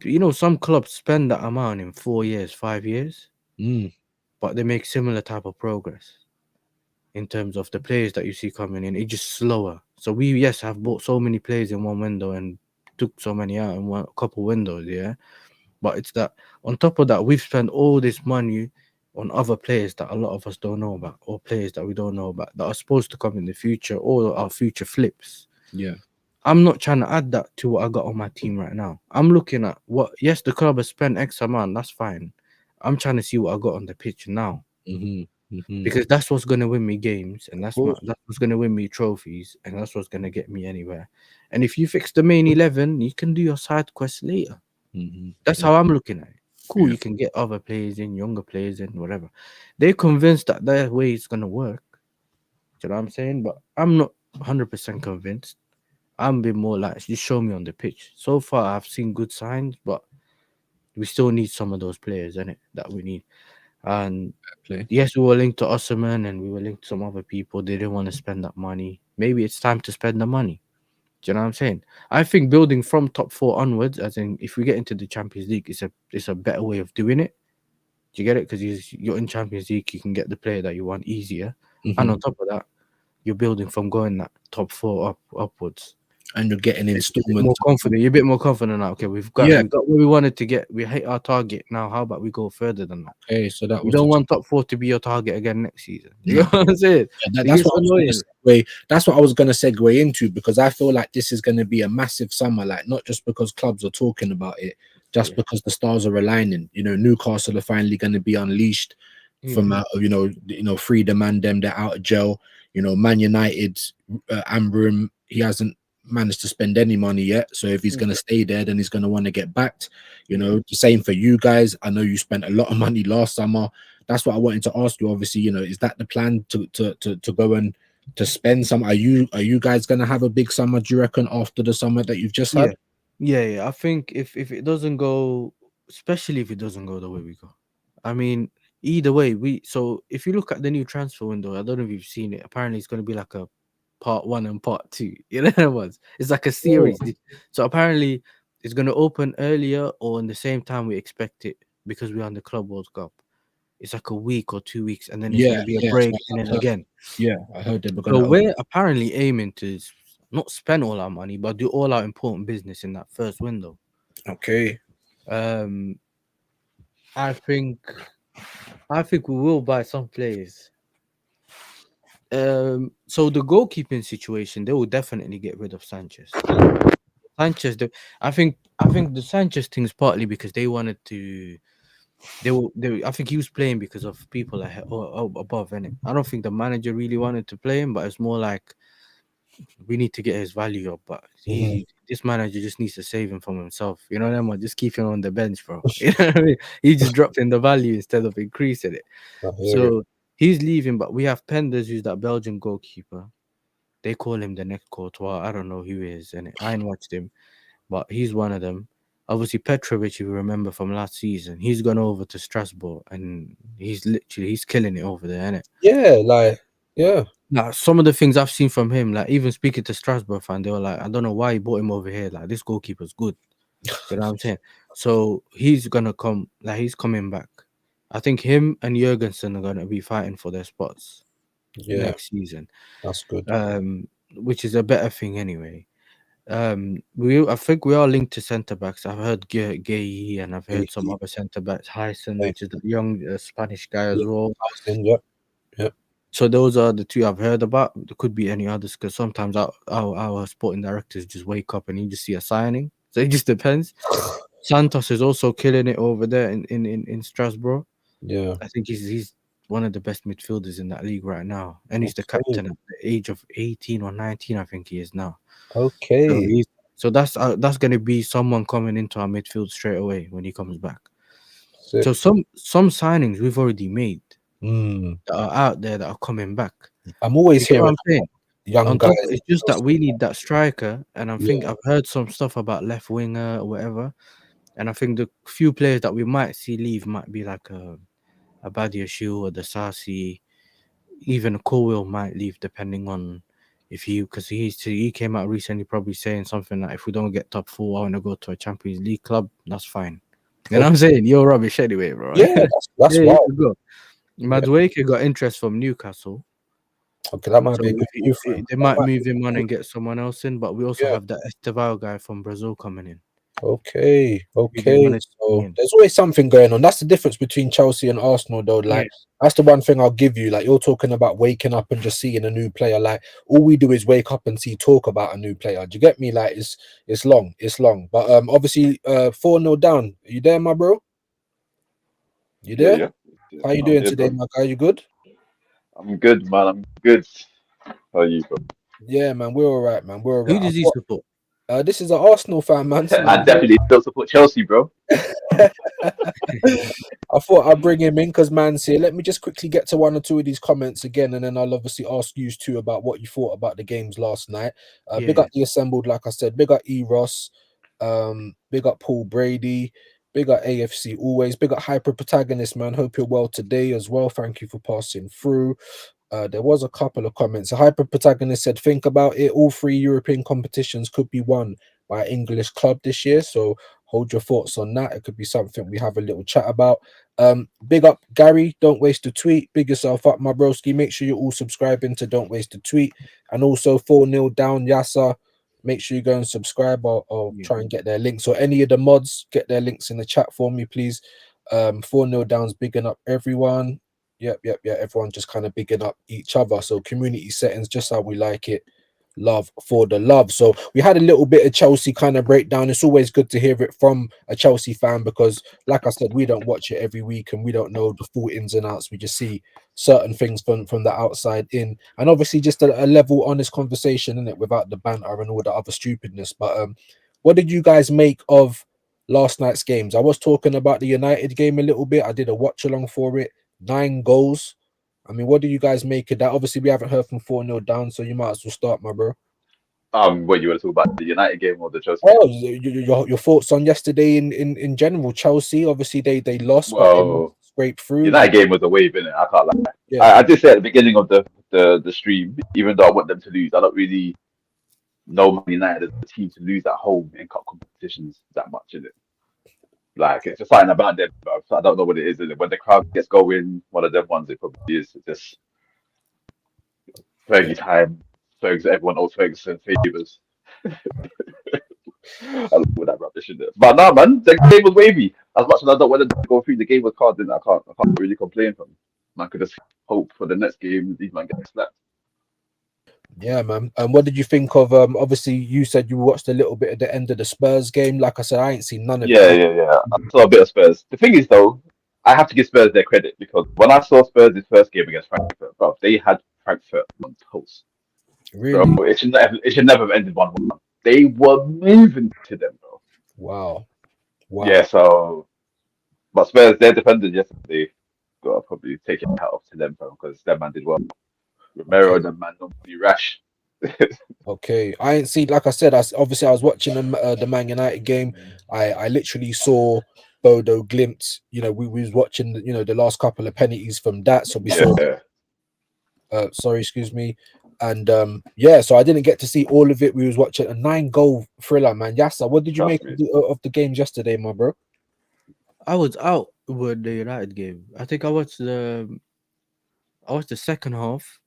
clubs spend that amount in 4 years, 5 years, Mm. but they make similar type of progress in terms of the players that you see coming in. It's just slower. So we yes have bought so many players in one window and took so many out in one couple windows, yeah. But it's that on top of that, we've spent all this money on other players that a lot of us don't know about, or players that we don't know about that are supposed to come in the future, or our future flips. Yeah. I'm not trying to add that to what I got on my team right now. I'm looking at what, yes, the club has spent X amount, that's fine. I'm trying to see what I got on the pitch now Hmm. Hmm. because that's what's going to win me games, and Of course. that's what's going to win me trophies, and that's what's going to get me anywhere. And if you fix the main 11, you can do your side quests later. Hmm. That's how I'm looking at it. Cool, Yeah. you can get other players in, younger players in, whatever. They're convinced that their way is gonna work. Do you know what I'm saying? But I'm not 100% convinced. I'm a bit more like, just show me on the pitch. So far, I've seen good signs, but we still need some of those players, in it, that we need. And Play. yes, we were linked to Osman and we were linked to some other people. They didn't want to spend that money. Maybe it's time to spend the money. Do you know what I'm saying? I think building from top four onwards, as in if we get into the Champions League, it's a better way of doing it. Do you get it? Because you're in Champions League, you can get the player that you want easier, and Hmm. on top of that, you're building from going that top four upwards. And you're getting You're a bit more installments. confident. You're a bit more confident now. Okay, Yeah. we got where we wanted to get. We hit our target now. How about we go further than that? Okay. So that You was don't the want top four to be your target again next season. You no. know what I'm saying? Yeah, It that's gets what I was going annoying. to segue. That's what I was going to segue into because I feel like this is going to be a massive summer. Like not just because clubs are talking about it, just Yeah, because the stars are aligning. Newcastle are finally going to be unleashed yeah, from freedom and them. They're out of jail. Man United, Ambrim, he hasn't managed to spend any money yet. So if he's mm, going to stay there, then he's going to want to get backed. yeah, The same for you guys. I know you spent a lot of money last summer. That's what I wanted to ask you. Obviously, is that the plan to go and to spend some? Are you guys gonna have a big summer? Do you reckon after the summer that you've just yeah, had? yeah. I think if it doesn't go, especially if it doesn't go the way we go, I mean, either way, so if you look at the new transfer window, I don't know if you've seen it. Apparently, it's going to be like a part one and part two. You know what it was? It's like a Oh, series. So apparently, it's going to open earlier or in the same time we expect it. because we're on the Club World Cup. It's like a week or 2 weeks, and then it's Yeah, gonna be a yeah. break, So and I then heard, again. yeah, I heard they were So gonna. we're apparently aiming to not spend all our money, but do all our important business in that first window. Okay. Um, I think we will buy some players. So the goalkeeping situation, they will definitely get rid of Sanchez. Sanchez, I think the Sanchez thing is partly because they wanted to. I think he was playing because of people ahead or above, innit? I don't think the manager really wanted to play him, but it's more like we need to get his value up. But Mhm. this manager just needs to save him from himself. You know what I mean? Just keep him on the bench, bro. You know what I mean? He just dropping the value instead of increasing it. I hear it. So he's leaving, but we have Penders, who's that Belgian goalkeeper. They call him the next Courtois. I don't know who he is, and I ain't watched him, but he's one of them. Obviously, Petrovic, if you remember from last season, he's gone over to Strasbourg, and he's killing it over there, innit? Yeah, like, yeah. Now, some of the things I've seen from him, like even speaking to Strasbourg fan, they were like, I don't know why he brought him over here. Like this goalkeeper's good. You know what I'm saying? So he's gonna come, like he's coming back. I think him and Jurgensen are gonna be fighting for their spots Yeah, next season. that's good. Which is a better thing anyway. I think we are linked to centre backs. I've heard Gay and I've heard some other centre backs, Hyson, which is the young Spanish guy as well. Yep, yep. So those are the two I've heard about. There could be any others because sometimes our sporting directors just wake up and you just see a signing. So it just depends. Santos is also killing it over there in Strasbourg. Yeah. I think he's one of the best midfielders in that league right now, and he's the Okay. captain at the age of 18 or 19. I think he is now. So Okay. that's going to be someone coming into our midfield straight away when he comes back. Sick. So some signings we've already made Mm. that are out there that are coming back. I'm always You get what hearing I'm saying? young On guys. top, it's just that we need that striker, and I think Yeah. I've heard some stuff about left winger or whatever, and I think the few players that we might see leave might be like a Badia Shield or the Sasi, even Colwell might leave depending on if because he came out recently probably saying something like if we don't get top four, I want to go to a Champions League club. That's fine. You know what I'm saying? You're rubbish anyway, bro. Yeah, that's Yeah, you wild. could go. Madueke got interest from Newcastle. Okay, that might So be a good move for him. they might move him on and get someone else in, but we also Yeah. have that Esteval guy from Brazil coming in. Okay, Who they okay. wanted to bring So in. there's always something going on. That's the difference between Chelsea and Arsenal, though. Like, that's the one thing I'll give you. Like, you're talking about waking up and just seeing a new player. Like, all we do is wake up and see talk about a new player. Do you get me? Like, it's long, it's long. But obviously, 4-0 down. Are you there, my bro? You there? Yeah. How you I'm doing here, today, bro. my guy? You good? I'm good, man. I'm good. How are you, bro? Yeah, man. We're all right, man. We're all Who right. does he support? This is an Arsenal fan, man. So I definitely still support Chelsea, bro. I thought I'd bring him in because man's here. Let me just quickly get to one or two of these comments again, and then I'll obviously ask you too about what you thought about the games last night. Big up the assembled, like I said. Big up Ross. Big up Paul Brady. Big up AFC always. Big up Hyper Protagonist, man. Hope you're well today as well. Thank you for passing through. There was a couple of comments. A Hyper Protagonist said, think about it. All three European competitions could be won by an English club this year. So hold your thoughts on that. It could be something we have a little chat about. Big up Gary. Don't waste a tweet. Big yourself up, my broski. Make sure you're all subscribing to Don't Waste a Tweet. And also 4-0 down Yasa. Make sure you go and subscribe or try and get their links. Or any of the mods, get their links in the chat for me, please. 4-0 down's bigging up everyone. Yep. Everyone just kind of bigging up each other. So community settings, just how we like it. Love for the love. So we had a little bit of Chelsea kind of breakdown. It's always good to hear it from a Chelsea fan because, like I said, we don't watch it every week and we don't know the full ins and outs. We just see certain things from the outside in, and obviously just a level, honest conversation in it without the banter and all the other stupidness. But what did you guys make of last night's games? I was talking about the United game a little bit. I did a watch along for it. 9 goals. I mean, what do you guys make of that? Obviously, we haven't heard from 4-0 down, so you might as well start, my bro. What you want to talk about, the United game or the Chelsea Well, game? your thoughts on yesterday in general. Chelsea, obviously, they lost, but they scraped through. United game was a wave, innit? I can't lie. Yeah. I did say at the beginning of the stream, even though I want them to lose, I don't really know Man United as a team to lose at home in cup competitions that much, innit? Like it's just something about them, bro. So I don't know what it is. Is it when the crowd gets going? One of them ones it probably is. It's just Fergie time. Ferguson, everyone owes Ferguson favors. I love that rubbish in there. But nah, man, the game was wavy. As much as I don't want to go through the game with cards, then I can't really complain from. Man could just hope for the next game these man get slapped. Yeah, man. And what did you think of? Obviously, you said you watched a little bit at the end of the Spurs game. Like I said, I ain't seen none of Yeah, it. yeah, yeah. I saw a bit of Spurs. The thing is, though, I have to give Spurs their credit because when I saw Spurs' first game against Frankfurt, bro, they had Frankfurt on toast. Bro, Really? it should never have ended 1-1. They were moving to them, bro. Wow. Wow. Yeah, so but Spurs, their defenders yesterday, gotta probably take it out to them, bro, because that man did well. Romero, Okay. the man, don't be rash. Okay. I ain't seen. Like I said, obviously I was watching the Man United game. I literally saw Bodo glimpse. You know, we was watching. The last couple of penalties from that. So we saw. Yeah, Sorry, excuse me. And yeah, so I didn't get to see all of it. We was watching a 9-goal thriller, man. Yassa, what did you trust make me. of the games yesterday, my bro? I was out with the United game. I think I watched the second half,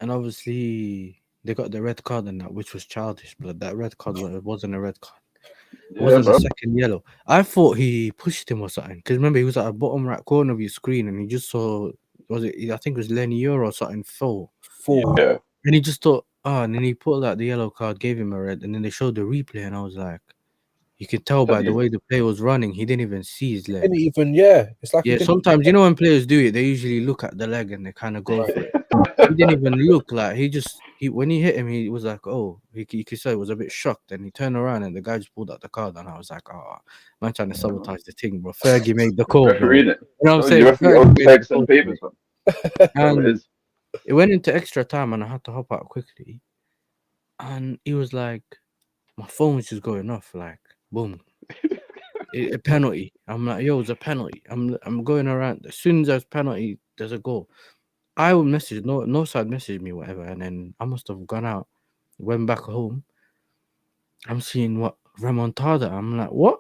and obviously they got the red card and that, which was childish. But that red card wasn't a red card. It Yeah, wasn't a bro. second yellow. I thought he pushed him or something. Because remember, he was at the bottom right corner of your screen, and he just saw, I think it was Lenny Euro or something fall. Full. Yeah. And he just thought, and then he pulled out the yellow card, gave him a red, and then they showed the replay, and I was like, you could tell by the way the player was running, he didn't even see his leg. Didn't even, yeah. It's like he Yeah, didn't. sometimes when players do it, they usually look at the leg and they kind of go Right. for it. He didn't even look, like when he hit him, he was like, oh, you could say he was a bit shocked, and he turned around and the guy just pulled out the card, and I was like, oh, man, trying to sabotage the thing, bro. Fergie made the call, bro. Referee, You innit? know what I'm So saying? you referee Fergie owes made the Ferguson call, favors, man. That's what it and is. it went into extra time, and I had to hop out quickly. And he was like, my phone was just going off, like, boom, a penalty. I'm like, yo, it's a penalty. I'm going around. As soon as there's penalty, there's a goal. I will message no side message me whatever, and then I must have gone out, went back home. I'm seeing what remontada. I'm like, what?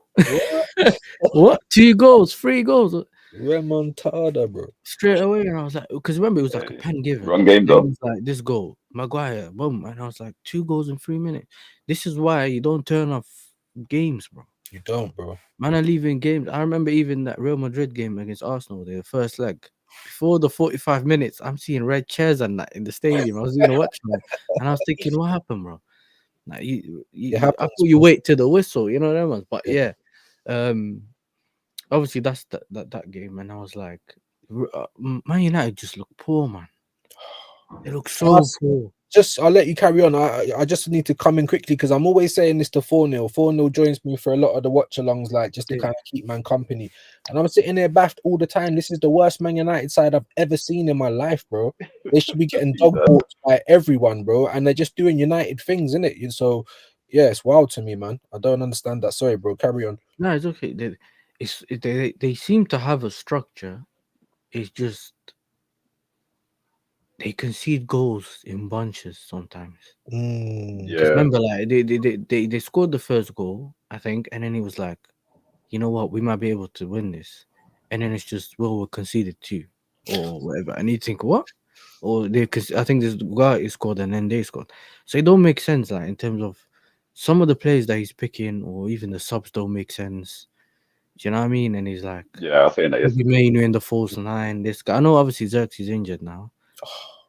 What? 2 goals, 3 goals Remontada, bro. straight away, and I was like, because remember it was like a pen given. Wrong game, Then it though. was like this goal, Maguire, boom, and I was like 2 goals in 3 minutes. This is why you don't turn off games, bro. You don't, bro. Man, are leaving games. I remember even that Real Madrid game against Arsenal, the first leg. Before the 45 minutes, I'm seeing red chairs and that in the stadium. I was gonna watch them, and I was thinking, what happened, bro? Like It I happens, thought you wait till the whistle, you know what I mean? But Yeah. yeah, obviously that's that game, and I was like, Man United just look poor, man. They look so poor. I'll let you carry on. I just need to come in quickly because I'm always saying this to 4-0. 4-0 joins me for a lot of the watch alongs, like just to Yeah. kind of keep man company. And I'm sitting there baffed all the time. This is the worst Man United side I've ever seen in my life, bro. They should be getting dog walked by everyone, bro. And they're just doing United things, innit? So yeah, it's wild to me, man. I don't understand that. Sorry, bro. Carry on. No, it's okay. They seem to have a structure. It's just they concede goals in bunches sometimes. Mm. Because Yeah. remember, like they scored the first goal, I think, and then he was like, you know what, we might be able to win this, and then it's just, well, we conceded 2 or whatever, and you think what? Or because I think this guy scored and then they scored, so it don't make sense, like in terms of some of the players that he's picking, or even the subs don't make sense. Do you know what I mean? And he's like, Yeah, I was saying that maybe yesterday. Mainu in the false 9. This guy, I know obviously Xerxes injured now,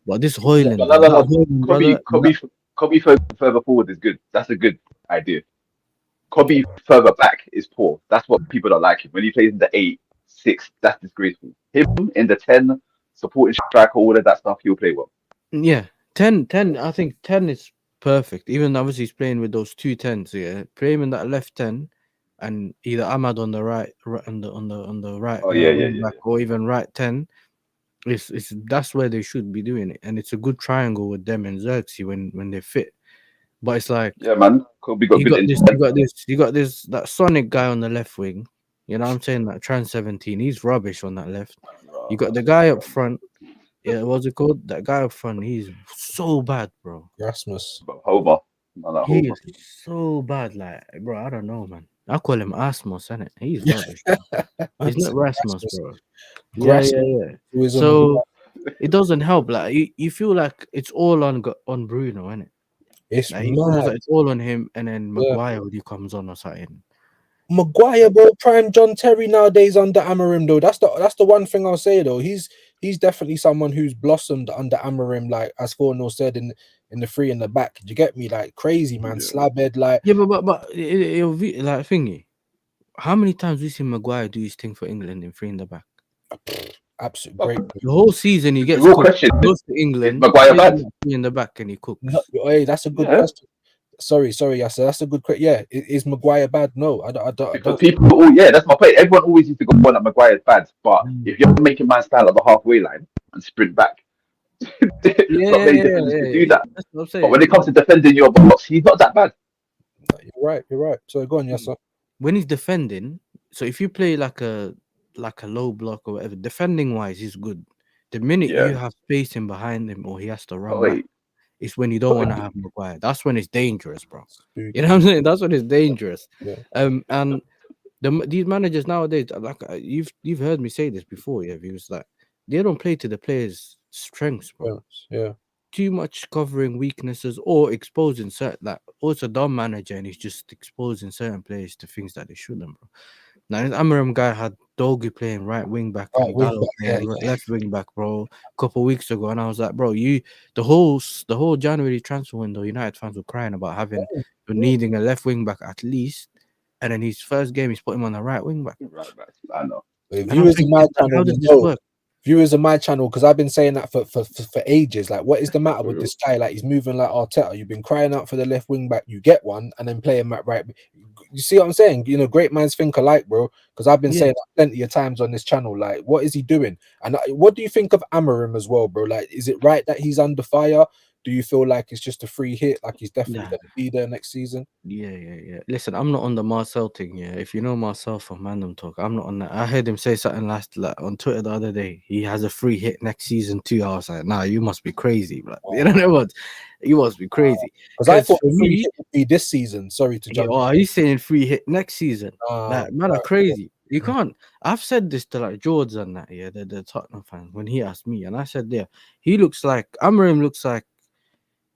but this Hoyland, But bro, no. that Hoyland brother, Kobe further forward is good. That's a good idea. Kobe further back is poor. That's what people don't like him. When he plays in the 8, 6, that's disgraceful. Him in the 10, supporting striker, all of that stuff, he'll play well. yeah, 10. I think 10 is perfect. Even obviously he's playing with those 2 10s. Yeah, play him in that left 10, and either Ahmad on the right on the right Oh yeah. wing back, or even right 10. It's that's where they should be doing it, and it's a good triangle with them and Xerxes when they fit. But it's like, Yeah, man. Kobe got you good got this, intent. that Sonic guy on the left wing. You know what I'm saying? That Trans 17, he's rubbish on that left. You got the guy up front. Yeah, what's it called? That guy up front, he's so bad, bro. Rasmus. Homer. Man, like He Homer. is so bad, like, bro. I don't know, man. I call him Asmus, innit? He's rubbish. He's not Rasmus, Rasmus. bro. Grass Yeah. who is on So it doesn't help. Like you feel like it's all on Bruno, innit? it's Like he feels mad. like it's all on him, and then Yeah. Maguire when he comes on or something. Maguire, bro, prime John Terry nowadays under Amorim though. That's the one thing I'll say though. He's definitely someone who's blossomed under Amorim, like as Forno said in the three in the back. Do you get me? Like crazy man, Yeah. slabhead, like Yeah, but it'll be like thingy. How many times we see Maguire do his thing for England in three in the back? absolute great. The whole season he gets real cooked. question Goes to England, Maguire plays bad? three in the back, and he cooks. No, hey, that's a good Yeah. question. Sorry, Yasser. That's a good question. Yeah, is Maguire bad? No, I don't. Because people, that's my point. Everyone always used to go on that Maguire's bad, but if you're making man stand at the halfway line and sprint back, not many defenders can do that. That's what I'm saying. But when it comes to defending your box, he's not that bad. You're right. So go on, Yasser. When he's defending, so if you play like a low block or whatever, defending wise, he's good. The minute Yeah. you have spacing behind him or he has to run Oh, back, wait. it's when you don't want to have Maguire. That's when it's dangerous, bro. Spooky. You know what I'm saying? That's when it's dangerous. Yeah. And these managers nowadays, like you've heard me say this before, yeah. Viewz, like they don't play to the players' strengths, bro. Yeah. Too much covering weaknesses or exposing certain, like also dumb manager, and he's just exposing certain players to things that they shouldn't, bro. Now this Amarim guy had Dogu playing right wing back Right and wing Dallo back, playing yeah. left wing back, bro. A couple of weeks ago, and I was like, bro, the whole January transfer window, United fans were crying about needing a left wing back at least, and then his first game he's put him on the right wing back. Right, I know. If And you I'm was in my thinking, channel, how does you this know. work? Viewers of my channel, because I've been saying that for ages. Like, what is the matter with this guy? Like, he's moving like Arteta. You've been crying out for the left wing back. You get one, and then play him at right. You see what I'm saying? You know, great minds think alike, bro. Because I've been saying that plenty of times on this channel. Like, what is he doing? And what do you think of Amorim as well, bro? Like, is it right that he's under fire? Do you feel like it's just a free hit? Like he's definitely going to be there next season? Yeah. Listen, I'm not on the Marcel thing. Yeah, if you know Marcel from Mandem Talk, I'm not on that. I heard him say something on Twitter the other day. He has a free hit next season too. I was like, nah, you must be crazy, bro. You know what? You must be crazy. Because I thought the free hit would be this season. Sorry to jump. Oh, are you saying free hit next season? Like, man, are crazy. You can't. I've said this to like George and that. Yeah, the Tottenham fans when he asked me, and I said, he looks like Amorim looks like.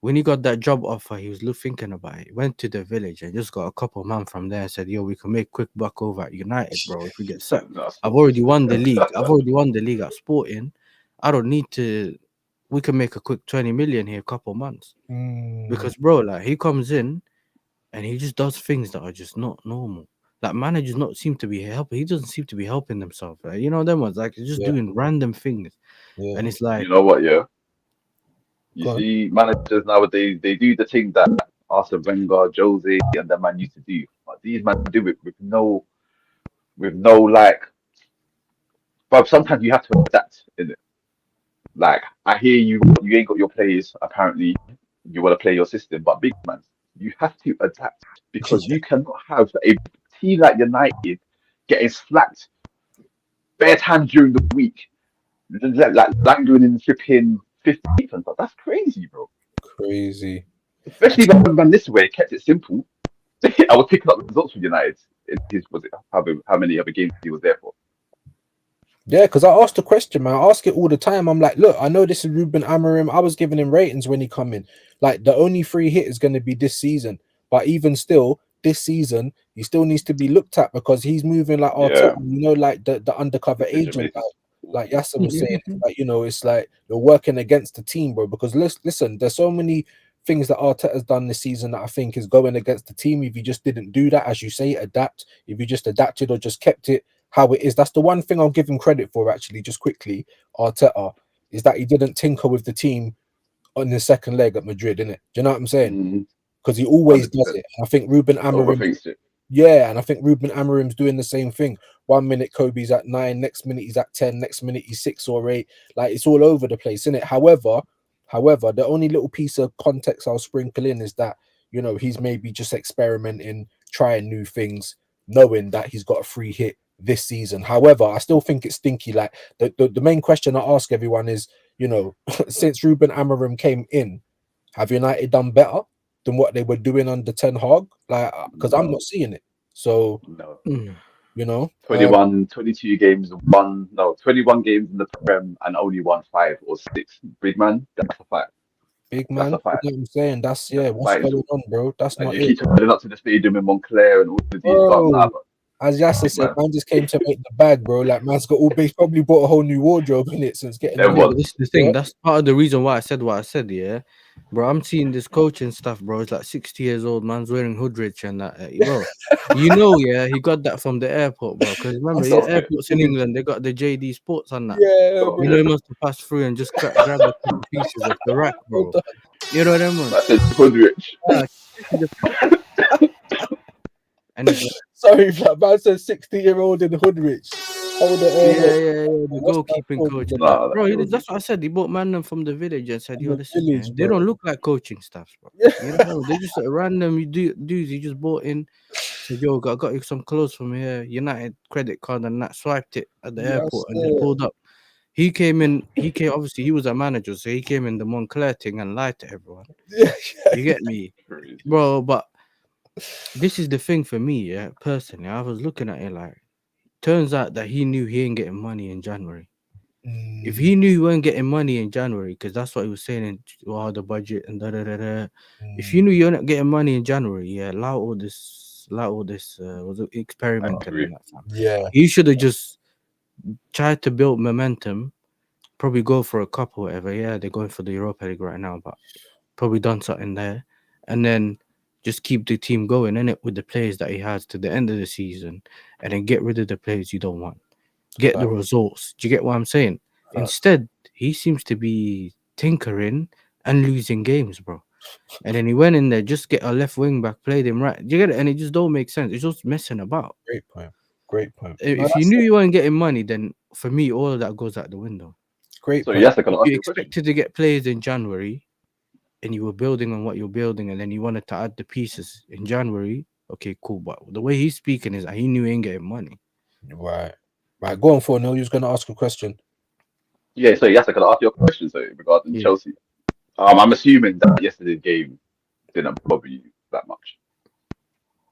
When he got that job offer, he was thinking about it. He went to the village and just got a couple man from there and said, yo, we can make quick buck over at United, bro, if we get set. I've already won the league. I've already won the league at Sporting. I don't need to. We can make a quick 20 million here, a couple months. Because, bro, like, he comes in and he just does things that are just not normal. Like, managers not seem to be helping. He doesn't seem to be helping themselves. Right? You know, them ones, like, he's just doing random things. Yeah. And it's like, you know what, You see, managers nowadays, they do the thing that Arsene Wenger, Jose, and the man used to do. But these men do it with no like. But sometimes you have to adapt, in it. Like, I hear you ain't got your players. Apparently, you want to play your system, but big man, you have to adapt because you cannot have a team like United getting slacked bare times during the week, like Langdon in flipping 15th and stuff. That's crazy, bro. Crazy. Especially if I ran this way, kept it simple. I was picking up results for United. How many other games he was there for? Yeah, because I asked the question, man. I ask it all the time. I'm like, look, I know this is Ruben Amorim. I was giving him ratings when he come in. Like, the only free hit is going to be this season. But even still, this season, he still needs to be looked at because he's moving like Arteta, you know, like the undercover agent. Like Yasser was saying, like, you know, it's like you're working against the team, bro. Because listen, there's so many things that Arteta's done this season that I think is going against the team. If you just didn't do that, as you say, adapt. If you just adapted or just kept it how it is, that's the one thing I'll give him credit for. Actually, just quickly, Arteta is that he didn't tinker with the team on the second leg at Madrid, innit? Do you know what I'm saying? Because he always does it. And I think Ruben Amorim. Yeah, and I think Ruben Amorim's doing the same thing. 1 minute Kobe's at 9, next minute he's at 10, next minute he's 6 or 8. Like, it's all over the place, isn't it? However, the only little piece of context I'll sprinkle in is that, you know, he's maybe just experimenting, trying new things, knowing that he's got a free hit this season. However, I still think it's stinky. Like, the main question I ask everyone is, you know, since Ruben Amorim came in, have United done better than what they were doing under Ten Hag? Like, because I'm not seeing it. So No. you know, 21, 22 games, 21 games in the Prem and only won 5 or 6. Big man, that's a fact. big That's man. a You fact. know what I'm saying? That's That's a what's fighting going talk. on, bro? That's And not you it, keep turning up to the stadium in Montclair and all of these, blah, blah, bro. blah. As Yasser Big said, man. man just came to make the bag, bro. Like man's got all big, probably bought a whole new wardrobe in it since getting There in. Yeah, but was. this is the Yeah. thing. That's part of the reason why I said what I said. Yeah, bro. I'm seeing this coaching stuff, bro. It's like 60 years old, man's wearing hoodrich and that, bro. You know, yeah, he got that from the airport, bro. Because remember, That's yeah, Stop it. it. airports in England, they got the JD Sports on that. Yeah, Stop You bro. know, it. he must have passed through and just grabbed a couple pieces off the rack, Hold bro. on. You know what I mean? I said Hoodrich. Yeah, and it's like, Sorry, that man said 60-year-old in Hoodrich. Hold the air. the What's that goalkeeping called coach again? and that, Nah, bro. that's all That's what I said. He bought man from the village and said, In "Yo, the listen, village, man, they bro. don't look like coaching staffs, bro. Yeah. You know, they just random dudes you just bought in. Said, yo, I got you some clothes from here, United credit card, and that swiped it at the Yes, airport and just pulled up. He came in. Obviously he was a manager, so he came in the Montclair thing and lied to everyone. yeah. You get me, crazy. bro? But this is the thing for me, yeah. Personally, I was looking at it like, turns out that he knew he ain't getting money in January. If he knew he weren't getting money in January, because that's what he was saying in the budget and da da da da. If you knew you're not getting money in January, yeah, allow all this was experimental agree. and that time. Yeah. He should have just tried to build momentum, probably go for a cup or whatever. Yeah, they're going for the Europa League right now, but probably done something there, and then just keep the team going in it with the players that he has to the end of the season, and then get rid of the players you don't want. Get the results. Do you get what I'm saying? Instead, he seems to be tinkering and losing games, bro. And then he went in there, just get a left wing back, played him right. Do you get it? And it just don't make sense. It's just messing about. Great point. Great point. If you knew you weren't getting money, then for me, all of that goes out the window. Great So point. yes, I can If ask you you a question. expected to get players in January and you were building on what you're building, and then you wanted to add the pieces in January, okay, cool. But the way he's speaking is that he knew he ain't getting money. Right. Go on for Neil. You was gonna ask a question. Yeah, so yes, I can ask you a question. So regarding Yeah. Chelsea, I'm assuming that yesterday's game didn't bother you that much.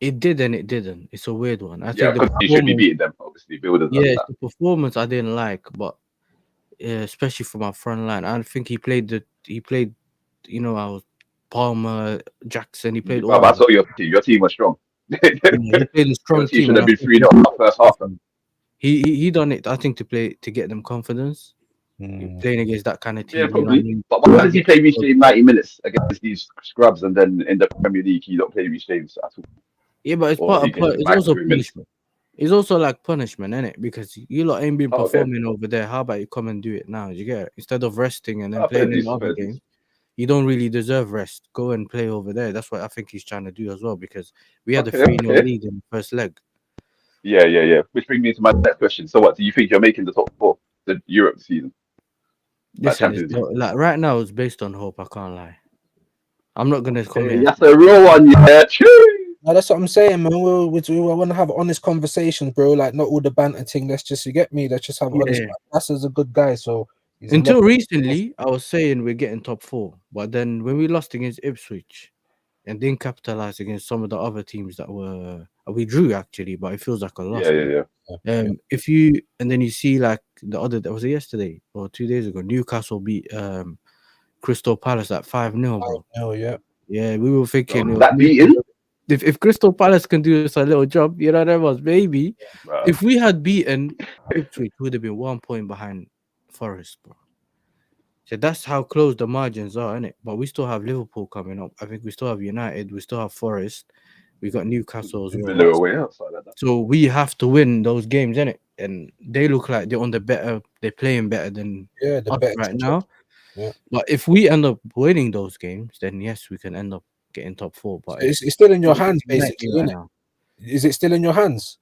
It did and it didn't. It's a weird one. I Yeah, think the because you should be performance, beating them, obviously. Builders and it's that. the performance I didn't like, but especially from our front line. I think he played, you know, I was Palmer, Jackson, he played all But I of them. saw your team. Your team was strong. Yeah, he played a Your strong team team, should and have I been think 3-0 first half. he done it, I think, to get them confidence. Playing against that kind of Yeah, team, you know what I probably. mean? But why does he play Reece James 90 minutes against these scrubs, and then in the Premier League he don't play Reece James at all? Yeah, but it's Or part he of can just it's buy also 3 minutes. punishment. It's also like punishment, isn't it? Because you lot ain't been Oh, okay. performing over there. How about you come and do it now? You get it? Instead of resting and then Fair playing in dues, the other fair game, dues. you don't really deserve rest. Go and play over there. That's what I think he's trying to do as well. Because we had a Okay, 3-0 okay. lead in the first leg. Yeah. Which brings me to my next question. So what, do you think you're making the top 4 the Europe season? Like Listen, it's Champions League? like right now it's based on hope. I can't lie. I'm not gonna come Hey, here. that's a real one, yeah. True. No, that's what I'm saying, man. We want to have honest conversations, bro. Like not all the banter thing. Let's just, you get me. Let's just have honest. Yeah. That's a good guy. So he's Until not. recently, I was saying we're getting top 4, but then when we lost against Ipswich and didn't capitalize against some of the other teams that we drew actually, but it feels like a loss. Yeah. If you and then you see like the other, that was it yesterday or 2 days ago, Newcastle beat Crystal Palace at 5-0, bro. No, yeah. Yeah, we were thinking That beating? if Crystal Palace can do us a little job, you know that was maybe. If we had beaten Ipswich, would have been 1 point behind Forest, bro. So that's how close the margins are, innit? But we still have Liverpool coming up. I think we still have United. We still have Forest. We got Newcastle as well. Villa away outside like that. So we have to win those games, innit? And they look like they're on the better. They're playing better than the us better right team. now. Yeah. But if we end up winning those games, then yes, we can end up getting top 4. But It's still in your hands, United basically, right isn't it? now. Is it still in your hands?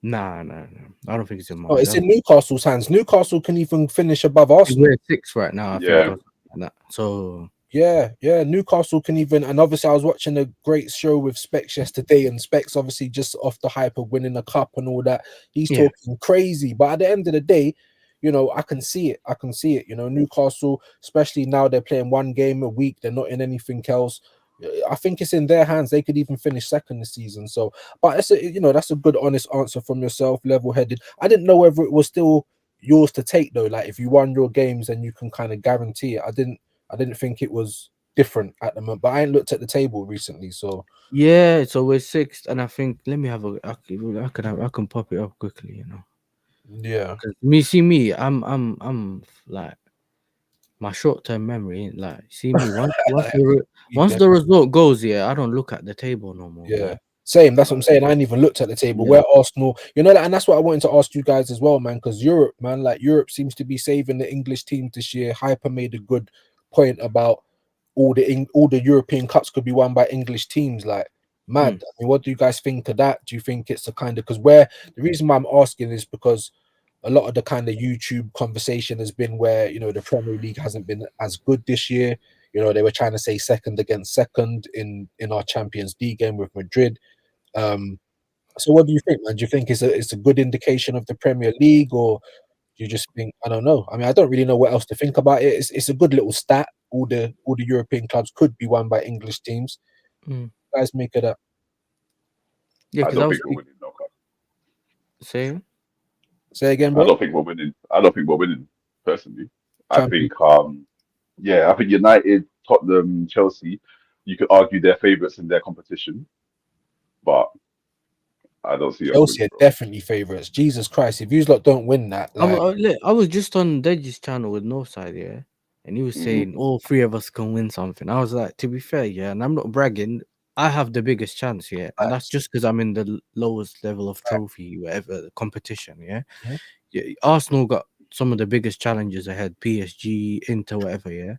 Nah. I don't think it's in mine. Oh, it's in Newcastle's hands. Newcastle can even finish above Arsenal. We're 6 right now, I think. Or something like that. So yeah. Newcastle can even, and obviously I was watching a great show with Specs yesterday, and Specs obviously just off the hype of winning a cup and all that. He's talking crazy, but at the end of the day, you know, I can see it. You know, Newcastle, especially now they're playing one game a week, they're not in anything else. I think it's in their hands. They could even finish second this season. So, but it's that's a good, honest answer from yourself, level-headed. I didn't know whether it was still yours to take though. Like if you won your games and you can kind of guarantee it. I didn't think it was different at the moment. But I ain't looked at the table recently, so Yeah, so we're sixth, and I think let me have a. I can pop it up quickly, you know. yeah. 'Cause me. I'm like my short-term memory ain't like. See me once the result goes, yeah, I don't look at the table no more. Yeah. Like, Same. That's what I'm saying. I ain't even looked at the table. yeah. Where Arsenal, and that's what I wanted to ask you guys as well, man. Because Europe, man, like Europe seems to be saving the English team this year. Hyper made a good point about all the European cups could be won by English teams. Like, mad. I mean, what do you guys think of that? Do you think it's a kind of because the reason why I'm asking is because a lot of the kind of YouTube conversation has been where the Premier League hasn't been as good this year. They were trying to say second against second in our Champions League game with Madrid. So what do you think, man? Do you think it's a good indication of the Premier League, or do you just think I don't know? I mean, I don't really know what else to think about it. It's a good little stat. All the European clubs could be won by English teams. Guys, make it up. Yeah, I because don't think we're winning. No, say again, bro. I don't think we're winning. I don't think we're winning. Personally, I think I think United, Tottenham, Chelsea, you could argue they're favourites in their competition, but I don't see Chelsea are definitely favourites. Jesus Christ, if you lot don't win that, I was just on Deji's channel with Northside, yeah, and he was saying all three of us can win something. I was like, to be fair, yeah, and I'm not bragging. I have the biggest chance, yeah, and that's just because I'm in the lowest level of trophy, whatever competition, yeah. Arsenal got some of the biggest challenges ahead, PSG, Inter, whatever, yeah,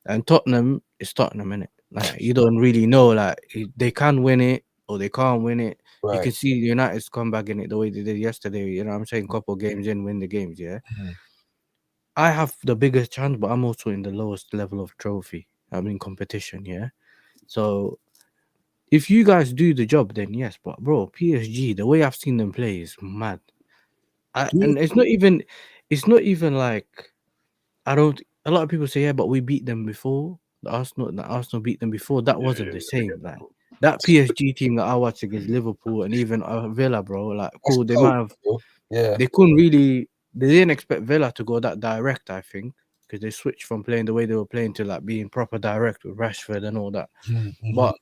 and Tottenham is Tottenham, innit? Like you don't really know, like they can win it or they can't win it. Right. You can see United's come back in it the way they did yesterday. You know what I'm saying? Couple games in, win the games, yeah. I have the biggest chance, but I'm also in the lowest level of trophy. I'm in competition, yeah. So if you guys do the job, then yes. But bro, PSG, the way I've seen them play is mad. And it's not even like I don't. A lot of people say, yeah, but we beat them before. The Arsenal beat them before. That wasn't the same. Like that PSG team that I watched against Liverpool and even Villa, bro. Like, cool. They might have. Yeah. They couldn't really. They didn't expect Villa to go that direct. I think because they switched from playing the way they were playing to like being proper direct with Rashford and all that. But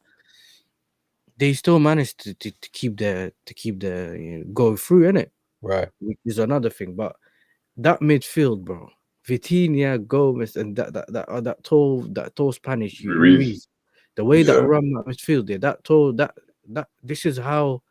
they still managed to keep the go through, innit? Right. Which is another thing. But that midfield, bro. Vitinha, Gomez, and that tall Spanish Ruiz, the way that run that midfield there, that this is how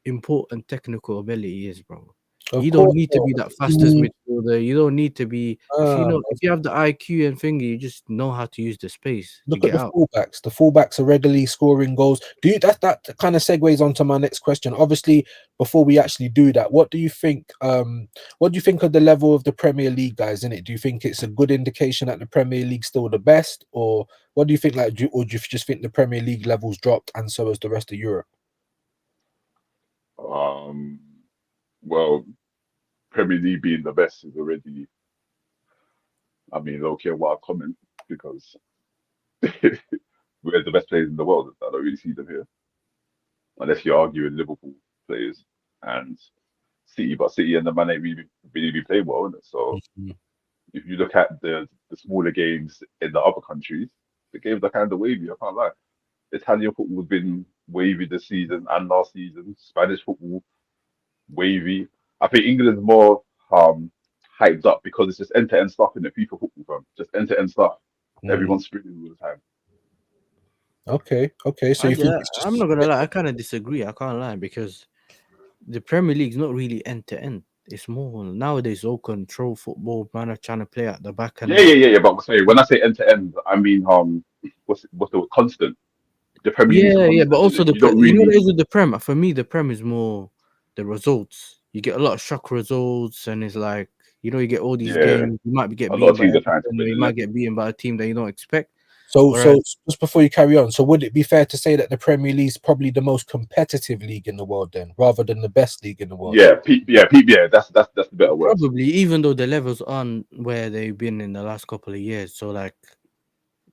important technical ability is, bro. You don't need to be that fastest midfielder. You don't need to be if you have the IQ and finger, you just know how to use the space. Look at the fullbacks. The fullbacks are regularly scoring goals. That kind of segues onto my next question. Obviously, before we actually do that, what do you think? What do you think of the level of the Premier League, guys? In it, do you think it's a good indication that the Premier League's still the best, or what do you think? Or do you just think the Premier League levels dropped and so has the rest of Europe? Well, Premier League being the best is already. I mean, I don't care what I comment because we're the best players in the world. I don't really see them here, unless you're arguing Liverpool players and City. But City and the Man ain't really play well, innit? So if you look at the smaller games in the other countries, the games are kind of wavy. I can't lie. Italian football has been wavy this season and last season. Spanish football wavy. I think England's more hyped up because it's just end-to-end stuff in the FIFA football, fam. Just end-to-end stuff. Everyone's sprinting all the time. Okay. So you think I'm not gonna lie, I kind of disagree. I can't lie because the Premier League's not really end-to-end. It's more nowadays all control football, man are trying to play at the back and yeah. But sorry, when I say end-to-end, I mean what's the constant? The Premier League. But also the Prem. For me, the Prem is more the results. You get a lot of shock results, and it's like you get all these games. You might get beaten by you might get beaten by a team that you don't expect. So just before you carry on, so would it be fair to say that the Premier League is probably the most competitive league in the world, then, rather than the best league in the world? Yeah, that's the better word. Probably, even though the levels aren't where they've been in the last couple of years. So like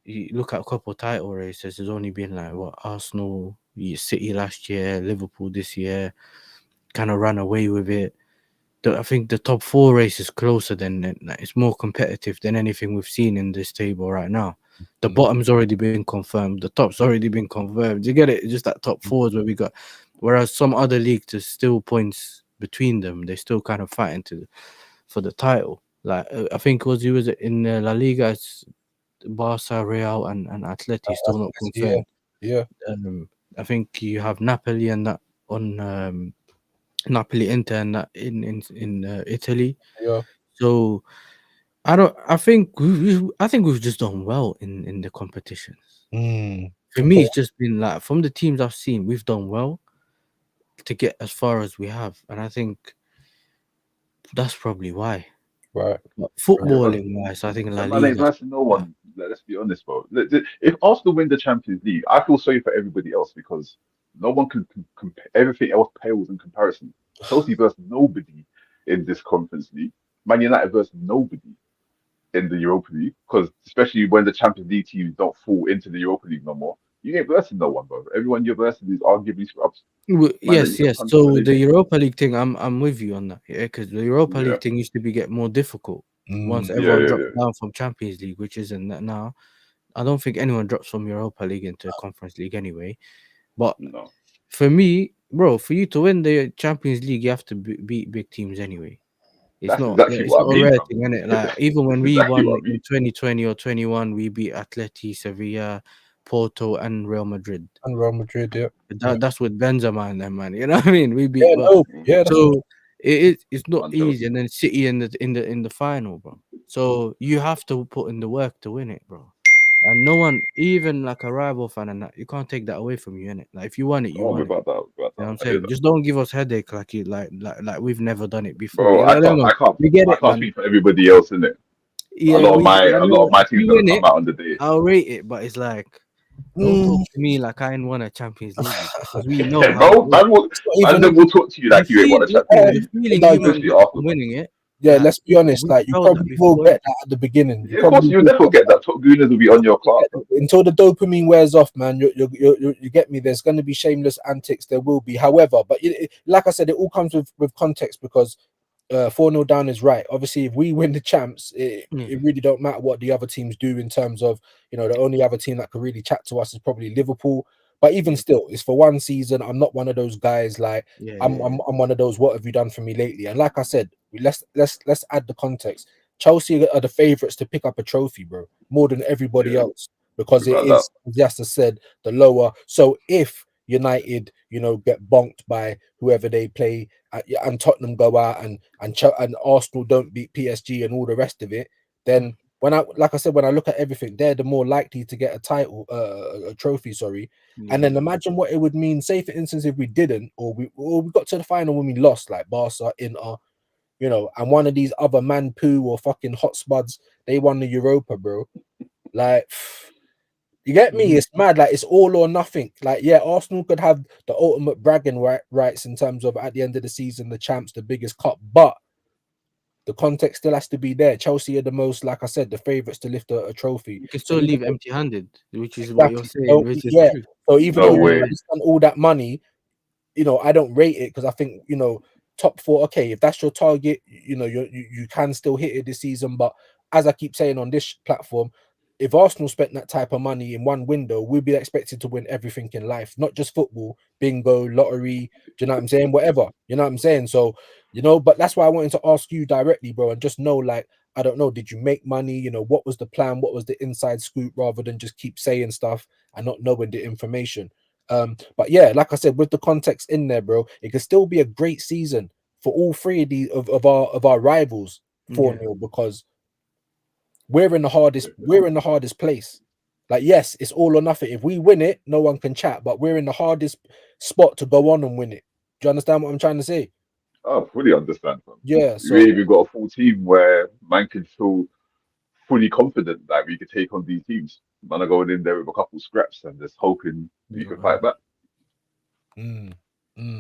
you look at a couple of title races. There's only been like what Arsenal, City last year, Liverpool this year, kind of ran away with it. I think the top 4 race is closer than it's more competitive than anything we've seen in this table right now. The bottom's already been confirmed. The top's already been confirmed. You get it? It's just that top 4 is where we got. Whereas some other leagues, there's still points between them. They're still kind of fighting for the title. Like I think it was in La Liga, it's Barca, Real, and Atleti still not confirmed. Yeah. I think you have Napoli and that on Napoli, Inter, and that in Italy. Yeah. So I think we've just done well in the competitions. For me, it's just been like from the teams I've seen, we've done well to get as far as we have, and I think that's probably why. Right. But footballing wise, I think La Man ain't Liga. versing no one. Let's be honest, bro. If Arsenal win the Champions League, I feel sorry for everybody else because no one can compare. Everything else pales in comparison. Chelsea versus nobody in this Conference League. Man United versus nobody in the Europa League, because especially when the Champions League teams don't fall into the Europa League no more, you ain't versing no one, bro. Everyone you're versing is arguably scrubs. Yes. So the Europa League thing, I'm with you on that. Yeah, because the Europa League thing used to get more difficult once everyone dropped down from Champions League, which isn't that now. I don't think anyone drops from Europa League into Conference League anyway. But for me, bro, for you to win the Champions League, you have to beat big teams anyway. It's not a rare thing, innit? Like even when we won in 2020 or 21, we beat Atleti, Sevilla, Porto, and Real Madrid. Yeah. That's with Benzema and them, man. You know what I mean? We beat. So it's not easy. And then City in the final, bro. So you have to put in the work to win it, bro. And no one, even like a rival fan, and that you can't take that away from you, innit? Like if you want it, you want it. You know what I'm saying? Just don't give us headache like we've never done it before. Bro, I can't speak for everybody else, innit? Yeah, a lot of my teams gonna come out on the day. I'll rate it, but it's like don't talk to me like I ain't won a Champions League because we know. Bro, man will talk to you like you ain't won a Champions League. Winning it. Yeah, let's be honest. Like you probably will get that at the beginning. Yeah, of course, you'll never get that. Top Gooners will be on your clock until the dopamine wears off, man. You get me. There's going to be shameless antics. There will be, however, but like I said, it all comes with context because 4-0 down is right. Obviously, if we win the champs, it really don't matter what the other teams do in terms of the only other team that could really chat to us is probably Liverpool. But even still, it's for one season. I'm not one of those guys. Like I'm one of those. What have you done for me lately? And like I said, let's add the context. Chelsea are the favourites to pick up a trophy, bro, more than everybody else because it is, as I said, the lower. So if United, get bonked by whoever they play, and Tottenham go out and Arsenal don't beat PSG and all the rest of it, then when I look at everything, they're the more likely to get a title, a trophy, sorry. And then imagine what it would mean, say for instance, if we didn't, or we got to the final when we lost, like Barca, Inter, and one of these other man poo or fucking hot spuds, they won the Europa, bro. Like, you get me? It's mad. Like, it's all or nothing. Like, yeah, Arsenal could have the ultimate bragging rights in terms of at the end of the season, the champs, the biggest cup, but the context still has to be there. Chelsea are the most, like I said, the favourites to lift a trophy. You can still leave empty-handed, which is what you're saying. So even though we spend all that money, I don't rate it because I think top 4. Okay, if that's your target, you can still hit it this season. But as I keep saying on this platform, if Arsenal spent that type of money in one window, we'd be expected to win everything in life, not just football, bingo, lottery. Do you know what I'm saying? Whatever. You know what I'm saying? So. But that's why I wanted to ask you directly, bro, and just know, like, I don't know, did you make money? What was the plan? What was the inside scoop rather than just keep saying stuff and not knowing the information? But yeah, like I said, with the context in there, bro, it could still be a great season for all three of these of our rivals 4-0 because we're in the hardest place. Like, yes, it's all or nothing. If we win it, no one can chat, but we're in the hardest spot to go on and win it. Do you understand what I'm trying to say? I fully understand. Yeah, so we even got a full team where man can feel fully confident that we could take on these teams. Man are going in there with a couple scraps and just hoping we can fight back.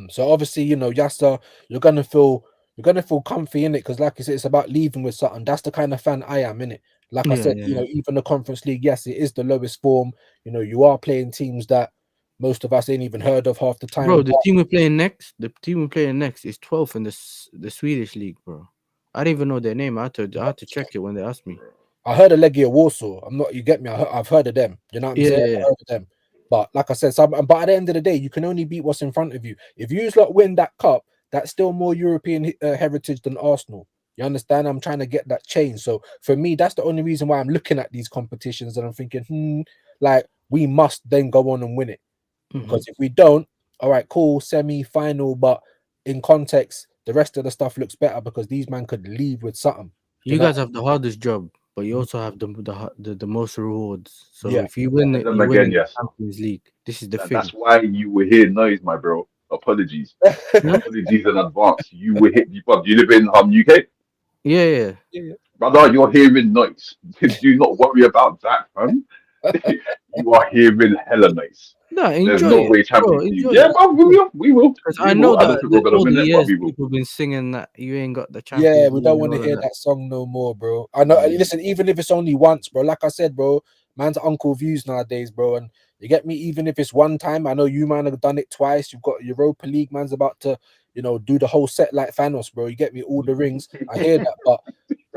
So obviously, Yasser, you're gonna feel comfy in it because, like I said, it's about leaving with something. That's the kind of fan I am, in it. Like I said, you know, even the Conference League, yes, it is the lowest form. You know, you are playing teams that most of us ain't even heard of half the time. Bro, the team we're playing next is 12th in the Swedish league, bro. I didn't even know their name. I had to check it when they asked me. I heard of Legia Warsaw. I'm not, you get me? I've heard of them. You know what I'm saying? Yeah. I heard of them. But like I said, but at the end of the day, you can only beat what's in front of you. If you lot win that cup, that's still more European heritage than Arsenal. You understand? I'm trying to get that change. So for me, that's the only reason why I'm looking at these competitions and I'm thinking, like we must then go on and win it. Because if we don't, all right, cool, semi-final, but in context, the rest of the stuff looks better because these men could leave with something. You guys have the hardest job, but you also have the most rewards. So Yeah. if you win it, Them you again, win the yes. Champions League. This is the And thing. that's why you were here, Newz, my bro. Apologies. Apologies in advance. You were hit. You live in UK? Yeah. Brother, you're hearing noise. Do not worry about that, man. You are hearing hella noise. No, There's enjoy no it. way Champions League. Enjoy Yeah, it. but we will. Because I know I don't that think we're gonna all win the it, but years we will. people been singing that you ain't got the Champions Yeah, we don't League want to and all hear of that song no more, bro. I know. Listen, even if it's only once, bro. Like I said, bro, man's Uncle Viewz nowadays, bro. And you get me. Even if it's one time, I know you man have done it twice. You've got Europa League. Man's about to, you know, do the whole set like Thanos, bro. You get me. All the rings. I hear that, but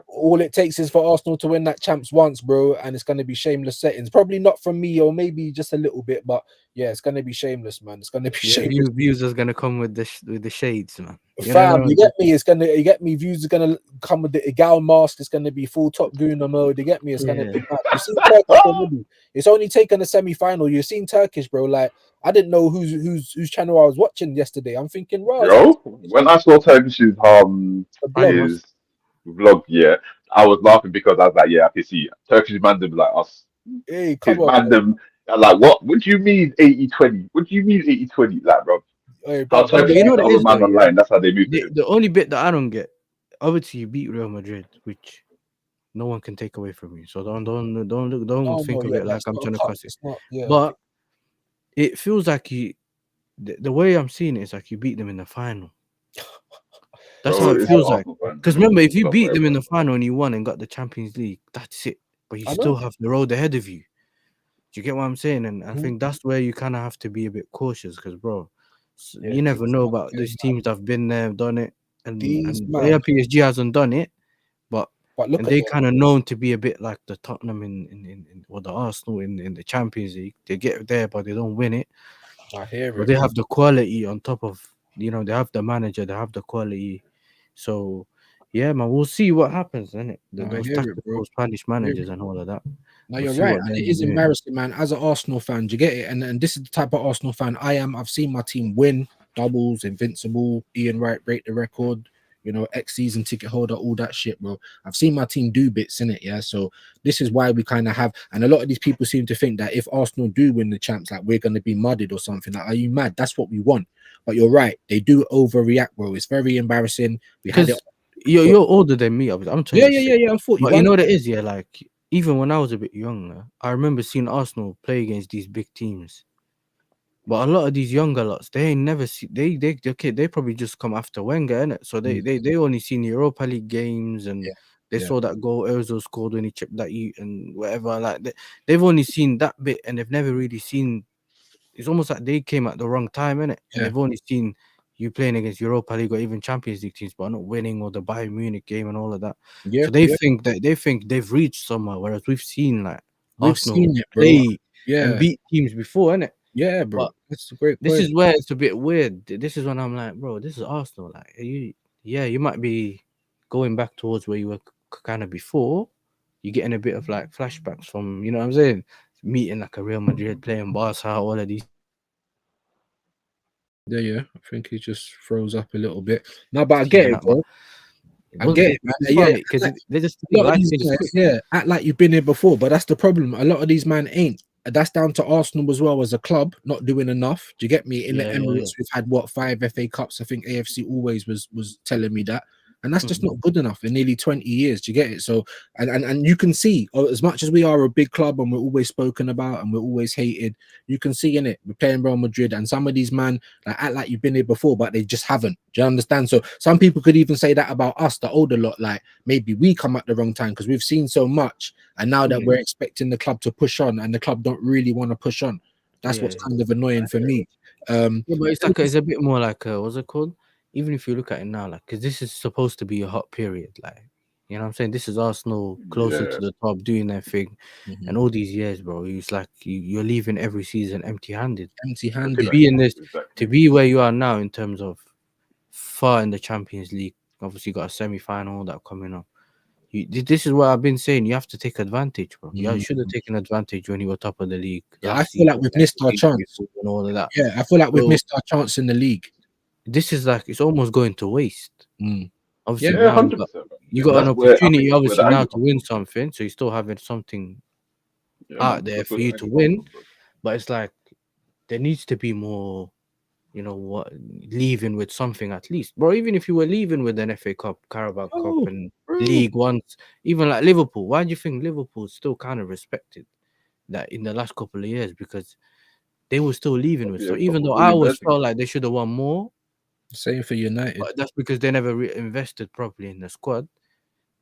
all it takes is for Arsenal to win that champs once, bro, and it's going to be shameless settings. Probably not from me, or maybe just a little bit, but yeah, it's going to be shameless, man. It's going to be shameless. Viewz is gonna come with the shades, man. Fam, you get me? It's gonna, you get me? Viewz is gonna come with the Egal mask. It's gonna be full Top Gooner mode. You get me? It's gonna be mad. You see Turkish already. It's only taken a semi-final. You've seen Turkish, bro. Like I didn't know whose channel I was watching yesterday. I'm thinking, right? Yo, when I saw Turkish's his vlog, yeah, I was laughing because I was like, yeah, I can see Turkish mandem like us. Hey, His come on, mandem, like what? What do you mean 80-20? What do you mean 80-20? Like, bro. Hey, How but Turkish you know the what it other is, man though, online. That's how they move. The only bit that I don't get, obviously, you beat Real Madrid, which no one can take away from you. So don't think of it like I'm trying to cuss it. But it feels like the way I'm seeing it is like you beat them in the final. That's how it feels like. Because remember, if you beat them in the final and you won and got the Champions League, that's it. But you still have the road ahead of you. Do you get what I'm saying? And I think that's where you kind of have to be a bit cautious because, bro, you never know about these teams that have been there, done it. And PSG hasn't done it, but look, and they kind of known to be a bit like the Tottenham or the Arsenal in the Champions League. They get there, but they don't win it. I hear it. But they have the quality on top of, you know, they have the manager, they have the quality. So, yeah, man, we'll see what happens, innit? Those tactical Spanish managers and all of that. No, you're right. And it is embarrassing, man. As an Arsenal fan, do you get it? And this is the type of Arsenal fan I am. I've seen my team win doubles, invincible. Ian Wright break the record. You know, ex-season ticket holder, all that shit, bro. I've seen my team do bits in it, yeah. So this is why we kind of have, and a lot of these people seem to think that if Arsenal do win the champs, like we're gonna be mudded or something. Like, are you mad? That's what we want. But you're right, they do overreact, bro. It's very embarrassing. We had it. You're older than me, I'm 26. Yeah. I'm 41. But you know what it is, yeah. Like even when I was a bit younger, I remember seeing Arsenal play against these big teams. But a lot of these younger lots, they ain't never see they probably just come after Wenger, innit? So they only seen Europa League games and they saw that goal Ozil scored when he chipped that and whatever. Like they've only seen that bit and they've never really seen. It's almost like they came at the wrong time, innit? And they've only seen you playing against Europa League or even Champions League teams, but not winning or the Bayern Munich game and all of that. So they think they've reached somewhere, whereas we've seen like Arsenal play and beat teams before, innit? Yeah, bro. But that's a great point. This is where it's a bit weird. This is when I'm like, bro, this is Arsenal. Like, you might be going back towards where you were kind of before. You're getting a bit of like flashbacks from, you know what I'm saying? Meeting like a Real Madrid, playing Barca, all of these. Yeah. I think he just froze up a little bit. No, but I get it, bro. I get it, man. Yeah, because they just act like you've been here before, but that's the problem. A lot of these men ain't. That's down to Arsenal as well as a club not doing enough. Do you get me? In the Emirates, we've had 5 FA Cups. I think AFC always was telling me that. and that's just not good enough in nearly 20 years. Do you get it? So, and you can see, as much as we are a big club and we're always spoken about and we're always hated, you can see in it, we're playing Real Madrid, and some of these man like act like you've been here before, but they just haven't. Do you understand? So some people could even say that about us, the older lot, like maybe we come at the wrong time because we've seen so much, and now that we're expecting the club to push on, and the club don't really want to push on. That's what's kind of annoying for me. Yeah, but it's like it's a bit more like what's it called? Even if you look at it now, like, because this is supposed to be a hot period, like, you know what I'm saying? This is Arsenal closer to the top, doing their thing, and all these years, bro. It's like you're leaving every season empty-handed. To be in this, to be where you are now in terms of far in the Champions League, obviously got a semi-final that coming up. This is what I've been saying. You have to take advantage, bro. You should have taken advantage when you were top of the league. Yeah, I feel like we've missed our chance and all of that. Yeah, I feel like we've missed our chance in the league. This is like it's almost going to waste. Obviously, Yeah, now 100%. you got an opportunity, obviously, now to win something. So you still having something out there for you to win. But it's like there needs to be more, you know what, leaving with something at least, bro. Even if you were leaving with an FA Cup, Carabao Cup, and League once, even like Liverpool. Why do you think Liverpool's still kind of respected that in the last couple of years? Because they were still leaving with. So even though I always felt like they should have won more. Same for United. But that's because they never invested properly in the squad,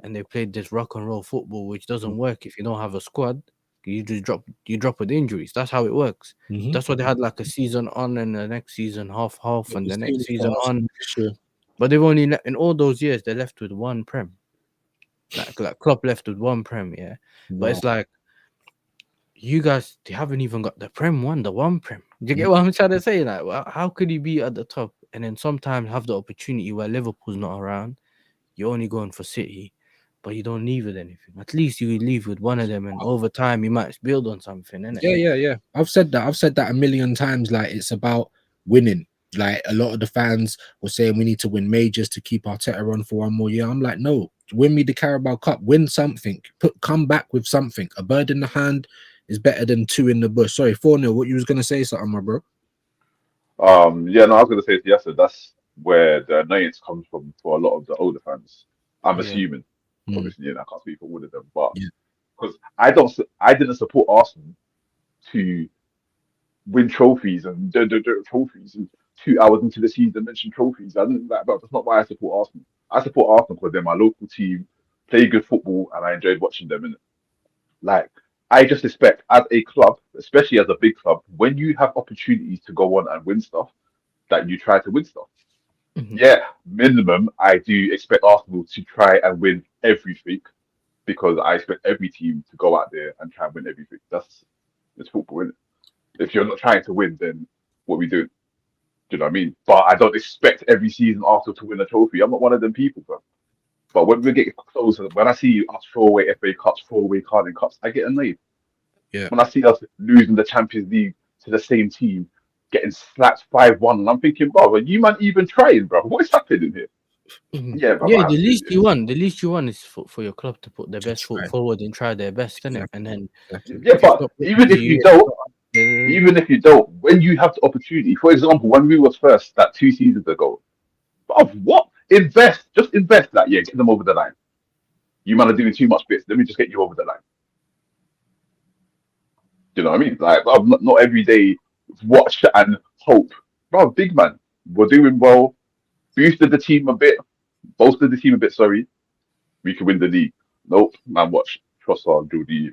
and they played this rock and roll football, which doesn't work if you don't have a squad. You just drop with injuries. That's how it works. That's why they had like a season on, and the next season half, and the next season on. But they've only in all those years they left with one Prem. Like Klopp left with one Prem, yeah. But it's like you guys, they haven't even got the Prem one, the one Prem. Do you get what I'm trying to say? Like, well, how could you be at the top and then sometimes have the opportunity where Liverpool's not around? You're only going for City, but you don't leave with anything. At least you leave with one of them, and over time you might build on something, innit? Yeah. I've said that a million times. Like, it's about winning. Like, a lot of the fans were saying we need to win majors to keep Arteta on for one more year. I'm like, no, win me the Carabao Cup, win something, come back with something. A bird in the hand is better than two in the bush. Sorry, 4-0. What you was gonna say, something, my bro? Yeah, no, I was gonna say to Yasser, that's where the annoyance comes from for a lot of the older fans. I'm assuming, obviously, I can't speak for all of them, but because I didn't support Arsenal to win trophies and trophies, and 2 hours into the season mention trophies. I didn't that's not why I support Arsenal. I support Arsenal because they're my local team, play good football, and I enjoyed watching them. And like, I just expect as a club, especially as a big club, when you have opportunities to go on and win stuff, that you try to win stuff. Yeah, minimum, I do expect Arsenal to try and win everything, because I expect every team to go out there and try and win everything. It's football, isn't it? If you're not trying to win, then what are we doing? Do you know what I mean? But I don't expect every season Arsenal to win a trophy. I'm not one of them people, bro. But when we get closer, when I see us throw away FA Cups, throw away Carling Cups, I get annoyed. Yeah. When I see us losing the Champions League to the same team, getting slapped 5-1, and I'm thinking, bro, are you man even trying, bro? What is happening here? Yeah, bro. Yeah, the least you want is for your club to put their best foot forward and try their best, innit? And then but even if you don't, when you have the opportunity, for example, when we was first that 2 seasons ago, bro, what? Just invest that, get them over the line. You man are doing too much bits. Let me just get you over the line. Do you know what I mean? Like, not every day watch and hope. Bro, big man, we're doing well. Boosted the team a bit. Bolstered the team a bit, sorry. We can win the league. Nope, man, watch Trossard do the...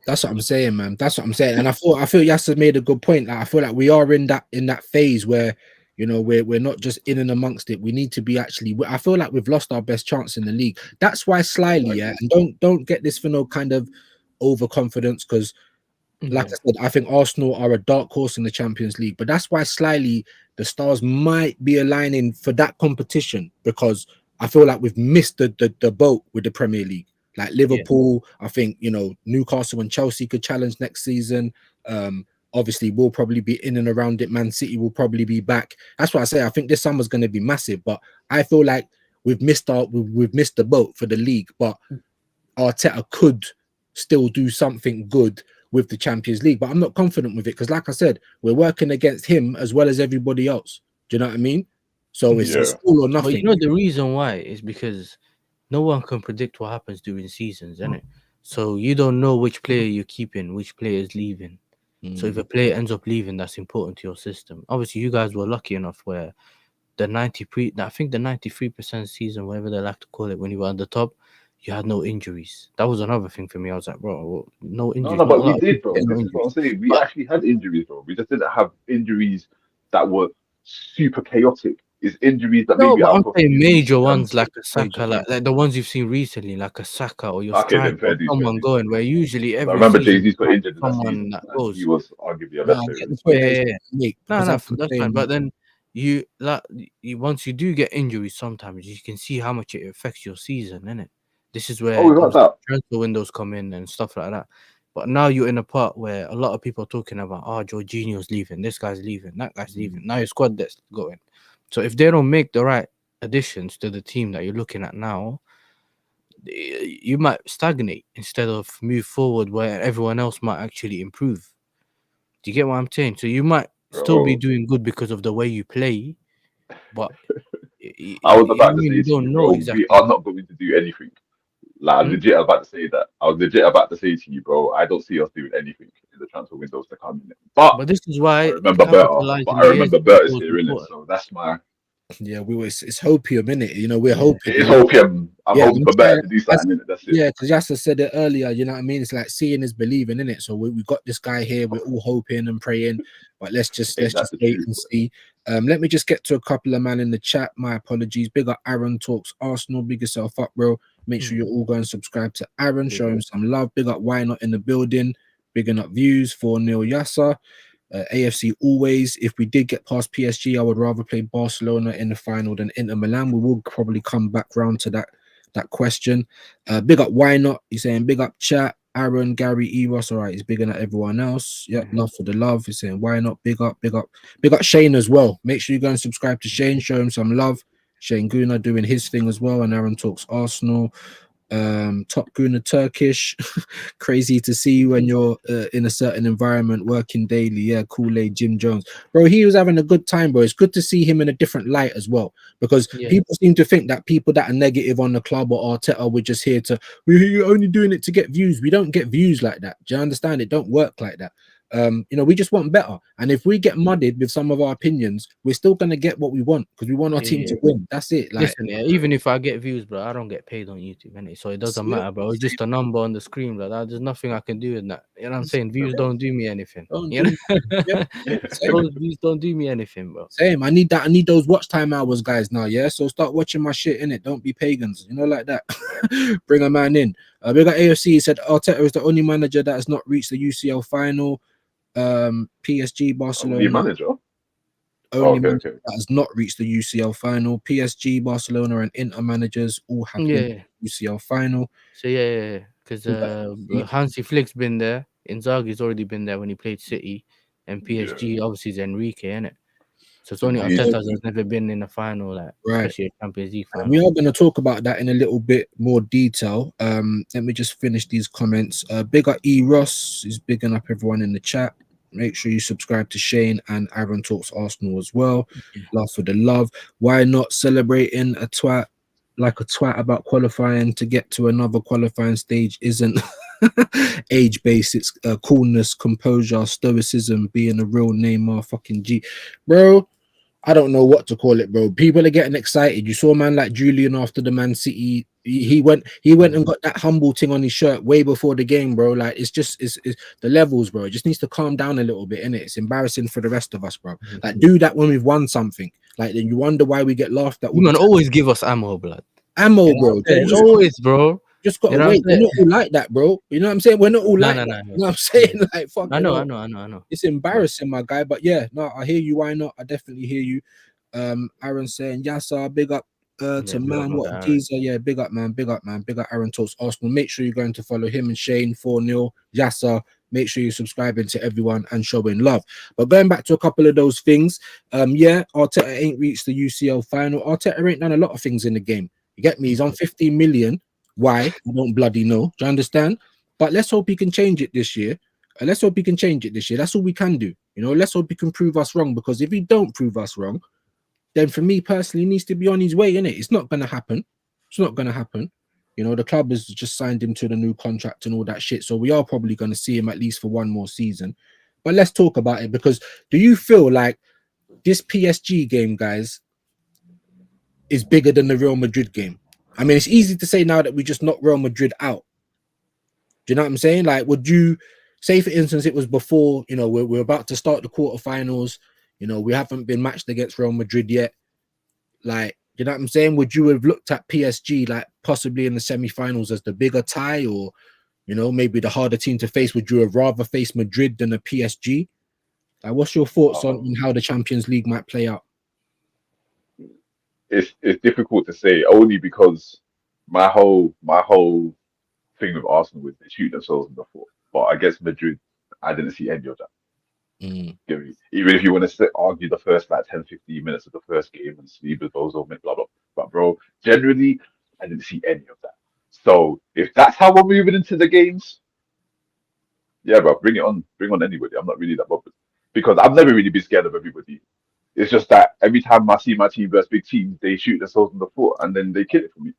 That's what I'm saying, man. That's what I'm saying. And I feel Yasser made a good point. Like, I feel like we are in that phase where, you know, we're not just in and amongst it. We need to be actually. I feel like we've lost our best chance in the league. That's why slyly, and don't get this for no kind of overconfidence, because, like I said, I think Arsenal are a dark horse in the Champions League. But that's why slyly the stars might be aligning for that competition, because I feel like we've missed the boat with the Premier League. Like Liverpool, I think, you know, Newcastle and Chelsea could challenge next season. Obviously, we'll probably be in and around it. Man City will probably be back. That's why I say I think this summer's going to be massive. But I feel like we've missed the boat for the league. But Arteta could still do something good with the Champions League. But I'm not confident with it, because, like I said, we're working against him as well as everybody else. Do you know what I mean? So it's all or But nothing. you know the reason why is because no one can predict what happens during seasons, innit? So you don't know which player you're keeping, which player is leaving. So if a player ends up leaving, that's important to your system. Obviously, you guys were lucky enough where the 93% season, whatever they like to call it, when you were at the top, you had no injuries. That was another thing for me. I was like, bro, well, no injuries. No, Not a but we lot of did, people bro. get no This is what I'm injuries. saying. We But actually had injuries, bro. We just didn't have injuries that were super chaotic. It's injuries that no, maybe but out I'm of a saying few weeks major turn ones to like a Major, Saka, yeah. like the ones you've seen recently, like a Saka or your okay, striker then fair or dues, fair someone dues, fair going. dues. Where usually 'Cause I every remember season Jay-Z's you got have injured in that someone season, that and he goes. was arguably our No, best I player get in the the squad. point Yeah, that yeah, he's yeah. trying to make No, because no, that's what I'm that's fine. saying. But then you like once you do get injuries, sometimes you can see how much it affects your season, innit? This is Oh, where without obviously that. transfer windows come in and stuff like that. But now you're in a part where a lot of people are talking about, oh, Jorginho's leaving, this guy's leaving, that guy's leaving. Now your squad that's going. So if they don't make the right additions to the team that you're looking at now, you might stagnate instead of move forward where everyone else might actually improve. Do you get what I'm saying? So you might still be Bro, doing good because of the way you play, but I was you know about what I to mean? say You to you, don't know bro, we are exactly. not going to do anything. Like, Hmm? legit, I was about to say that. I was legit about to say to you, bro, I don't see us doing anything in the transfer windows to come in. But But this is I why remember better. But capitalizing I years remember is better is so here, innit? important. So that's my. Yeah, it's hopium, innit? You know, we're Yeah. hoping. It You is know, hopium. I'm yeah, hoping I'm for better saying to do that's something, innit? That's it. yeah, because Yasser said it earlier. You know what I mean? It's like seeing is believing, in it. So we got this guy here. We're all hoping and praying, but let's just Ain't that the wait truth, and bro? see. Let me just get to a couple of man in the chat. My apologies. Big up Aaron talks Arsenal. Big yourself up, bro. Make sure Mm. you're all going to subscribe to Aaron. Big Show up. him some love. Big up Why Not in the building. Bigging up Views for Neil Yasser. AFC always. If we did get past PSG, I would rather play Barcelona in the final than Inter Milan. We will probably come back round to that question. Big up Why Not? He's saying big up chat. Aaron, Gary, Eros. All right, he's bigger than everyone else. Yeah, love for the love. He's saying why not? Big up, big up, big up Shane as well. Make sure you go and subscribe to Shane. Show him some love. Shane Guna doing his thing as well, and Aaron talks Arsenal. Top Guna Turkish. Crazy to see you when you're in a certain environment working daily. Yeah, Kool-Aid Jim Jones, bro. He was having a good time, bro. It's good to see him in a different light as well, because Yeah. people seem to think that people that are negative on the club or Arteta, we're just here to, we're only doing it to get views. We don't get views like that. Do you understand? It don't work like that. You know, we just want better, and if we get muddied with some of our opinions, we're still gonna get what we want because we want our team Yeah. to win. That's it. Like, Listen, yeah, even if I get views, bro, I don't get paid on YouTube, innit? So it doesn't yeah, matter, bro. It's just a number on the screen, bro. There's nothing I can do in that. You know what I'm saying? Views don't do me anything. don't You do know? yeah, same. Those views don't do me anything, bro. Same. I need that. I need those watch time hours, guys. Now, yeah. So start watching my shit in it. Don't be pagans, you know, like that. Bring a man in. We got AFC. He said Arteta is the only manager that has not reached the UCL final. PSG, Only Barcelona, manager. Oh, only okay, manager okay. that has not reached the UCL final. PSG, Barcelona, and Inter managers all have been Yeah. UCL final. So yeah. Because We got Hansi Flick's been there. Inzaghi's already been there when he played City, and Yeah. PSG obviously is Enrique, innit? So it's So only do you, Arteta has never been in a final, like right. especially a Champions League And final. we are going to talk about that in a little bit more detail. Let me just finish these comments. Big up E Ross is bigging up everyone in the chat. Make sure you subscribe to Shane and Aaron Talks Arsenal as well. Yeah. Love for the love. Why not celebrating a twat like a twat about qualifying to get to another qualifying stage isn't age based? It's coolness, composure, stoicism, being a real Neymar fucking G, bro. I don't know what to call it, bro. People are getting excited. You saw a man like Julian after the Man City. He went and got that humble thing on his shirt way before the game, bro. Like it's the levels, bro. It just needs to calm down a little bit, innit? It's embarrassing for the rest of us, bro. Like do that when we've won something. Like then you wonder why we get laughed at. You man always give us ammo, blood. Ammo, You know bro. what I'm saying? Just, Always, bro. just gotta You know what I'm wait. We're saying? not all like that, bro. You know what I'm saying? We're not all No, like no, that. no. You know what I'm saying? Like fuck. I know. It's embarrassing, my guy. But yeah, no, I hear you. Why not? I definitely hear you. Aaron saying Yasser, big up to big up man. my What guy, a Aaron. teaser. Yeah, big up, man. Big up, man. Big up Aaron Talks Arsenal. Make sure you're going to follow him and Shane 4-0. Yasser. Make sure you're subscribing to everyone and showing love. But going back to a couple of those things, yeah, Arteta ain't reached the UCL final. Arteta ain't done a lot of things in the game. You get me? He's on 15 million. Why? I don't bloody know. Do you understand? But let's hope he can change it this year. Let's hope he can change it this year. That's all we can do. You know, let's hope he can prove us wrong, because if he don't prove us wrong, then for me personally, he needs to be on his way, innit? It's not gonna happen. It's not gonna happen. You know, the club has just signed him to the new contract and all that shit. So we are probably gonna see him at least for one more season. But let's talk about it, because do you feel like this PSG game, guys, is bigger than the Real Madrid game? I mean, it's easy to say now that we just knocked Real Madrid out. Do you know what I'm saying? Like, would you say, for instance, it was before, you know, we're about to start the quarterfinals, you know, we haven't been matched against Real Madrid yet. Like, you know what I'm saying? Would you have looked at PSG like possibly in the semi-finals as the bigger tie, or, you know, maybe the harder team to face? Would you have rather face Madrid than a PSG? Like, what's your thoughts on how the Champions League might play out? It's difficult to say, only because my whole thing with Arsenal was they shoot themselves in the foot. But against Madrid, I didn't see any of that. Even if you want to argue the first like 10, 15 minutes of the first game and sleep with those, blah blah. But bro, generally, I didn't see any of that. So if that's how we're moving into the games, yeah, bro, bring it on. Bring on anybody. I'm not really that bothered, because I've never really been scared of everybody. It's just that every time I see my team versus big teams, they shoot themselves in the foot and then they kill it for me.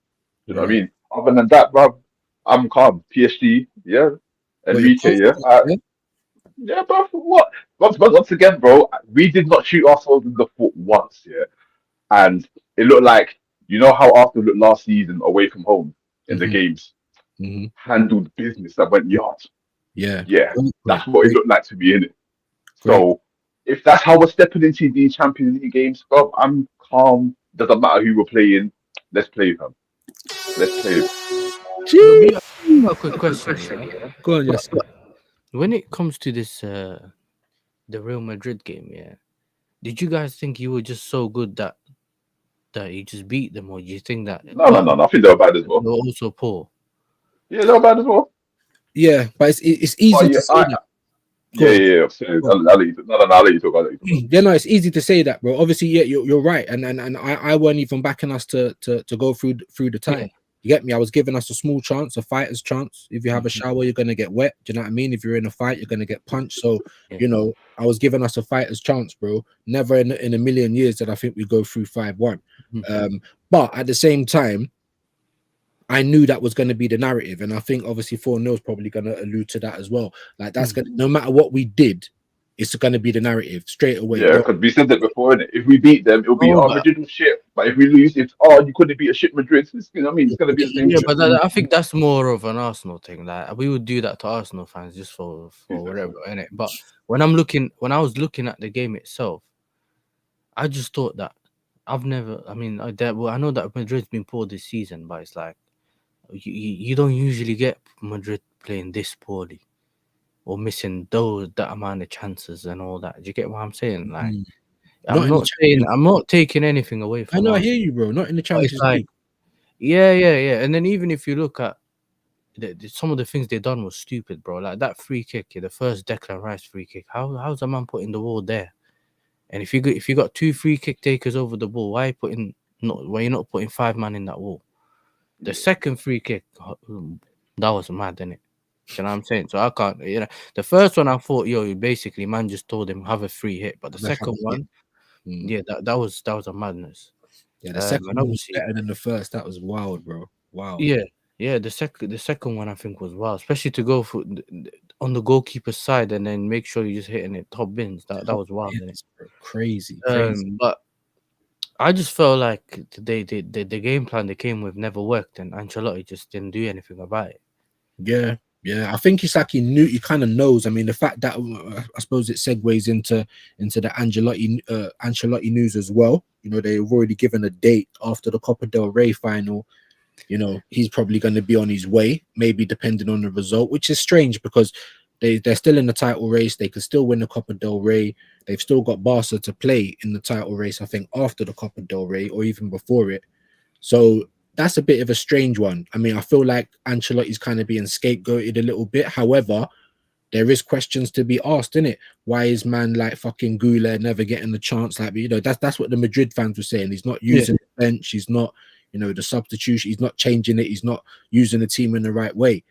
You know what I mean? Other than that, bro, I'm calm. PSG, yeah. Enrique, yeah. Yeah, bro, for what? Once again, bro, we did not shoot ourselves in the foot once, yeah. And it looked like, you know how Arsenal looked last season away from home in the games? Handled business that went yards. Yeah. That's what it looked like to me, innit? So if that's how we're stepping into the Champions League games, bro, I'm calm. Doesn't matter who we're playing. Let's play them. Let's play them. A quick question. Yeah? Go on, yes. When it comes to this, the Real Madrid game, yeah, did you guys think you were just so good that you just beat them, or do you think that? No. I think they were bad as well. They were also poor. Yeah, they were bad as well. Yeah, but it's easy to say that. Yeah. I'll let you talk. Yeah, no, it's easy to say that, bro. Obviously, yeah, you're right, and I weren't even backing us to go through the time. Yeah. You get me? I was giving us a small chance, a fighter's chance. If you have a shower, you're gonna get wet. Do you know what I mean? If you're in a fight, you're gonna get punched. So, you know, I was giving us a fighter's chance, bro. Never in a million years did I think we go through 5-1. But at the same time, I knew that was going to be the narrative, and I think obviously 4-0 is probably going to allude to that as well. Like, that's gonna, no matter what we did, it's going to be the narrative straight away. Yeah, because we said that before, innit? If we beat them, it'll be Madrid was shit. But if we lose, it's you couldn't beat a shit Madrid. You know what I mean? It's going to be the same. Yeah, but I think that's more of an Arsenal thing. Like, we would do that to Arsenal fans just for whatever, innit? But when I was looking at the game itself, I just thought that I know that Madrid's been poor this season, but it's like, you don't usually get Madrid playing this poorly or missing that amount of chances and all that. Do you get what I'm saying? Like, I'm not taking anything away from. I know, I hear you, bro. Not in the Champions League. Yeah. And then even if you look at some of the things they done was stupid, bro. Like that free kick, the first Declan Rice free kick. How's a man putting the ball there? And if you got 2 free kick takers over the ball, why you're not putting 5 man in that wall? The second free kick, that was mad, innit? You know what I'm saying? So I can't, the first one I thought, basically, man just told him have a free hit. But the second one, that was a madness. Yeah, the second one was better than the first. That was wild, bro. Wow. Yeah. The second one I think was wild, especially to go for on the goalkeeper's side and then make sure you're just hitting it top bins. That was wild, innit? Crazy. But I just felt like the game plan they came with never worked, and Ancelotti just didn't do anything about it. Yeah. I think it's like he kind of knows. I mean, the fact that I suppose it segues into the Ancelotti news as well. You know, they've already given a date after the Copa del Rey final. You know, he's probably going to be on his way, maybe depending on the result, which is strange because they're still in the title race. They could still win the Copa del Rey. They've still got Barca to play in the title race, I think, after the Copa del Rey or even before it. So that's a bit of a strange one. I mean, I feel like Ancelotti's kind of being scapegoated a little bit. However, there is questions to be asked, innit? Why is man like fucking Gula never getting the chance? Like, you know, that's what the Madrid fans were saying. He's not using the bench. He's not, you know, the substitution. He's not changing it. He's not using the team in the right way.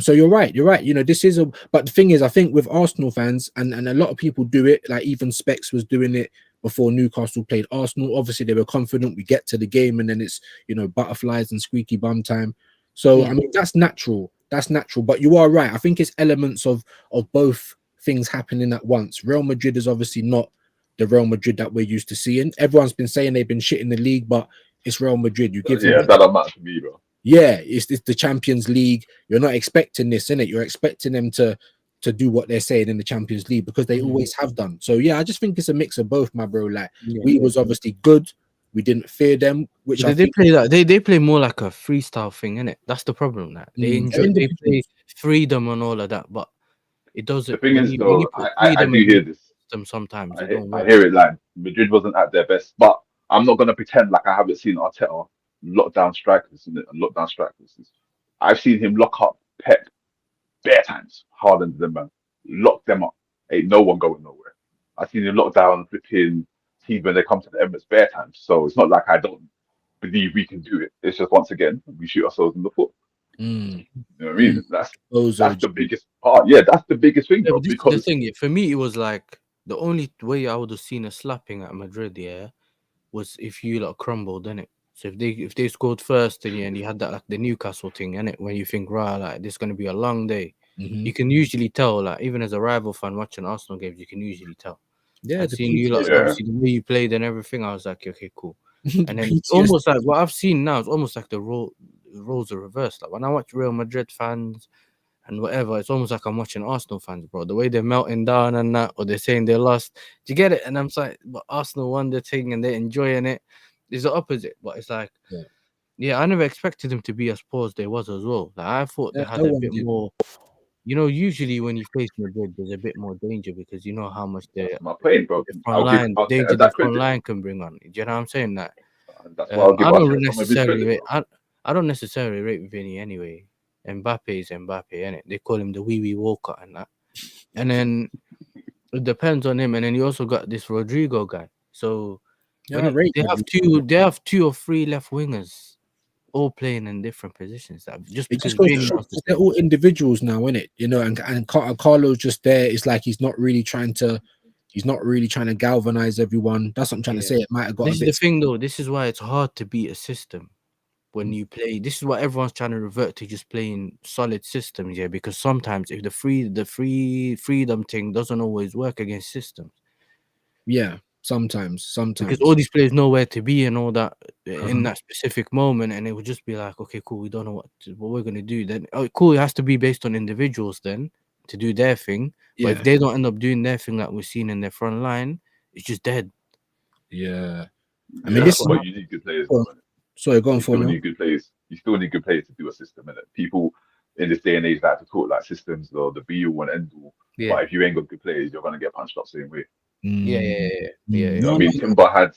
So you're right. You know, this is but the thing is, I think with Arsenal fans and a lot of people do it, like even Specs was doing it before Newcastle played Arsenal. Obviously, they were confident. We get to the game, and then it's, you know, butterflies and squeaky bum time. So I mean, that's natural. That's natural. But you are right. I think it's elements of both things happening at once. Real Madrid is obviously not the Real Madrid that we're used to seeing. Everyone's been saying they've been shit in the league, but it's Real Madrid. You give that don't matter to me, bro. Yeah, it's the Champions League. You're not expecting this, innit? You're expecting them to do what they're saying in the Champions League because they always have done. So yeah, I just think it's a mix of both, my bro. Like we was obviously good. We didn't fear them, which they play that they play more like a freestyle thing, innit? That's the problem. That they enjoy, they play freedom and all of that, but it doesn't. The thing is, though, I do hear this. Sometimes I hear it. Like Madrid wasn't at their best, but I'm not gonna pretend like I haven't seen Arteta lock down strikers and lock down strikers. I've seen him lock up Pep bare times, Haaland them man, lock them up. Ain't no one going nowhere. I've seen him lock down flipping teams when they come to the Emirates bare times. So it's not like I don't believe we can do it. It's just once again we shoot ourselves in the foot. You know what I mean? That's the biggest part. Yeah, that's the biggest thing. Though, because the thing, for me, it was like the only way I would have seen a slapping at Madrid, was if you like crumbled, innit? So if they scored first and you had that like the Newcastle thing, innit? When you think, right, like this is gonna be a long day, you can usually tell, like even as a rival fan watching Arsenal games, you can usually tell. Yeah, seeing you like obviously the way you played and everything, I was like, okay, cool. And then it's almost like what I've seen now is almost like the roles are reversed. Like when I watch Real Madrid fans and whatever, it's almost like I'm watching Arsenal fans, bro. The way they're melting down and that, or they're saying they lost. Do you get it? And I'm like, but Arsenal won the thing and they're enjoying it. It's the opposite, but it's like, I never expected them to be as poor as they was as well. Like I thought they had a bit more. You know, usually when you face Madrid, there's a bit more danger because you know how much the front line can bring on. Do you know what I'm saying? That I don't necessarily rate Vinny anyway. Mbappe is Mbappe, innit? They call him the wee Walker and that. And then it depends on him. And then you also got this Rodrigo guy. So they have two or three left wingers all playing in different positions. Just because they're all individuals now, innit? You know, and Carlo's just there. It's like he's not really trying to galvanize everyone. That's what I'm trying to say. It might have got. This is the thing, though. This is why it's hard to beat a system when you play. This is why everyone's trying to revert to just playing solid systems, because sometimes if the freedom thing doesn't always work against systems. Yeah. Sometimes because all these players know where to be and all that in that specific moment, and it would just be like, okay, cool, we don't know what we're gonna do. Then cool, it has to be based on individuals then to do their thing. But if they don't end up doing their thing like we've seen in their front line, it's just dead. I mean, this is what you need good players. Sorry, go on for need good players. You still need good players to do a system. And people in this day and age like to talk like systems or the be all and end all. But if you ain't got good players, you're gonna get punched up same way. You know what I mean, Timber had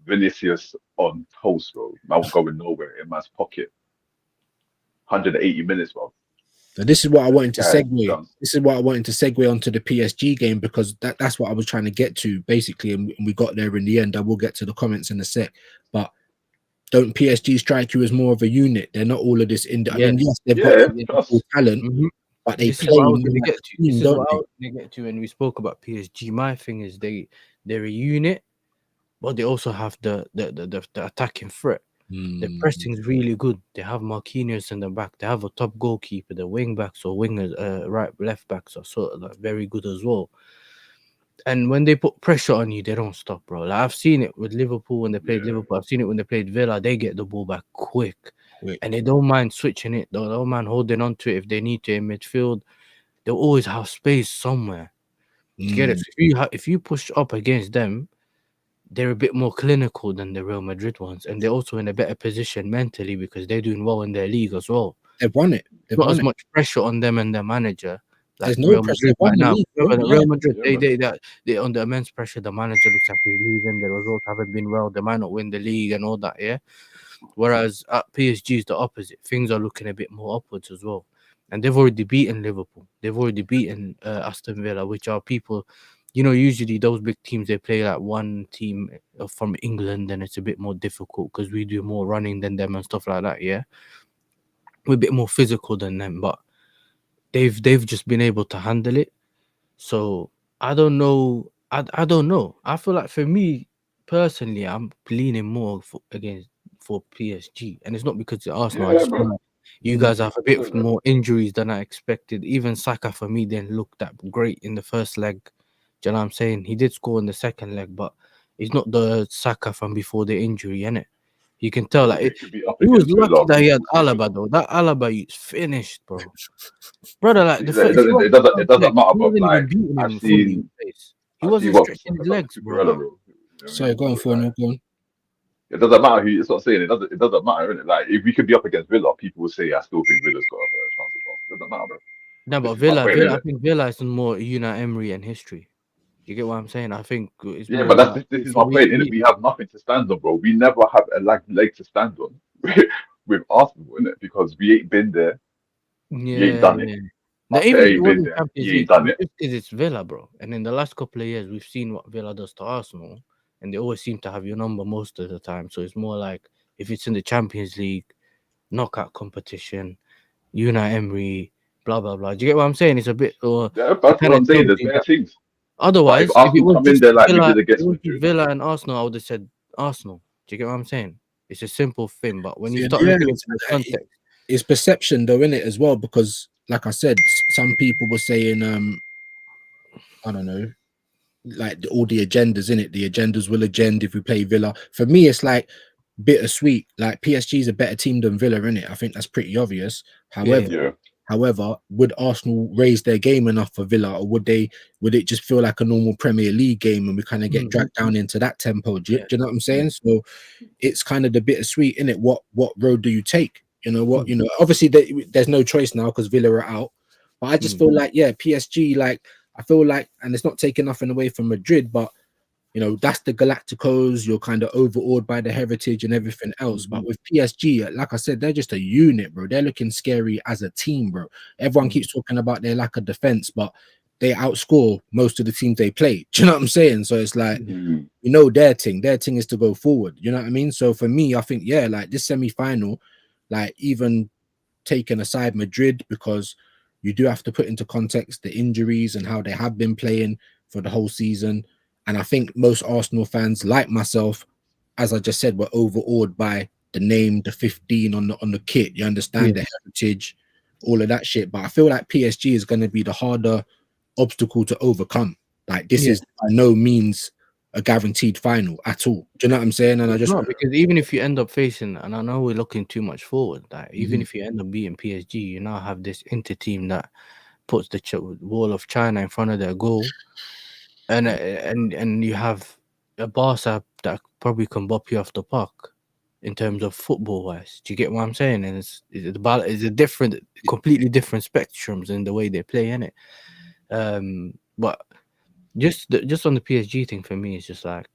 Vinicius on toast, bro. Man was going nowhere in man's pocket. 180 minutes, bro. So this is what I wanted to segue. This is what I wanted to segue onto the PSG game because that's what I was trying to get to basically, and we got there in the end. I will get to the comments in a sec, but don't PSG strike you as more of a unit? They're not all of this. I mean, yes, they've got talent. But they play. This is what I was going to get to when we spoke about PSG. My thing is they're a unit, but they also have the attacking threat. The pressing is really good. They have Marquinhos in the back. They have a top goalkeeper. The wing backs or wingers, left backs are sort of like very good as well. And when they put pressure on you, they don't stop, bro. Like I've seen it with Liverpool when they played Liverpool. I've seen it when they played Villa. They get the ball back quick. And they don't mind switching it. They don't mind holding on to it if they need to in midfield. They'll always have space somewhere to get it. If you push up against them, they're a bit more clinical than the Real Madrid ones, and they're also in a better position mentally because they're doing well in their league as well. They've won it. Not as much pressure on them and their manager. Like There's no pressure right now. Real Madrid, they under immense pressure. The manager looks like he's losing. The results haven't been well. They might not win the league and all that. Whereas at PSG is the opposite. Things are looking a bit more upwards as well. And they've already beaten Liverpool. They've already beaten Aston Villa, which are people, usually those big teams, they play like one team from England, and it's a bit more difficult because we do more running than them and stuff like that, We're a bit more physical than them, but they've just been able to handle it. So I don't know. I don't know. I feel like for me, personally, I'm leaning more for PSG, and it's not because it's Arsenal. I Yeah, just feel bro. like you guys have a bit more injuries than I expected. Even Saka for me didn't look that great in the first leg. Do you know what I'm saying? He did score in the second leg, but he's not the Saka from before the injury, innit? You can tell Bro, like they could be up he was against lucky Villa. that he had People say Alaba Villa. though. That Alaba is finished, bro. Brother, like It if you doesn't, watch it the doesn't, it first doesn't leg, matter, he bro. wasn't even Like, beating I've him fully in seen, pace. He I've wasn't seen what stretching his Saka legs, to bro. Cucurella, bro. You know what I Sorry, mean? go on So, for no like, go on. it doesn't matter who. It's not saying it doesn't matter, innit? Like, if we could be up against Villa, people will say I still think Villa's got a better chance of us. It doesn't matter, bro. No, This but is my point, Villa, I innit? think Villa is more Una Emery and history. You get what I'm saying? I think it's Yeah, more but like this is for my me. point, innit? We have nothing to stand on, bro. We never have a leg to stand on with Arsenal, innit? Because we ain't been there, we ain't Yeah, done it. yeah. Now, Arteta even if it ain't been wasn't there, Champions he ain't League, done it. it's because it's Villa, bro. And in the last couple of years, we've seen what Villa does to Arsenal, and they always seem to have your number most of the time. So it's more like if it's in the Champions League, knockout competition, Una Emery, blah blah blah. Do you get what I'm saying? It's a bit, or Yeah, it that's what kind of I'm saying. tells There's you better that. things. But if Otherwise, if it Arsenal was come in just there like we Villa, did if it against was just Madrid, Villa and Arsenal, I would have said Arsenal. Do you get what I'm saying? It's a simple thing, but when you Yeah, start looking into the it- context, it's perception though, in it as well, because like I said, some people were saying, I don't know, like all the agendas in it. The agendas will agenda if we play Villa. For me, it's like bittersweet. Like PSG is a better team than Villa in it. I think that's pretty obvious. yeah, yeah, However, would Arsenal raise their game enough for Villa, or would it just feel like a normal Premier League game and we kind of get dragged down into that tempo? Do yeah, you know what I'm saying? So it's kind of the bittersweet in it. What road do you take? You know what? You know, obviously there's no choice now because Villa are out. But I just feel like, yeah, PSG, like I feel like, and it's not taking nothing away from Madrid, but you know, that's the Galacticos. You're kind of overawed by the heritage and everything else. But with PSG, like I said, they're just a unit, bro. They're looking scary as a team, bro. Everyone keeps talking about their lack of defense, but they outscore most of the teams they play. Do you know what I'm saying? So it's like, mm, you know, their thing is to go forward. You know what I mean? So for me, I think, yeah, like this semi-final, like even taking aside Madrid, because you do have to put into context the injuries and how they have been playing for the whole season. And I think most Arsenal fans, like myself, as I just said, were overawed by the name, the 15 on the kit. You understand the heritage, all of that shit. But I feel like PSG is going to be the harder obstacle to overcome. Like this yeah. is by no means a guaranteed final at all. Do you know what I'm saying? And I It's just not because even if you end up facing, and I know we're looking too much forward, like even Mhm. if you end up beating PSG, you now have this Inter team that puts the wall of China in front of their goal, and you have a Barca that probably can bop you off the park in terms of football wise. Do you get what I'm saying? And it's a different, completely different spectrums in the way they play in it. But just on the PSG thing for me, it's just like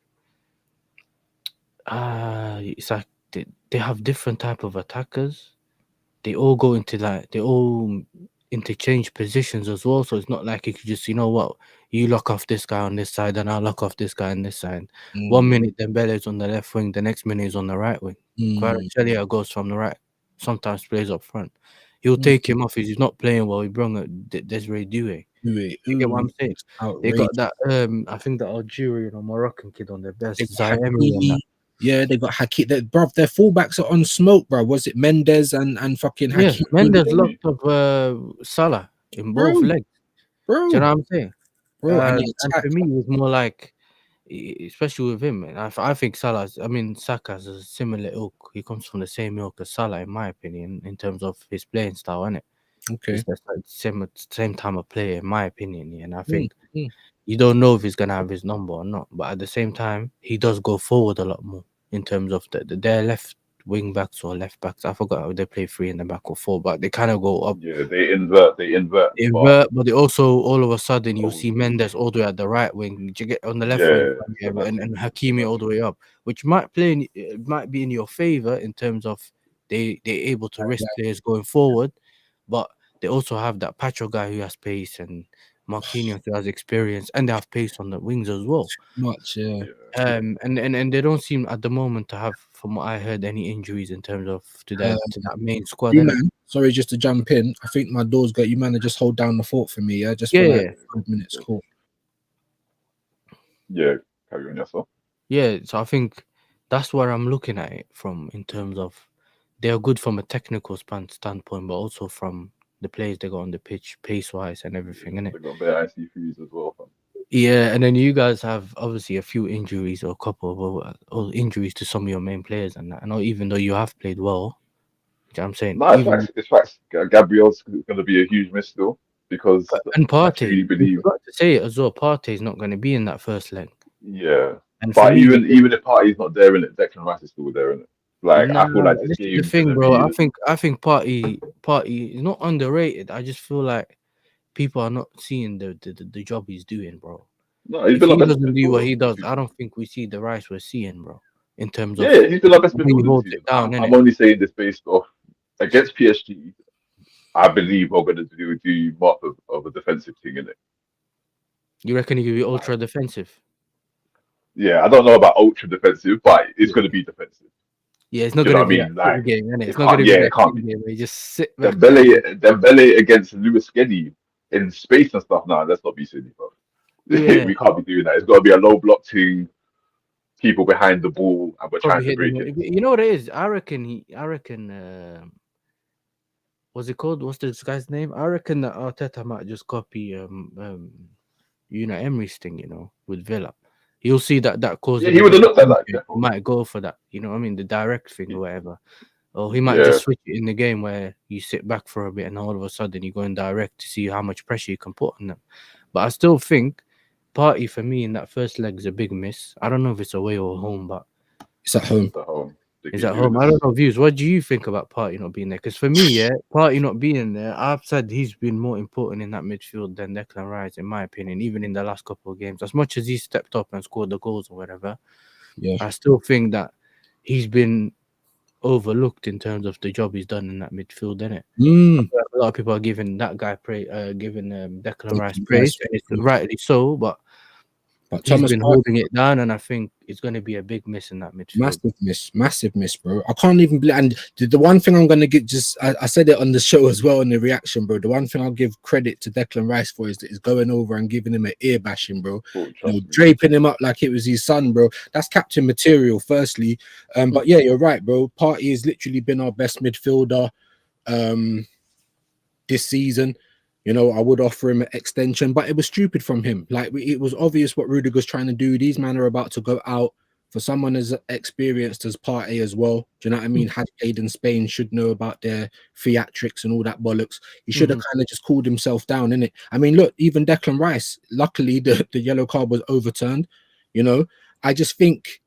it's like they have different type of attackers. They all go into they all interchange positions as well. So it's not like you could just, you know what, you lock off this guy on this side and I'll lock off this guy on this side. 1 minute Dembele's on the left wing, the next minute is on the right wing. Kvaratskhelia goes from the right, sometimes plays up front. He'll take him off if he's not playing well. He brought Desiree Doué. You get what I'm saying? They got that I think the Algerian or Moroccan kid on their best, Zaire Emery on that. Yeah, they got Hakim. Bro, their fullbacks are on smoke, bro. Was it Mendes and fucking Yeah, Hakim? Mendes locked up Salah in both Bro, legs. Do you know what I'm saying? and the And attack. for me, it was more like, especially with him, and I think Saka's a similar ilk. He comes from the same ilk as Salah, in my opinion, in terms of his playing style, innit? Okay. It's just like same time of player, in my opinion. Yeah. And I Mm, think mm. you don't know if he's gonna have his number or not, but at the same time, he does go forward a lot more in terms of their left wing backs or left backs. I forgot how they play 3 in the back or 4, but they kind of go up. yeah, they invert, But they also all of a sudden you see Mendes all the way at the right wing, you get on the left wing, so that's and Hakimi all the way up, which might it might be in your favor in terms of they're able to risk players going forward, but they also have that Pacho guy who has pace and Marquinhos who has experience, and they have pace on the wings as well. Much, yeah. And they don't seem at the moment to have, from what I heard, any injuries in terms of to that main squad. You innit? man, sorry, just to jump in. I think my door's got you, man. To just hold down the fort for me, yeah, just for like Yeah. 5 minutes. Cool. yeah, carry on yourself. Yeah, so I think that's where I'm looking at it from in terms of they are good from a technical standpoint, but also from the players they got on the pitch, pace wise and everything, innit? They got better IC3s as well. Fam. Yeah, and then you guys have obviously a few injuries or a couple of injuries to some of your main players and that. I know even though you have played well, you know what I'm saying? No, it's Even facts. It's facts. Gabriel's going to be a huge miss still because and I Partey, truly we believe, forgot to say it as well. Partey is not going to be in that first leg, yeah. and for But me, even if Party's not there in it, Declan Rice is still there in it. Like nah, I feel like this this is the game's thing, gonna bro. be I think Partey is not underrated. I just feel like people are not seeing the job he's doing, bro. no. He's If been our he best doesn't do what midfielder he this does, I season. don't think we see the Rice we're seeing, bro. In terms Yeah, of yeah, he's been our best how he midfielder this holds it season. down, I'm innit? only saying this based off against PSG. I believe we're going to do more of a defensive thing in it. You reckon he could be Like, ultra defensive? yeah, I don't know about ultra defensive, but it's going to be defensive. Yeah, it's Do not you know gonna what I be that mean? city Like, game, innit? it It's not can't. gonna be Yeah, that it can't city be. game where you just sit back and Dembele against Lewis Skelly in space and stuff. Nah, let's not be silly, bro. yeah, We can't be doing that. It's got to be a low block to people behind the ball, and we're trying probably to hit them. break it. You know what it is? I reckon. What's it called? What's this guy's name? I reckon that Arteta might just copy Emery's thing, with Villa. You'll see that caused Yeah, him he a would bit have of looked at that confusion. He definitely. might go for that, you know what I mean? The direct thing or whatever. Or he might Yeah, just switch it in the game where you sit back for a bit and all of a sudden you go in direct to see how much pressure you can put on them. But I still think Party for me in that first leg is a big miss. I don't know if it's away or home, but It's at home. it's at home. They is keep at doing home. I this. don't know views. What do you think about Party not being there? Because for me, yeah, Party not being there, I've said he's been more important in that midfield than Declan Rice, in my opinion, even in the last couple of games. As much as he stepped up and scored the goals or whatever, Yeah. I still think that he's been overlooked in terms of the job he's done in that midfield, innit? Mm. A lot of people are giving that guy giving Declan Rice Declan praise, Rice. and it's rightly so. But But he's Thomas been Partey, holding it down, and I think it's going to be a big miss in that midfield. massive miss, bro. I can't even believe. And the one thing I'm gonna get, I said it on the show as well in the reaction, bro. The one thing I'll give credit to Declan Rice for is that he's going over and giving him an ear bashing, bro. Oh, trust me. Draping him up like it was his son, bro. That's captain material, firstly. But yeah, you're right, bro. Partey has literally been our best midfielder this season. I would offer him an extension, but it was stupid from him. Like, it was obvious what Rudiger's trying to do. These men are about to go out. For someone as experienced as Partey as well, do you know what I mean? Had played in Spain, should know about their theatrics and all that bollocks. He should have kind of just cooled himself down, innit? I mean, look, even Declan Rice, luckily the yellow card was overturned. I just think,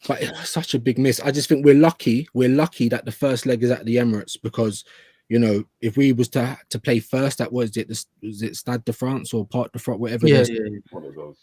but it was such a big miss. I just think we're lucky that the first leg is at the Emirates, because if we was to play first at was it Stade de France or Parc de France, whatever it is, One of those.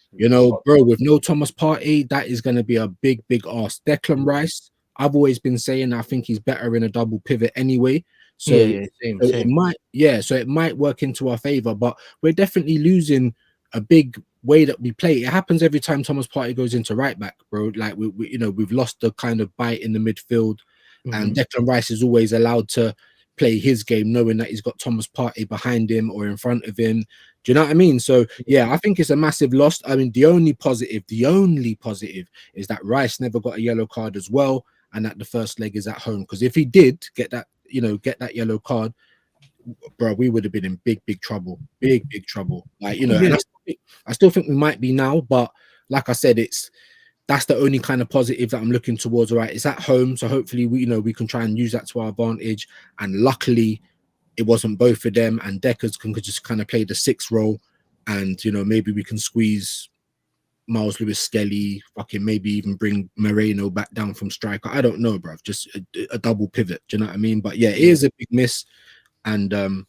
bro, with no Thomas Partey, that is going to be a big ask. Declan Rice, I've always been saying I think he's better in a double pivot anyway. So Same. it might work into our favor, but we're definitely losing a big way that we play. It happens every time Thomas Partey goes into right back, bro. Like we've lost the kind of bite in the midfield, and Declan Rice is always allowed to play his game, knowing that he's got Thomas Partey behind him or in front of him. Do you know what I mean? So yeah, I think it's a massive loss. I mean, the only positive is that Rice never got a yellow card as well, and that the first leg is at home. Because if he did get that yellow card, bro, we would have been in big trouble. Big trouble. Like, and I still think we might be now, but like I said, that's the only kind of positive that I'm looking towards. All right, it's at home, so hopefully we can try and use that to our advantage. And luckily, it wasn't both of them, and Deckers can just kind of play the 6 role, and maybe we can squeeze Miles Lewis Skelly, fucking maybe even bring Moreno back down from striker. I don't know, bro. Just a double pivot. Do you know what I mean? But yeah, it is a big miss, and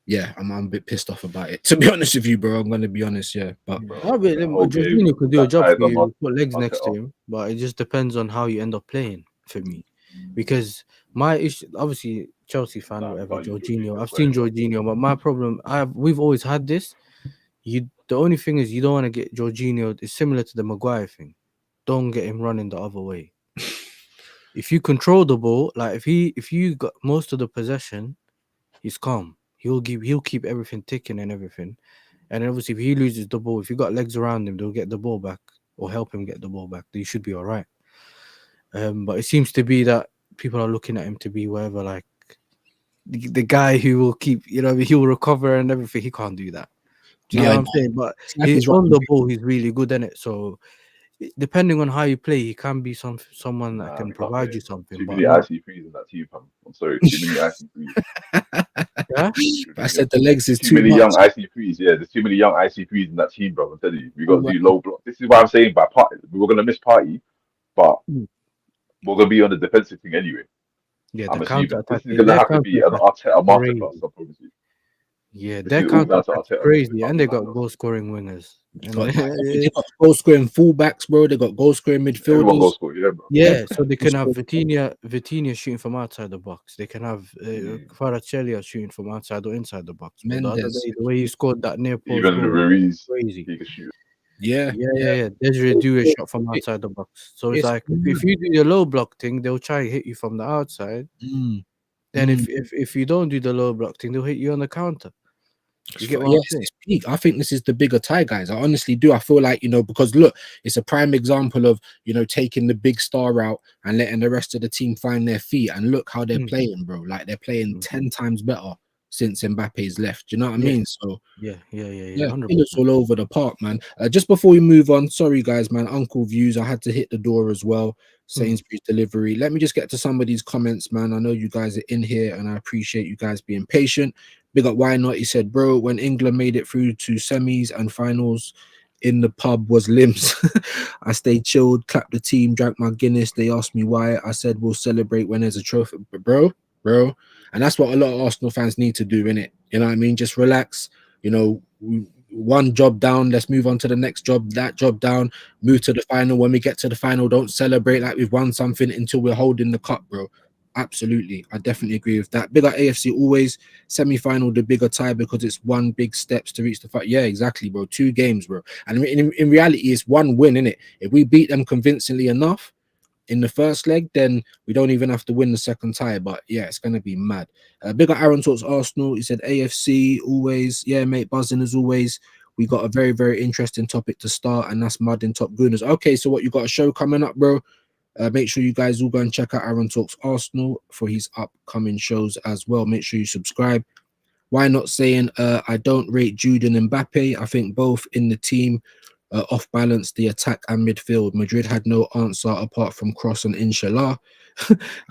yeah, I'm a bit pissed off about it. To be honest with you, bro, I'm gonna be honest. Yeah, but Jorginho could do a job for you, put legs next to off. him, but it just depends on how you end up playing for me. Because my issue, obviously, Chelsea fan, whatever, Jorginho. I've seen Jorginho, but my problem, we've always had this. The only thing is you don't want to get Jorginho. It's similar to the Maguire thing. Don't get him running the other way. If you control the ball, like if you got most of the possession, he's calm. He'll keep everything ticking and everything. And then obviously, if he loses the ball, if you got legs around him, they'll get the ball back or help him get the ball back. He should be all right. But it seems to be that people are looking at him to be whatever, like the guy who will keep, you know, he will recover and everything. He can't do that. Do you get what I'm saying? But he's on the ball. He's really good in it. So depending on how you play, he can be someone that can provide you something. Too but many IC3s in that team, fam. I'm sorry, too many IC3s. Yeah, I said the legs is too many much. young IC3s. Yeah, there's too many young IC3s in that team, bro. I'm telling you, we got to do low block. This is why I'm saying by party, we were gonna miss party, but we're gonna be on the defensive thing anyway. yeah, I'm the assuming counter this attack. is gonna have to be an Arteta masterclass. I promise you. Yeah, This their is all counter down to attack is Arteta. crazy, and they got goal scoring wingers. They got goal scoring fullbacks, bro. They got goal scoring midfielders. Everyone goes score, yeah, bro. Yeah, so they can have Vitinha shooting from outside the box. They can have Kvaratskhelia shooting from outside or inside the box. But the other day, the way he scored that near post Even goal, Ruiz, crazy. he can shoot. Yeah. Desiree do a shot from outside the box. So it's like if you do the low block thing, they'll try and hit you from the outside. Then if you don't do the low block thing, they'll hit you on the counter. You get what I'm saying? It's peak. I think this is the bigger tie, guys. I honestly do. I feel like, you know, because look, it's a prime example of, you know, taking the big star out and letting the rest of the team find their feet. And look how they're playing, bro. Like they're playing 10 times better since Mbappe's left. Do you know what I mean? So yeah. It's all over the park, man. Just before we move on, sorry guys, man. Uncle Viewz, I had to hit the door as well. Sainsbury's delivery. Let me just get to some of these comments, man. I know you guys are in here, and I appreciate you guys being patient. Big up, why not? He said, bro, when England made it through to semis and finals, in the pub was limbs. I stayed chilled, clapped the team, drank my Guinness. They asked me why. I said we'll celebrate when there's a trophy, bro. And that's what a lot of Arsenal fans need to do, innit? You know what I mean? Just relax. You know, one job down, let's move on to the next job. That job down, move to the final. When we get to the final, don't celebrate like we've won something until we're holding the cup, bro. Absolutely, I definitely agree with that. Big up AFC, always semi-final, the bigger tie, because it's one big steps to reach the fight. Yeah, exactly, bro. 2 games, bro. And in reality, it's one win, innit? If we beat them convincingly enough in the first leg, then we don't even have to win the second tie. But yeah, it's gonna be mad. Big up Aaron talks Arsenal. He said AFC always. Yeah, mate, buzzing as always. We got a very, very interesting topic to start, and that's mud in Top Gooners. Okay, so what, you got a show coming up, bro? Make sure you guys all go and check out Aaron Talks Arsenal for his upcoming shows as well. Make sure you subscribe. Why not saying I don't rate Jude and Mbappe? I think both in the team off balance the attack and midfield. Madrid had no answer apart from cross and inshallah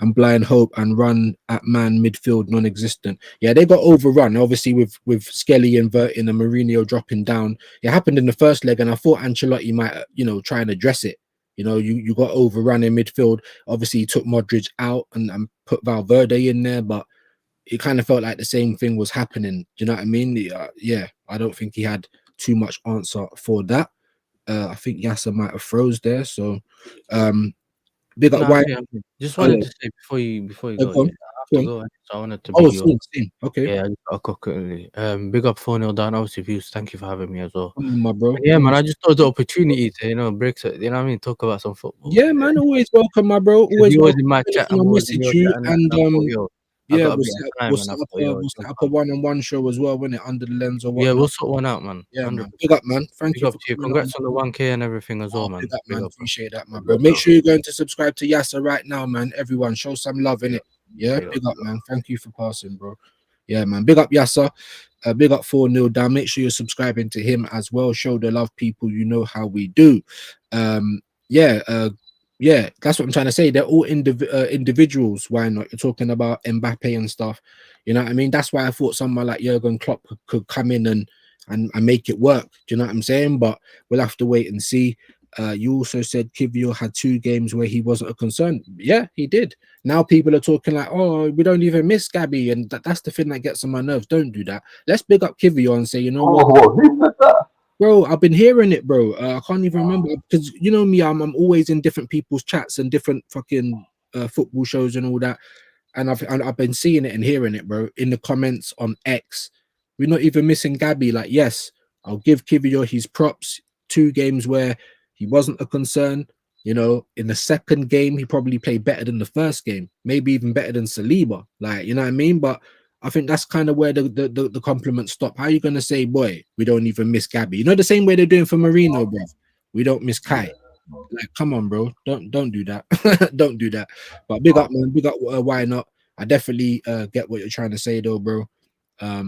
and blind hope, and run at man midfield non-existent. Yeah, they got overrun obviously with Skelly inverting and Mourinho dropping down. It happened in the first leg, and I thought Ancelotti might try and address it. You know, you got overrun in midfield. Obviously, he took Modric out and put Valverde in there, but it kind of felt like the same thing was happening. Do you know what I mean? Yeah, I don't think he had too much answer for that. I think Yasser might have froze there. So, big up. Why? Just wanted to say before you go, I have to go. So I wanted to. Same. Okay. Yeah, I'll go quickly. Big up 4-0 down. Obviously, Viewz. Thank you for having me as well. My bro. And yeah, man. I just thought the opportunity to break it. You know what I mean? Talk about some football. Yeah, man. Always welcome, my bro. Always in my chat. I'll message you and yeah, we'll set up a one-on-one show as well, wouldn't it? Under the lens or what? Yeah, we'll sort one out, man. Yeah, man. Big up, man. Thank you. Congrats on the 1K and everything as well, man. Big up, man. Appreciate that, my bro. Make sure you're going to subscribe to Yasser right now, man. Everyone, show some love, innit? Yeah, big up, man. Thank you for passing, bro. Yeah, man. Big up Yasser. Big up 4-0 down. Make sure you're subscribing to him as well. Show the love, people. You know how we do. Yeah, that's what I'm trying to say. They're all individuals. Why not? You're talking about Mbappe and stuff. You know what I mean? That's why I thought someone like Jurgen Klopp could come in and make it work. Do you know what I'm saying? But we'll have to wait and see. You also said Kivior had 2 games where he wasn't a concern. Yeah, he did. Now people are talking like, oh, we don't even miss Gabby. And that's the thing that gets on my nerves. Don't do that. Let's big up Kivior and say, you know what? Who said that? Bro, I've been hearing it, bro. I can't even remember, because you know me, I'm always in different people's chats and different fucking football shows and all that, and I've been seeing it and hearing it, bro, in the comments on X. We're not even missing Gabby. Like, yes, I'll give Kivior his props. 2 games where he wasn't a concern. You know, in the second game, he probably played better than the first game, maybe even better than Saliba. Like, you know what I mean? But I think that's kind of where the compliments stop. How are you gonna say, boy, we don't even miss Gabby? You know, the same way they're doing for Marino, bro. We don't miss Kai. Like, come on, bro. Don't do that. Don't do that. But big up, man. Big up. Why not? I definitely get what you're trying to say, though, bro.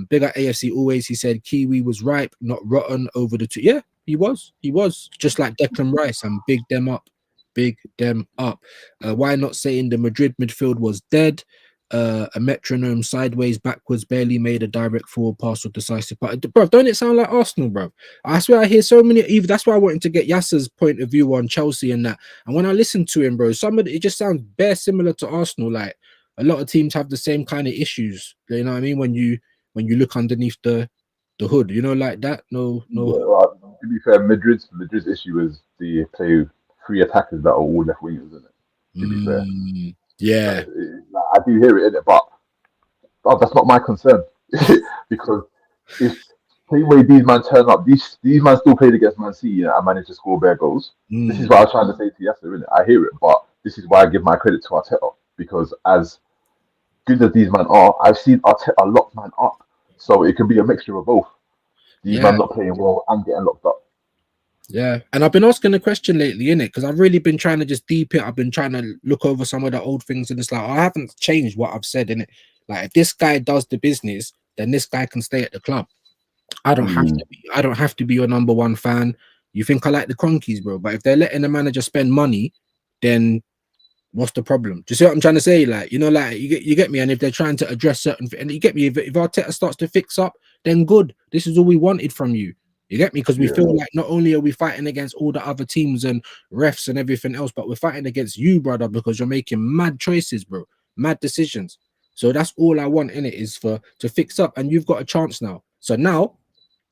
Big up AFC always. He said Kiwi was ripe, not rotten over the two. Yeah, he was. He was just like Declan Rice and big them up. Big them up. Why not saying the Madrid midfield was dead? A metronome sideways, backwards, barely made a direct forward pass or decisive. But bro, don't it sound like Arsenal, bro? I swear I hear so many. Even that's why I wanted to get Yasser's point of view on Chelsea and that. And when I listen to him, bro, some of it just sounds bare similar to Arsenal. Like a lot of teams have the same kind of issues. You know what I mean? When you look underneath the hood, you know, like that. No. Yeah, well, to be fair, Madrid's issue is they play 3 attackers that are all left wingers, isn't it? To be fair. Yeah, I do hear it, innit? But that's not my concern because if same way these man turn up, these man still played against Man City and managed to score bare goals. This is what I was trying to say to Yasser, innit? I hear it, but this is why I give my credit to Arteta because as good as these men are, I've seen Arteta lock man up, so it can be a mixture of both. These men not playing well and getting locked up. Yeah, and I've been asking the question lately, innit? Because I've really been trying to just deep it. I've been trying to look over some of the old things, and it's like I haven't changed what I've said, innit? Like if this guy does the business, then this guy can stay at the club. I don't have to be. I don't have to be your number one fan. You think I like the Cronkies, bro? But if they're letting the manager spend money, then what's the problem? Do you see what I'm trying to say? Like, you know, like you get me. And if they're trying to address certain, and you get me, if Arteta starts to fix up, then good. This is all we wanted from you. You get me? Because we feel like not only are we fighting against all the other teams and refs and everything else, but we're fighting against you, brother, because you're making mad choices, bro, mad decisions. So that's all I want in it is to fix up, and you've got a chance now. So now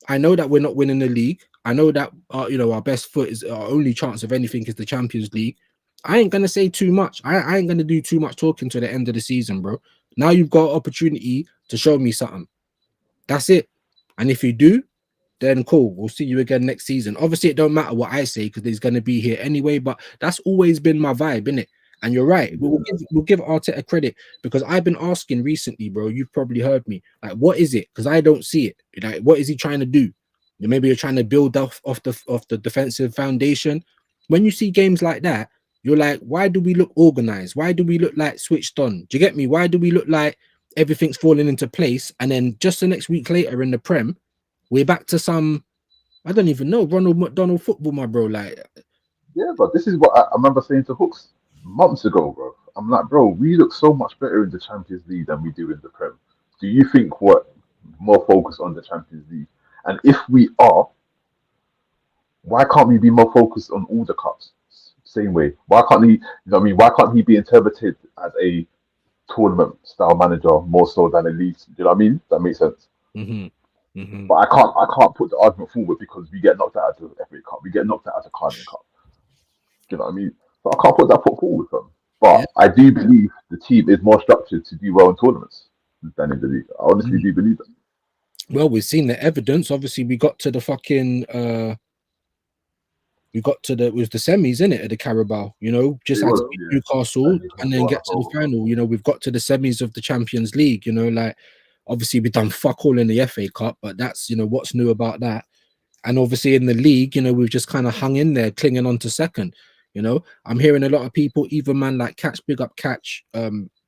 I know that we're not winning the league. I know that our best foot is our only chance of anything is the Champions League. I ain't gonna say too much. I ain't gonna do too much talking to the end of the season, bro. Now you've got an opportunity to show me something. That's it. And if you do, then cool. We'll see you again next season. Obviously, it don't matter what I say because he's gonna be here anyway. But that's always been my vibe, innit? And you're right. We'll give Arteta credit because I've been asking recently, bro. You've probably heard me. Like, what is it? Because I don't see it. Like, what is he trying to do? Maybe you're trying to build off the defensive foundation. When you see games like that, you're like, why do we look organized? Why do we look like switched on? Do you get me? Why do we look like everything's falling into place? And then just the next week later in the Prem, we're back to some, I don't even know, Ronald McDonald football, my bro. Like, yeah, but this is what I remember saying to Hooks months ago, bro. I'm like, bro, we look so much better in the Champions League than we do in the Prem. Do you think what more focus on the Champions League? And if we are, why can't we be more focused on all the cups? Same way. Why can't he? You know what I mean? Why can't he be interpreted as a tournament style manager more so than a league? Do you know what I mean? That makes sense. But I can't put the argument forward because we get knocked out of the FA Cup, we get knocked out of the Carling Cup. Do you know what I mean? So I can't put that foot forward from. But I do believe the team is more structured to do well in tournaments than in the league. I honestly do believe that. Well, we've seen the evidence. Obviously, we got to the fucking it was the semis, innit, at the Carabao, you know, just had to beat Newcastle and then get to the final. You know, we've got to the semis of the Champions League, you know, like obviously we've done fuck all in the FA Cup, but that's, you know, what's new about that. And obviously in the league, you know, we've just kind of hung in there, clinging on to second. You know, I'm hearing a lot of people, even man like Catch, big up Catch,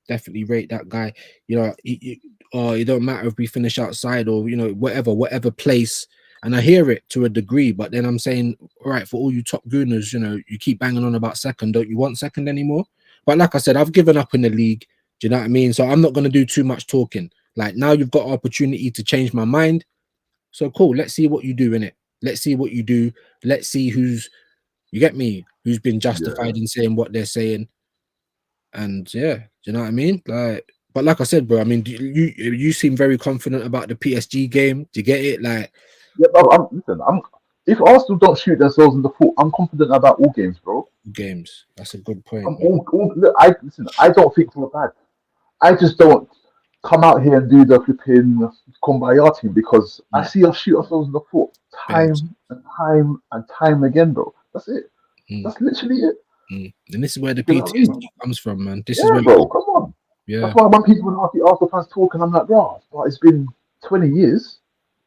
definitely rate that guy. You know, it don't matter if we finish outside or, you know, whatever place. And I hear it to a degree, but then I'm saying, all right, for all you top gooners, you know, you keep banging on about second. Don't you want second anymore? But like I said, I've given up in the league. Do you know what I mean? So I'm not going to do too much talking. Like now you've got opportunity to change my mind. So cool. Let's see what you do in it. Let's see what you do. Let's see who's, you get me, who's been justified in saying what they're saying. And yeah, do you know what I mean? Like, but like I said, bro, I mean, you seem very confident about the PSG game. Do you get it? Like, yeah, but if Arsenal don't shoot themselves in the foot, I'm confident about all games, bro. Games. That's a good point. I don't think we're bad. I just don't come out here and do the flipping kumbaya team because I see us shoot ourselves in the foot time and time again, bro. That's it. That's literally it. And this is where the PTSD comes from, man. This is where bro, come on. Yeah. That's why when people ask the Arsenal fans talk, and I'm like, bro, but it's been 20 years.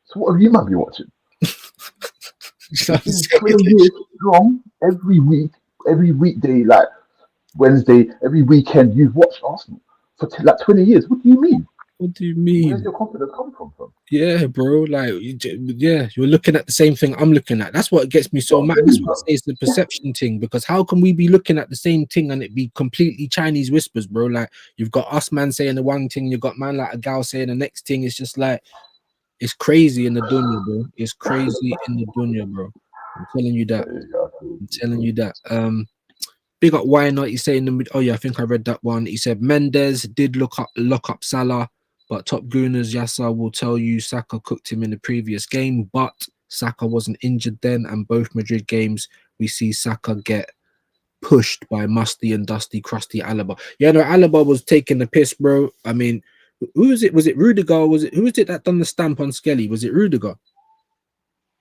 So what have you might be watching? It's been 20 years strong every week, every weekday, like Wednesday, every weekend. You've watched Arsenal for like 20 years. What do you mean? What do you mean? Where's your confidence come from? Yeah, bro. Like, yeah, you're looking at the same thing I'm looking at. That's what gets me so mad. That's what I say, it's the perception thing. Because how can we be looking at the same thing and it be completely Chinese whispers, bro? Like, you've got us man saying the one thing, you've got man like a gal saying the next thing. It's just like, it's crazy in the dunya, bro. It's crazy in the dunya, bro. I'm telling you that. I'm telling you that. Big up why not? He's saying, oh yeah, I think I read that one. He said Mendes did lock up Salah, but Top Gooners Yasser will tell you Saka cooked him in the previous game, but Saka wasn't injured then, and both Madrid games we see Saka get pushed by musty and dusty, crusty Alaba. Yeah, no, Alaba was taking the piss, bro. I mean, who was it? Was it Rudiger? Who was it that done the stamp on Skelly? Was it Rudiger?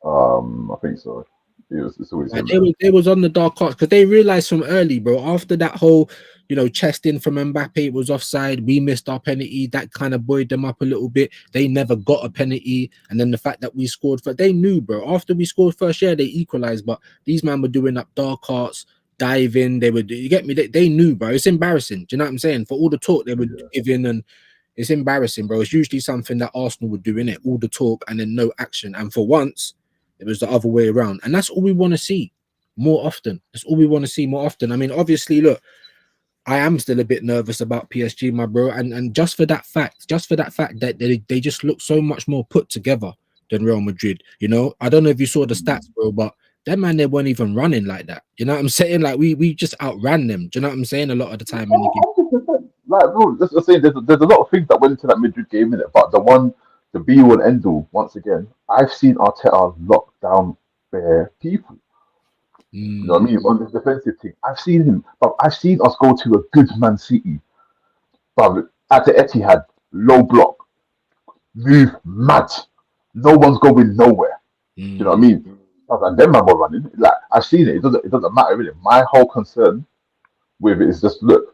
I think so. It's always like they was on the dark horse because they realized from early, bro. After that whole, chest in from Mbappe, it was offside. We missed our penalty. That kind of buoyed them up a little bit. They never got a penalty, and then the fact that we scored they knew, bro. After we scored first, yeah, they equalized, but these men were doing up dark hearts, diving. They would, you get me? They knew, bro. It's embarrassing. Do you know what I'm saying? For all the talk they would give in, and it's embarrassing, bro. It's usually something that Arsenal would do, innit? All the talk and then no action, and for once. It was the other way around. And that's all we want to see more often. That's all we want to see more often. I mean, obviously, look, I am still a bit nervous about PSG, my bro. And just for that fact that they just look so much more put together than Real Madrid. I don't know if you saw the stats, bro, but that man, they weren't even running like that. You know what I'm saying? Like we just outran them. Do you know what I'm saying? A lot of the time in the game. Like, bro, that's what I'm saying. There's a lot of things that went into that Madrid game in it, but the be-all and end-all, once again, I've seen Arteta lock down bare people. You know what I mean? On this defensive thing, I've seen him, but I've seen us go to a good Man City, but at the Etihad, low block, move mad, no one's going nowhere. You know what I mean? And them man were running. Like, I've seen it. It doesn't matter really. My whole concern with it is just look.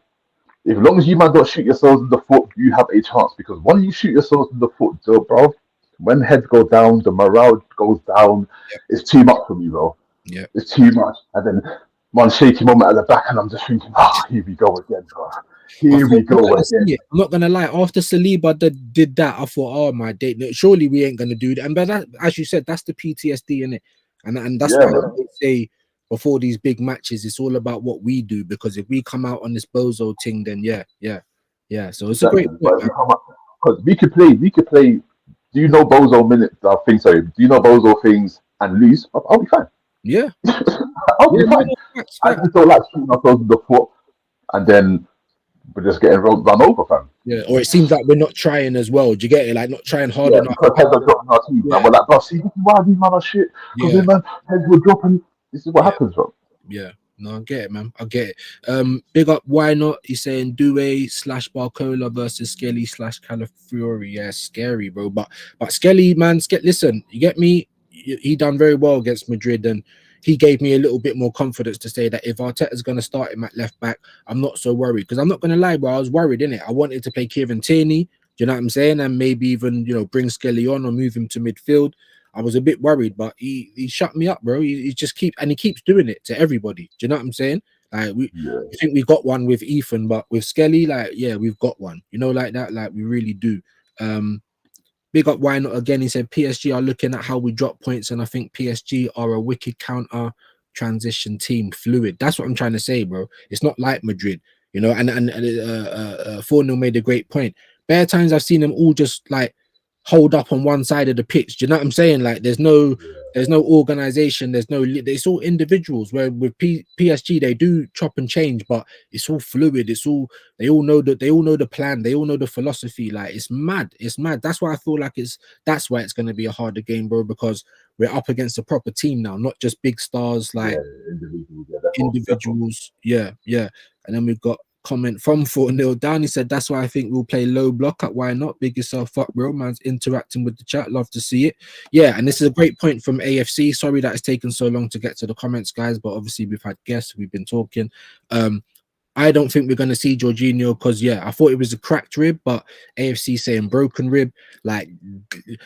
As long as you man don't shoot yourselves in the foot, you have a chance. Because when you shoot yourselves in the foot, bro, when heads go down, the morale goes down. Yep. It's too much for me, bro. Yeah, it's too much. And then one shaky moment at the back, and I'm just thinking, here we go again, bro. Here we go again. I'm not gonna lie. After Saliba did that, I thought, oh my day, surely we ain't gonna do that. And but that, as you said, that's the PTSD in it, and that's why I say. Before these big matches, it's all about what we do, because if we come out on this bozo thing, then yeah. So it's a great point. Because we could play. Do you know bozo minutes? Things. Sorry. Do you know bozo things and lose? I'll be fine. Yeah, I'll be fine. I just don't like shooting ourselves in the foot, and then we're just getting run over, fam. Yeah, or it seems like we're not trying as well. Do you get it? Like not trying hard enough. Because heads are dropping our team. And we're like, bro, see, this is why these man are shit. Because man, heads were dropping. This is what happens, bro. Yeah, no, I get it, man. I get it. Big up, why not? He's saying Due /Barcola versus Skelly /Calafiori. Yeah, scary, bro. But Skelly, man, listen, you get me? He done very well against Madrid, and he gave me a little bit more confidence to say that if Arteta's going to start him at left back, I'm not so worried. Because I'm not going to lie, bro, I was worried, innit? I wanted to play Kieran Tierney, do you know what I'm saying? And maybe even, bring Skelly on or move him to midfield. I was a bit worried, but he shut me up, bro. He keeps doing it to everybody. Do you know what I'm saying? Like I think we got one with Ethan, but with Skelly, like, yeah, we've got one. Like that, like we really do. Big up, why not? Again, he said PSG are looking at how we drop points, and I think PSG are a wicked counter transition team, fluid. That's what I'm trying to say, bro. It's not like Madrid, and 4-0 made a great point. Bare times I've seen them all just like hold up on one side of the pitch. Do you know what I'm saying? Like there's no organization, it's all individuals. Where with PSG they do chop and change, but it's all fluid. They all know the plan, they all know the philosophy. Like it's mad. That's why I feel like that's why it's going to be a harder game, bro, because we're up against a proper team now, not just big stars like individuals. Yeah. And then we've got comment from 4-0 down. He said that's why I think we'll play low block at why not. Big yourself up, bro. Man's interacting with the chat. Love to see it. Yeah, and this is a great point from AFC. Sorry that it's taken so long to get to the comments, guys, but obviously we've had guests, we've been talking. I don't think we're going to see Jorginho because, yeah, I thought it was a cracked rib, but AFC saying broken rib, like,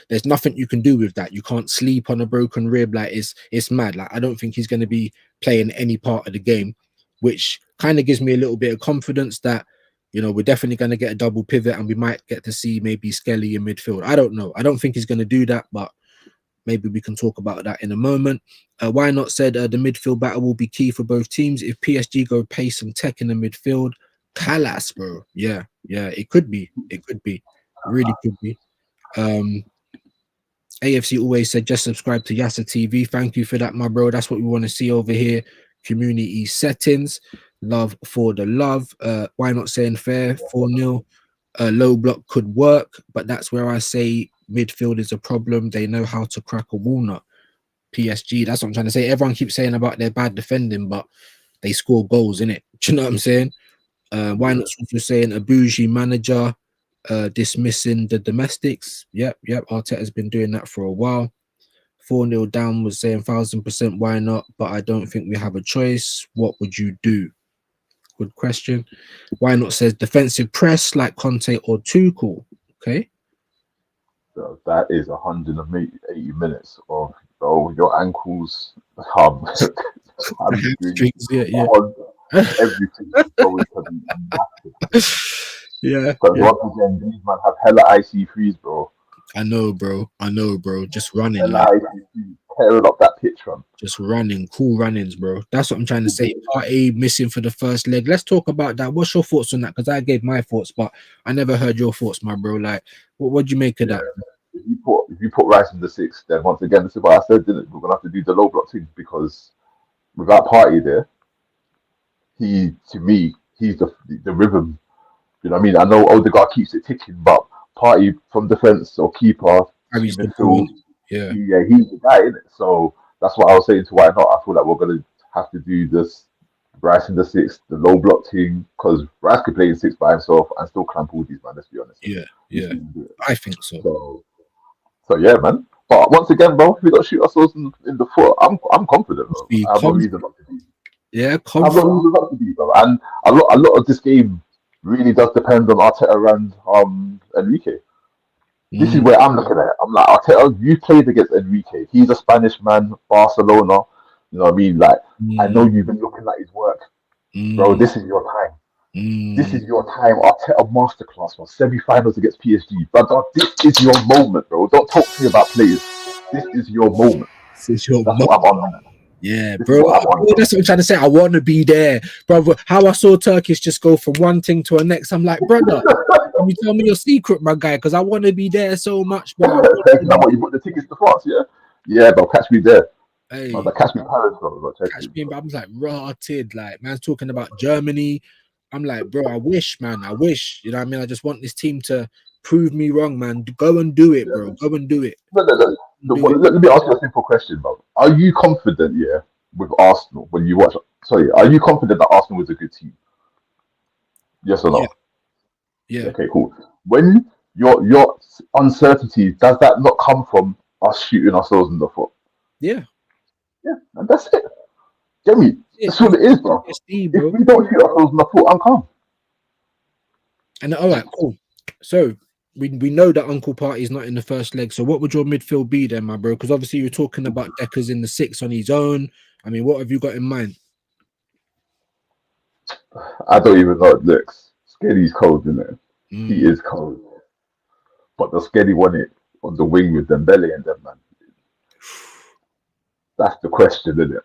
there's nothing you can do with that. You can't sleep on a broken rib. Like, it's mad. Like, I don't think he's going to be playing any part of the game, which kind of gives me a little bit of confidence that, you know, we're definitely going to get a double pivot and we might get to see maybe Skelly in midfield. I don't know. I don't think he's going to do that, but maybe we can talk about that in a moment. Why not said the midfield battle will be key for both teams. If PSG go pace and tech in the midfield, Kalas, bro. Yeah, it could be. It could be. Really could be. AFC always said just subscribe to Yasser TV. Thank you for that, my bro. That's what we want to see over here. Community settings. Love for the love. Why not saying fair? 4-0. Low block could work, but that's where I say midfield is a problem. They know how to crack a walnut. PSG, that's what I'm trying to say. Everyone keeps saying about their bad defending, but they score goals, innit? Do you know what I'm saying? Why not also saying a bougie manager dismissing the domestics? Yep. Arteta's been doing that for a while. 4-0 down was saying 1000% why not, but I don't think we have a choice. What would you do? Good question. Why not says defensive press like Conte or Tuchel? Okay. So that is 180 minutes of your ankles, Hamstrings, yeah. Everything. Yeah. Because once again, these man have hella IC3s, bro. I know, bro. Just running, Hella like, IC3s, tearing up that pitch, man. just running, cool runnings, bro. That's what I'm trying to say. Part A missing for the first leg. Let's talk about that. What's your thoughts on that? Because I gave my thoughts, but I never heard your thoughts, my bro. Like, what'd you make of that? If you put Rice in the 6, then once again, this is what I said, didn't it? We're gonna have to do the low block thing because without Party there, to me, he's the rhythm. You know what I mean? I know Odegaard keeps it ticking, but Party from defense or keeper, He's midfield, yeah. he's the guy, isn't it? So that's what I was saying to why not. I feel like we're gonna have to do this Rice in the 6, the low block team, because Rice could play in 6 by himself and still clamp all these, man. Let's be honest. Yeah. I think so. So yeah, man. But once again, bro, if we don't shoot ourselves in the foot, I'm confident, bro. I have no reason not to be. Yeah, I have no reason not to be, bro. And a lot of this game really does depend on Arteta and Enrique. This is where I'm looking at it. I'm like, Arteta, you played against Enrique. He's a Spanish man, Barcelona. You know what I mean? Like, I know you've been looking at his work. Bro, this is your time. This is your time. Arteta masterclass, man. Semi-finals against PSG. But this is your moment, bro. Don't talk to me about players. This is your moment. This is your That's moment. what I'm on. Yeah, bro. That's what I'm trying to say. I want to be there, brother. How I saw Turkish just go from one thing to the next. I'm like, brother, can you tell me your secret, my guy? Because I want to be there so much, bro. You bought the tickets to France, yeah? Yeah, bro. Catch me there. Hey, I was like, catch me in Paris, bro. catch me. But I was like, rotted. Like, man's talking about Germany. I'm like, bro, I wish, man. I wish. You know what I mean? I just want this team to prove me wrong, man. Go and do it, bro. Go and do it. No. Let me ask you a simple question, bro. Are you confident, with Arsenal when you watch? Sorry, are you confident that Arsenal is a good team? Yes or no? Yeah. Okay, cool. When your uncertainty, does that not come from us shooting ourselves in the foot? Yeah, and that's it. Get me? That's what it is, bro. PSD, bro. If we don't shoot ourselves in the foot, I'm calm. And all right, cool. So we know that Uncle Party's not in the first leg. So what would your midfield be then, my bro? Because obviously you're talking about Decker's in the 6 on his own. I mean, what have you got in mind? I don't even know it looks. Skelly's cold, isn't it? He is cold. But the Skelly won it on the wing with Dembele and them, man. That's the question, isn't it?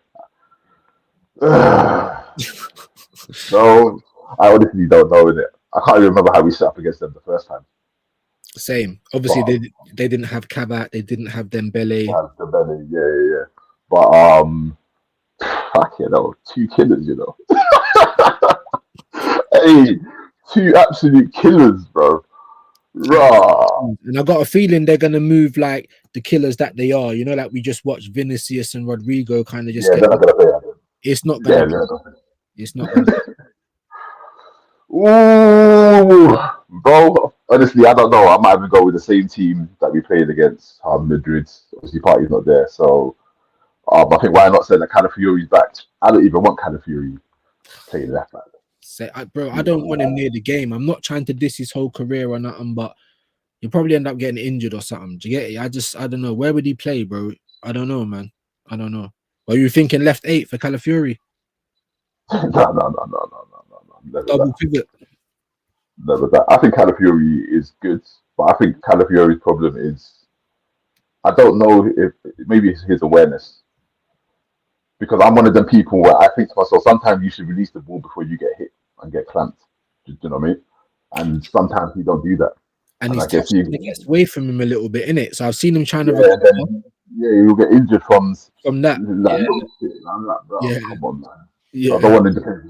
So I honestly don't know, innit? I can't even remember how we set up against them the first time. Same. Obviously, they didn't have Kabak, they didn't have Dembele. Yeah. But fuck it, though. 2 killers, you know. Hey, 2 absolute killers, bro. Raw. And I got a feeling they're gonna move like the killers that they are. You know, like we just watched Vinicius and Rodrigo kind of just. Yeah, they're not gonna play. It's not gonna. It's not gonna. Ooh, bro. Honestly, I don't know. I might even go with the same team that we played against Madrid. Obviously, Party's not there, so I think why not say that Calafiori's back. I don't even want Calafiori playing left back. Say, bro, I don't want him near the game. I'm not trying to diss his whole career or nothing, but he'll probably end up getting injured or something. Do you get it? I don't know. Where would he play, bro? I don't know, man. I don't know. Are you thinking left 8 for Calafiori? No. Double pivot. Never that. I think Calafiori is good, but I think Calafiori's problem is I don't know if maybe it's his awareness. Because I'm one of them people where I think to myself, sometimes you should release the ball before you get hit and get clamped. Do you know what I mean? And sometimes he don't do that. And I he's guess he gets away from him a little bit, innit? So I've seen him trying to you'll get injured from that. Like, I'm like, bro, come on, man. Yeah. I don't want to defend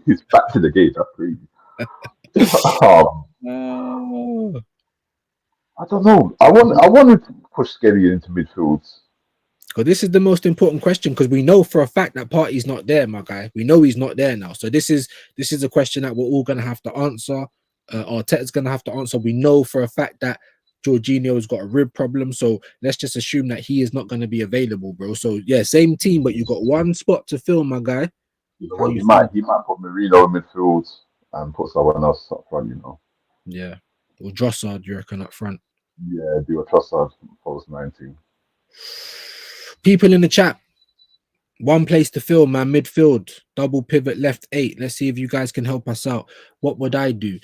his back to the gate. That's crazy. I don't know. I want to push Skelly into midfield. Because this is the most important question, because we know for a fact that Partey's not there, my guy. We know he's not there now. So this is a question that we're all gonna have to answer. Arteta's gonna have to answer. We know for a fact that Jorginho's got a rib problem, so let's just assume that he is not going to be available, bro. So yeah, same team, but you got one spot to fill, my guy. You know what, he might put Marino in midfield and put someone else up front, you know. Yeah. Or Drossard, you reckon, up front? Yeah, do a Trossard post 19. People in the chat, one place to fill, man. Midfield, double pivot, left 8. Let's see if you guys can help us out. What would I do?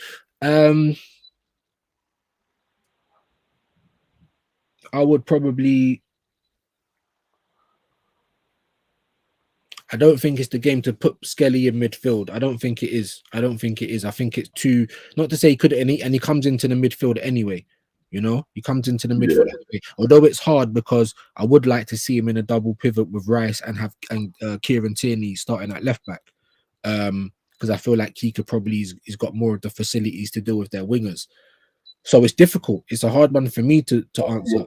I would probably. I don't think it's the game to put Skelly in midfield. I don't think it is. I think it's too. Not to say he could, and he comes into the midfield anyway. You know, he comes into the midfield anyway. Although it's hard because I would like to see him in a double pivot with Rice and Kieran Tierney starting at left back. Because I feel like he could probably he's got more of the facilities to deal with their wingers. So it's difficult. It's a hard one for me to answer.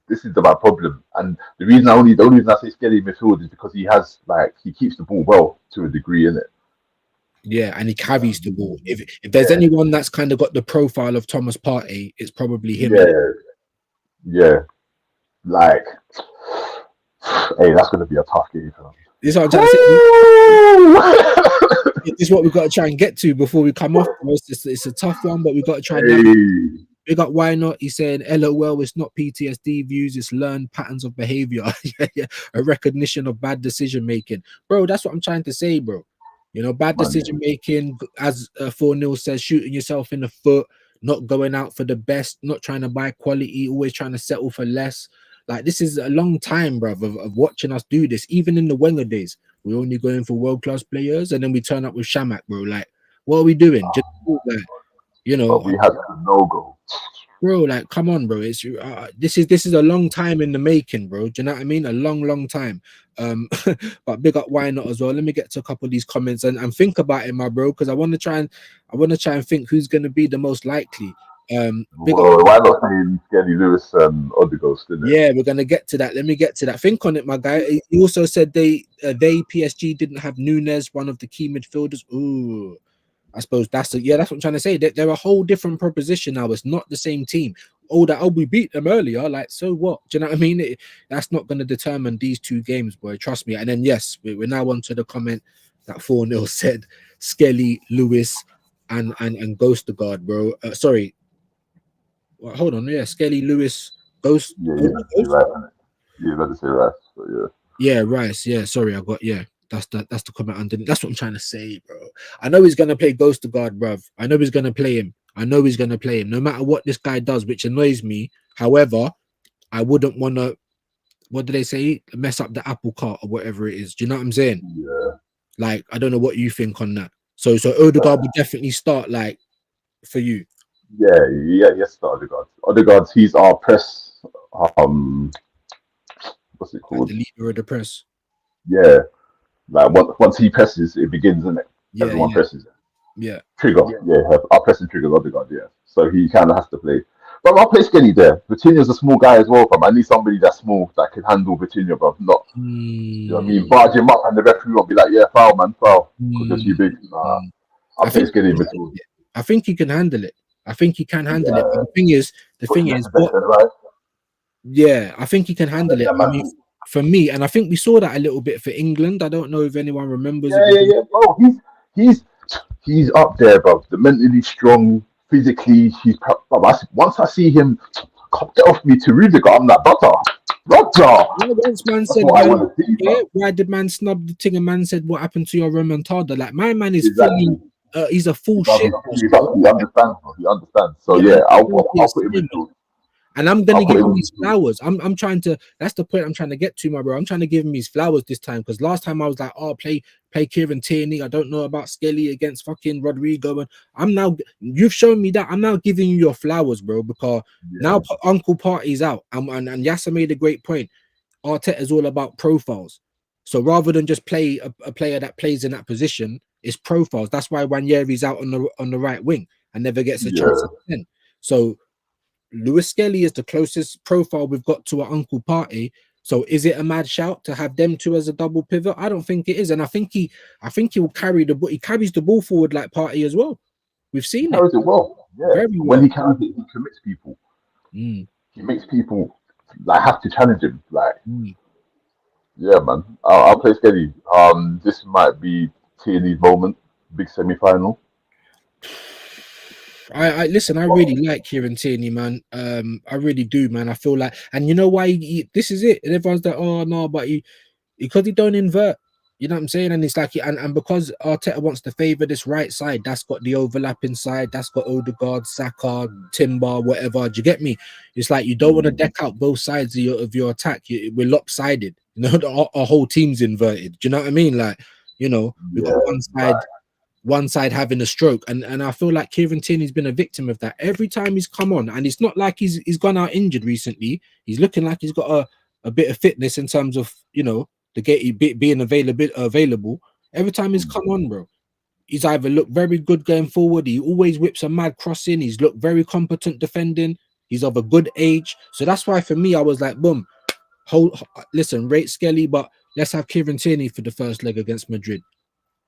This is my problem, and the only reason I say Skelly midfield is because he keeps the ball well to a degree, innit? Yeah, and he carries the ball. If there's anyone that's kind of got the profile of Thomas Partey, it's probably him. Yeah. Like, hey, that's gonna be a tough game for him. This is what I'm trying to say. This is what we've got to try and get to before we come off. It's a tough one, but we've got to try and big up. Why not? He's saying, LOL, it's not PTSD views, it's learned patterns of behavior. A recognition of bad decision making. Bro, that's what I'm trying to say, bro. You know, bad decision making, as 4-0 says, shooting yourself in the foot, not going out for the best, not trying to buy quality, always trying to settle for less. Like, this is a long time, bro, of watching us do this. Even in the Wenger days, we're only going for world-class players, and then we turn up with Shamak, bro. Like, what are we doing? Just, like, you know, we had no goal. Bro, like, come on, bro. It's this is a long time in the making, bro. Do you know what I mean? A long time. But big up, why not as well? Let me get to a couple of these comments and think about it, my bro, because I want to try and think who's going to be the most likely. Why not saying Skelly, Lewis, and Odegaard? Yeah, we're gonna get to that. Let me get to that. Think on it, my guy. He also said they PSG didn't have Newz, one of the key midfielders. Ooh, I suppose that's what I'm trying to say. They're a whole different proposition now. It's not the same team. We beat them earlier. Like, so what? Do you know what I mean? That's not going to determine these two games, boy. Trust me. And then yes, we're now on to the comment that 4-0 said Skelly, Lewis, and Ghostegaard, bro. Sorry. Well, hold on, Skelly, Lewis, Ghost. Yeah, right. You better say Rice, but yeah. Yeah, Rice. Yeah, sorry, that's the comment under. That's what I'm trying to say, bro. I know he's gonna play Ghostegaard, bruv. I know he's gonna play him. No matter what this guy does, which annoys me. However, I wouldn't want to. What do they say? Mess up the apple cart or whatever it is. Do you know what I'm saying? Yeah. Like, I don't know what you think on that. So Odegaard would definitely start, like, for you. Yes, Odegaard. Odegaard, he's our press. What's it called? Like the leader of the press. Yeah, like once he presses, it begins, and everyone presses. Yeah. Trigger. Yeah, our pressing triggers Odegaard. Yeah, so he kind of has to play. But I'll play Skelly there. Vitinha's a small guy as well, fam. I need somebody that's small that can handle Vitinha, bro. Not, you know what I mean? Barge him up, and the referee will be like, "Yeah, foul, man, foul," because you're too big. I'll play Skelly in between. I think he can handle it. I think he can handle it. But the thing is, I think he can handle it. I mean, for me, and I think we saw that a little bit for England. I don't know if anyone remembers. Yeah. Bro, he's up there, bro. The mentally strong, physically, once I see him, get off me to Rudiger, I'm like, brother. Yeah, once man That's said, what I want to see, yeah, bro. why did man snub the thing? And man said, what happened to your remontada? Like, my man is Exactly. fully, he's a full He shit. understands, bro. He understands. So Yeah, yeah, I'll yeah, put him in. and I'm gonna I'll put give him him in. his flowers. I'm trying to. That's the point I'm trying to get to, my bro. I'm trying to give him his flowers this time because last time I was like, oh, play Kieran Tierney. I don't know about Skelly against fucking Rodrigo. And I'm now. You've shown me that. I'm now giving you your flowers, bro. Because now Uncle Party's out. And Yasser made a great point. Arteta is all about profiles. So rather than just play a player that plays in that position, it's profiles. That's why Ranieri's out on the right wing and never gets a chance at 10. So Lewis Skelly is the closest profile we've got to our Uncle Party. So is it a mad shout to have them two as a double pivot? I don't think it is, and I think he will carry the ball. He carries the ball forward like Party as well. We've seen he carries it well. Yeah, very when well. he carries it, he commits people. He makes people like have to challenge him. Like, yeah, man. I'll play Skelly. This might be Tierney's moment, big semi-final. I listen. I really like Kieran Tierney, man. I really do, man. I feel like, and you know why? This is it. And everyone's like, oh no, but because he don't invert. You know what I'm saying? And it's like, and because Arteta wants to favour this right side, that's got the overlapping side, that's got Odegaard, Saka, Timber, whatever. Do you get me? It's like you don't want to deck out both sides of your attack. We're lopsided. You know, our whole team's inverted. Do you know what I mean? Like, you know, we've got one side having a stroke, and I feel like Kieran Tierney's been a victim of that every time he's come on. And it's not like he's gone out injured recently. He's looking like he's got a bit of fitness in terms of, you know, the gate being available. Every time he's come on, bro, he's either looked very good going forward. He always whips a mad crossing. He's looked very competent defending. He's of a good age. So that's why for me, I was like, boom, listen, rate Skelly, but let's have Kieran Tierney for the first leg against Madrid.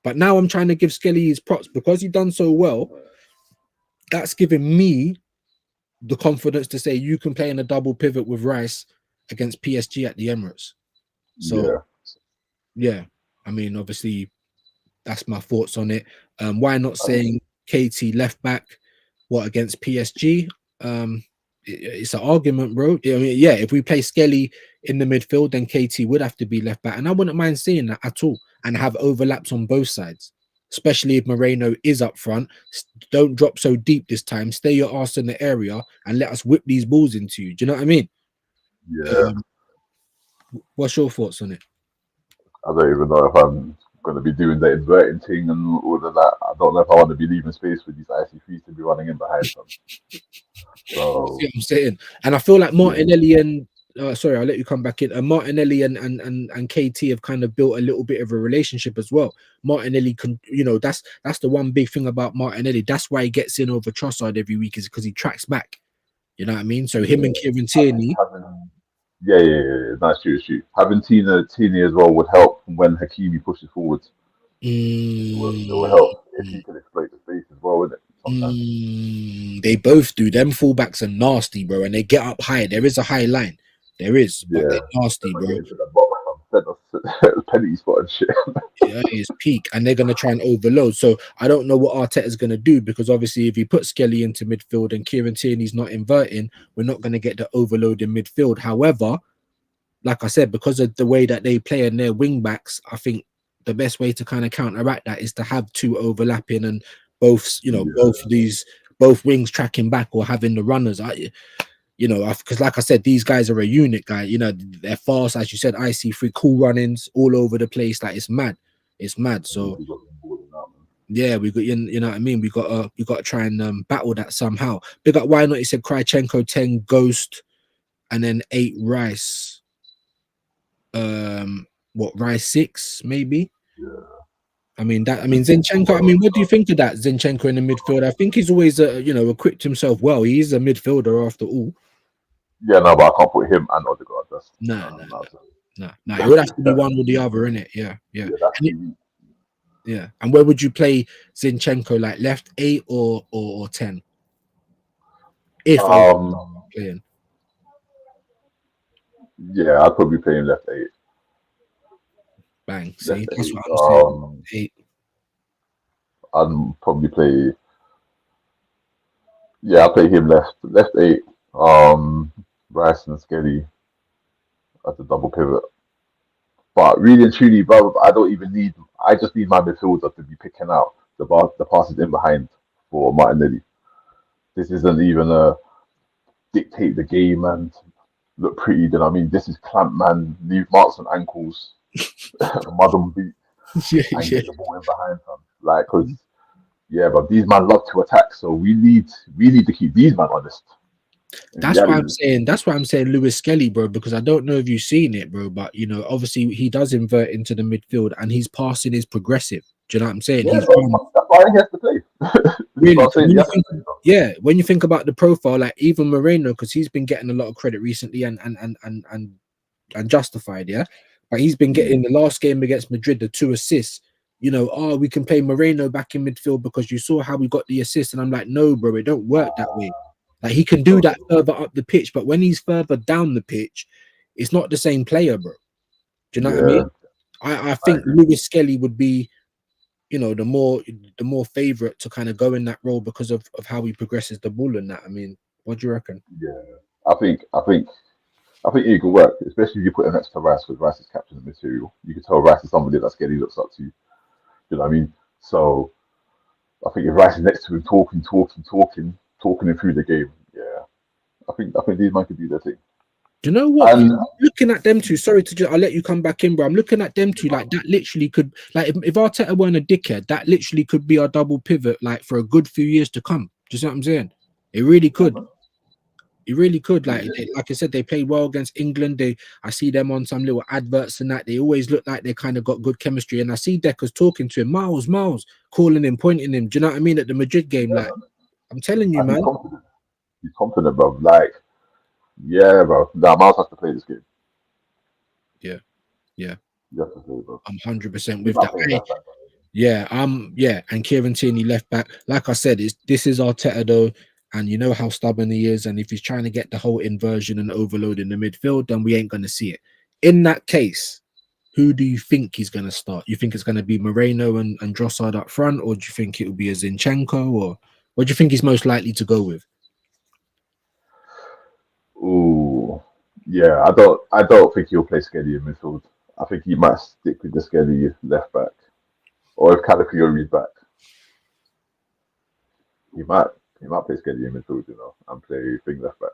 But now I'm trying to give Skelly his props because he's done so well. That's giving me the confidence to say you can play in a double pivot with Rice against PSG at the Emirates. So yeah, I mean, obviously, that's my thoughts on it. Why not saying KT left back? What against PSG? It's an argument, bro. I mean, yeah, if we play Skelly in the midfield, then KT would have to be left back, and I wouldn't mind seeing that at all, and have overlaps on both sides, especially if Moreno is up front. Don't drop so deep this time. Stay your arse in the area and let us whip these balls into you. Do you know what I mean? Yeah. What's your thoughts on it? I don't even know if I'm going to be doing the inverting thing and all of that. I don't know if I want to be leaving space for these IC3s to be running in behind them. So, see what I'm saying? And I feel like Martinelli and sorry, I'll let you come back in. Martinelli and KT have kind of built a little bit of a relationship as well. Martinelli can, you know, that's the one big thing about Martinelli. That's why he gets in over Trossard every week, is because he tracks back. You know what I mean? So him and Kieran Tierney. Yeah. Nice shoot. Having Tierney as well would help when Hakimi pushes forwards. It will help if he can exploit the space as well, wouldn't it? They both do. Them fullbacks are nasty, bro, and they get up high. There is a high line. There is, but they're nasty, bro. Penalty spot and shit. Yeah, it's peak, and they're gonna try and overload. So I don't know what Arteta's gonna do, because obviously if he puts Skelly into midfield and Kieran Tierney's not inverting, we're not gonna get the overload in midfield. However, like I said, because of the way that they play and their wing backs, I think the best way to kind of counteract that is to have two overlapping and both, you know, both wings tracking back or having the runners. You know, because like I said, these guys are a unit, guy. You know, they're fast, as you said. IC3, cool run-ins all over the place. Like, it's mad. So yeah, we got, you know what I mean. We got to try and battle that somehow. Big up, why not? He said Krychenko 10, Ghost, and then 8 Rice. What, Rice 6 maybe? Yeah. I mean Zinchenko. I mean, what do you think of that Zinchenko in the midfield? I think he's always you know, equipped himself well. He is a midfielder after all. Yeah, no, but I can't put him and Odegaard. No. It would have to be one or the other, innit? Yeah. Yeah. And where would you play Zinchenko? Like left 8 or 10? If playing. Yeah, I'd probably play him left 8. Bang. See, that's what I'm saying. 8. I'd probably play. Yeah, I'll play him left eight. Rice and Skelly as a double pivot. But really and truly, bro, I don't even need. I just need my midfielder to be picking out the passes in behind for Martinelli. This isn't even a dictate the game and look pretty. Then I mean, this is clamp man, leave marks on ankles, mud on boots, and get the ball in behind them. Like, cause yeah, but these men love to attack, so we need to keep these men honest. That's why I'm saying. That's why I'm saying Lewis Skelly, bro. Because I don't know if you've seen it, bro. But you know, obviously he does invert into the midfield, and his passing is progressive. Do you know what I'm saying? Yeah, that's why he has to play. Really? When you think about the profile, like even Moreno, because he's been getting a lot of credit recently, and justified, yeah. But he's been getting the last game against Madrid, the 2 assists. You know, we can play Moreno back in midfield because you saw how we got the assist, and I'm like, no, bro, it don't work that way. Like he can do that further up the pitch, but when he's further down the pitch, it's not the same player, bro. Do you know what I mean? I think Lewis Skelly would be, you know, the more favorite to kind of go in that role because of how he progresses the ball and that. I mean, what do you reckon? Yeah, I think it could work, especially if you put him next to Rice, because Rice is captain of material. You can tell Rice is somebody that Skelly looks up to. You know what I mean? So I think if Rice is next to him, talking him through the game, yeah, I think these men could do their thing. Do you know what? Looking at them two, sorry to I'll let you come back in, bro. I'm looking at them two, like that literally could, like if Arteta weren't a dickhead, that literally could be our double pivot, like for a good few years to come. Do you see what I'm saying? It really could. It really could. Like I said, they played well against England. I see them on some little adverts and that. They always look like they kind of got good chemistry. And I see Deckers talking to him, Miles, calling him, pointing him. Do you know what I mean? At the Madrid game, like I'm telling you, man. He's confident, bro. Like, yeah, bro. Nah, Miles has to play this game. Yeah. You have to play, bro. I'm 100% with that. Yeah, and Kieran Tierney left back. Like I said, this is Arteta though, and you know how stubborn he is. And if he's trying to get the whole inversion and overload in the midfield, then we ain't gonna see it. In that case, who do you think he's gonna start? You think it's gonna be Moreno and Drossard up front, or do you think it will be a Zinchenko, or what do you think he's most likely to go with? Ooh, yeah, I don't think he'll play Skelly in midfield. I think he might stick with the Skelly left back, or if Calafiori's back, he might play Skelly in midfield, you know, and play thing left back,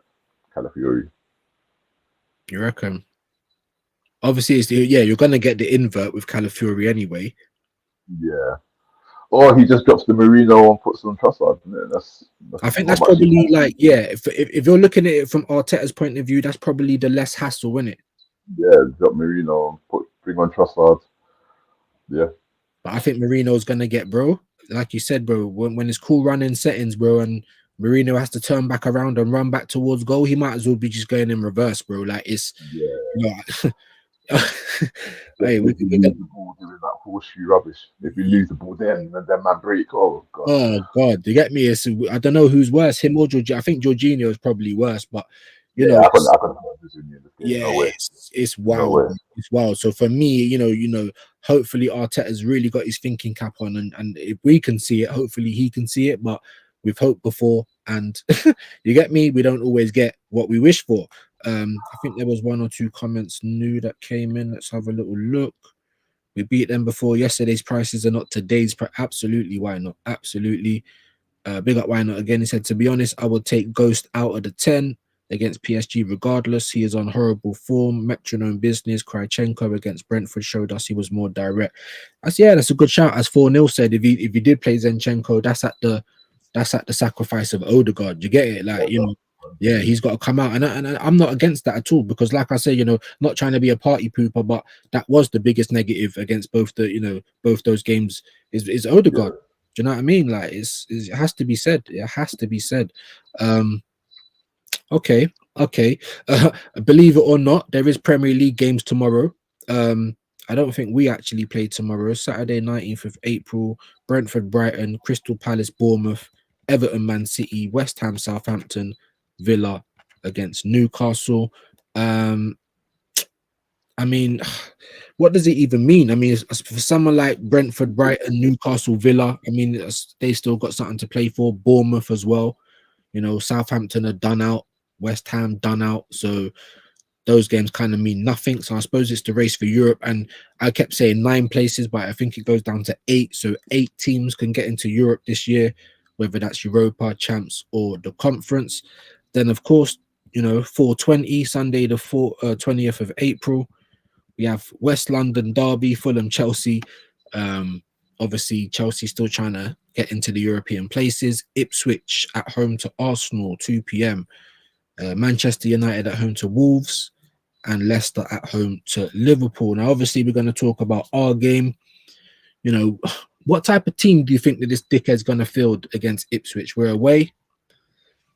Calafiori. You reckon? Obviously, you're gonna get the invert with Calafiori anyway. Yeah. Or he just drops the Marino and puts on Trossard. I think that's probably like, if you're looking at it from Arteta's point of view, that's probably the less hassle, isn't it? Yeah, drop Marino and bring on Trossard. Yeah. But I think Marino's gonna get, bro, like you said, bro, when it's cool running settings, bro, and Marino has to turn back around and run back towards goal, he might as well be just going in reverse, bro. Like it's hey, we can get the ball doing that horseshoe rubbish. If we lose the ball then man break. Oh god, you get me? I don't know who's worse, him or Jorginho. I think Jorginho is probably worse, but you know, it's wild. No, it's wild. So for me, you know, hopefully Arteta's really got his thinking cap on, and if we can see it, hopefully he can see it. But we've hoped before, and you get me. We don't always get what we wish for. I think there was 1 or 2 comments new that came in. Let's have a little look. We beat them before. Yesterday's prices are not today's price. Absolutely, why not? Absolutely. Big up, why not? Again, he said, to be honest, I would take Ghost out of the 10 against PSG regardless. He is on horrible form. Metronome business. Krychenko against Brentford showed us he was more direct. That's a good shout. As 4-0 said, if he did play Zinchenko, that's at the sacrifice of Odegaard. You get it? Like, you know, yeah, he's got to come out, and I'm not against that at all, because like I say, you know, not trying to be a party pooper, but that was the biggest negative against both those games is Odegaard. Do you know what I mean? Like it has to be said. It has to be said. Okay. Believe it or not, there is Premier League games tomorrow. I don't think we actually play tomorrow. Saturday, 19th of April, Brentford, Brighton, Crystal Palace, Bournemouth, Everton, Man City, West Ham, Southampton, Villa against Newcastle. I mean, what does it even mean? I mean, for someone like Brentford, Brighton, Newcastle, Villa, I mean, they still got something to play for. Bournemouth as well. You know, Southampton are done out. West Ham done out. So those games kind of mean nothing. So I suppose it's the race for Europe. And I kept saying 9 places, but I think it goes down to 8. So 8 teams can get into Europe this year, whether that's Europa, Champs, or the Conference. Then, of course, you know, 4:20, Sunday, the 20th of April, we have West London Derby, Fulham, Chelsea. Obviously, Chelsea still trying to get into the European places. Ipswich at home to Arsenal, 2 p.m. Manchester United at home to Wolves, and Leicester at home to Liverpool. Now, obviously, we're going to talk about our game. You know, what type of team do you think that this dickhead's going to field against Ipswich? We're away.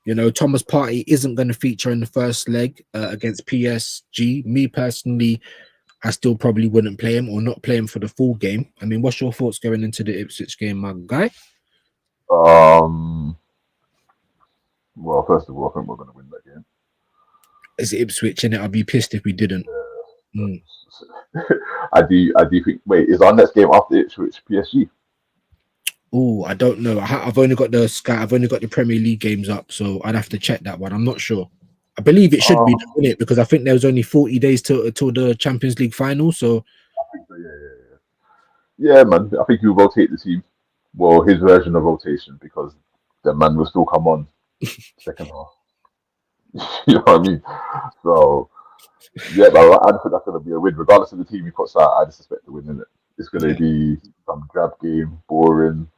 You know, Thomas Partey isn't going to feature in the first leg against PSG. Me personally, I still probably wouldn't play him or not play him for the full game. I mean, what's your thoughts going into the Ipswich game, my guy? Well, first of all, I think we're going to win that game. It's Ipswich, and I'd be pissed if we didn't. I do think. Wait, is our next game after Ipswich PSG? Oh, I don't know. I've only got the Sky. I've only got the Premier League games up, so I'd have to check that one. I'm not sure. I believe it should be, isn't it? Because I think there was only 40 days till the Champions League final. So, I think so, yeah, man. I think he'll rotate the team. Well, his version of rotation, because the man will still come on second half. You know what I mean? So, yeah, but I think that's going to be a win. Regardless of the team he puts out, I just expect to win, innit? It's going to be some grab game, boring.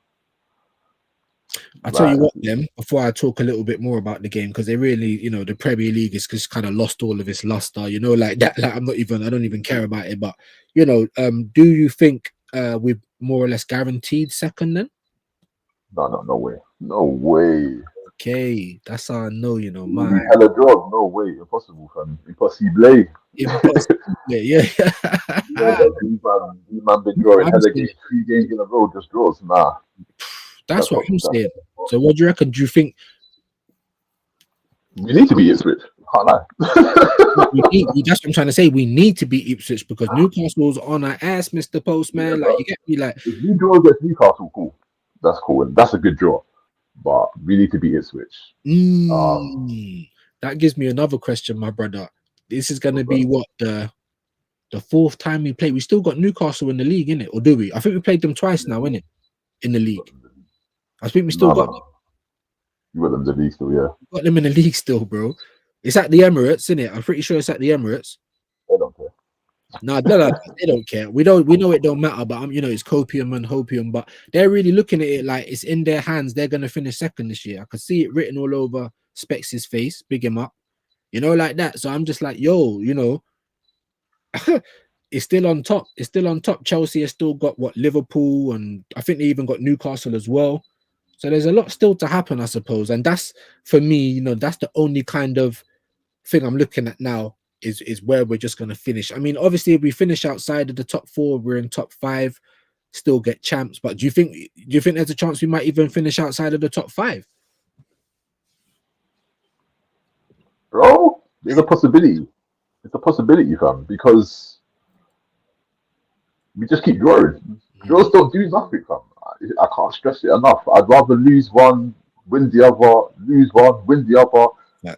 I'll tell you what, then, before I talk a little bit more about the game, because they really, you know, the Premier League is just kind of lost all of its luster, you know, like that. Like I don't even care about it. But, you know, do you think we're more or less guaranteed second then? No way. No way. Okay, that's how I know, you know, man. Hella draws, no way. Impossible, fam. Impossible. Yeah. Man been drawing hella games, 3 games in a row, just draws. Nah. That's what I'm saying. So what do you reckon? Do you think we need to beat Ipswich? Can't lie. That's what I'm trying to say. We need to beat Ipswich because Newcastle's on our ass, Mr. Postman. Like, you get me? Like, if we draw against Newcastle, cool. That's cool. And that's a good draw. But we need to beat Ipswich. That gives me another question, my brother. This is going to be what, the 4th time we play. We still got Newcastle in the league, innit? Or do we? I think we played them twice now, innit? In the league. I think we still got them. You got them in the league still, yeah. We got them in the league still, bro. It's at the Emirates, isn't it? I'm pretty sure it's at the Emirates. They don't care. No, they don't care. We know it don't matter, but you know, it's copium and hopium. But they're really looking at it like it's in their hands. They're gonna finish second this year. I could see it written all over Specs' face. Big him up, you know, like that. So I'm just like, yo, you know, it's still on top. It's still on top. Chelsea has still got what, Liverpool, and I think they even got Newcastle as well. So there's a lot still to happen, I suppose. And that's, for me, you know, that's the only kind of thing I'm looking at now is where we're just going to finish. I mean, obviously, if we finish outside of the top 4, we're in top 5, still get champs. But do you think there's a chance we might even finish outside of the top 5? Bro, there's a possibility. It's a possibility, fam, because we just keep drawing. Draws don't do nothing, fam. I can't stress it enough. I'd rather lose one, win the other, lose one, win the other.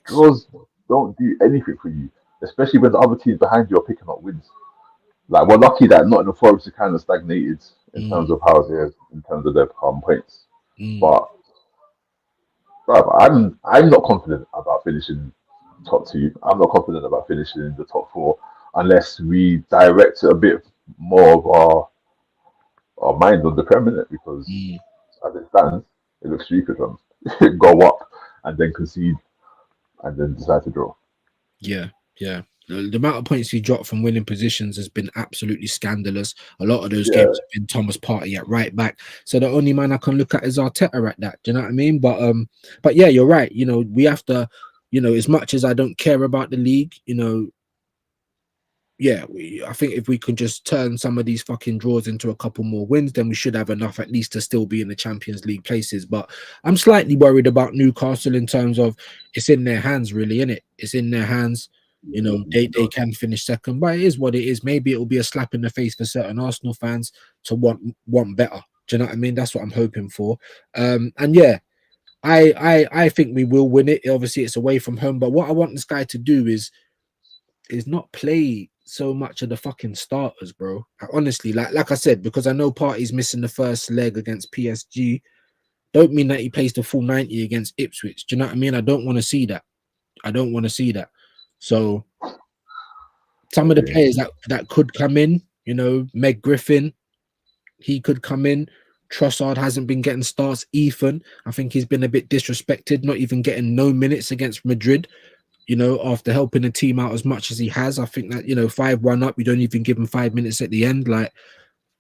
Draws don't do anything for you, especially when the other teams behind you are picking up wins. Like, we're lucky that Nottingham Forest are kind of stagnated in terms of how they're, in terms of their points. But I'm not confident about finishing top 2. I'm not confident about finishing in the top 4 unless we direct a bit more of our mind on the Prem, innit? Because as it stands, it looks stupid. Go up and then concede and then decide to draw. Yeah. The amount of points he dropped from winning positions has been absolutely scandalous. A lot of those games have been Thomas Partey at right back. So the only man I can look at is Arteta at that. Do you know what I mean? But yeah, you're right. You know, we have to, you know, as much as I don't care about the league, you know, I think if we can just turn some of these fucking draws into a couple more wins, then we should have enough at least to still be in the Champions League places. But I'm slightly worried about Newcastle in terms of it's in their hands, really, innit? It's in their hands. You know, they can finish second, but it is what it is. Maybe it will be a slap in the face for certain Arsenal fans to want better. Do you know what I mean? That's what I'm hoping for. And yeah, I think we will win it. Obviously, it's away from home, but what I want this guy to do is not play so much of the fucking starters, bro. Honestly, like I said, because I know Partey's missing the first leg against PSG, don't mean that he plays the full 90 against Ipswich. Do you know what I mean? I don't want to see that. I don't want to see that. So some of the players that could come in, you know, Meg Griffin, he could come in. Trossard hasn't been getting starts. Ethan, I think he's been a bit disrespected, not even getting no minutes against Madrid, you know, after helping the team out as much as he has. I think that, you know, 5-1 up, you don't even give him 5 minutes at the end. Like,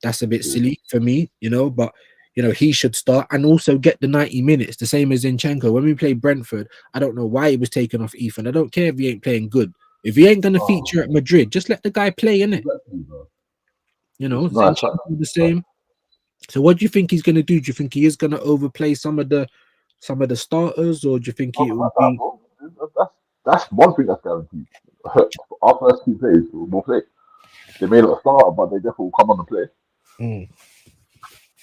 that's a bit silly for me, you know, but, you know, he should start and also get the 90 minutes, the same as Zinchenko. When we played Brentford, I don't know why he was taken off Ethan. I don't care if he ain't playing good. If he ain't going to feature at Madrid, just let the guy play, innit? You know, Zinchenko the same. So what do you think he's going to do? Do you think he is going to overplay some of the starters, or do you think he will be? That's one thing that's guaranteed. Our first two plays will play. They may not start, but they definitely will come on and play.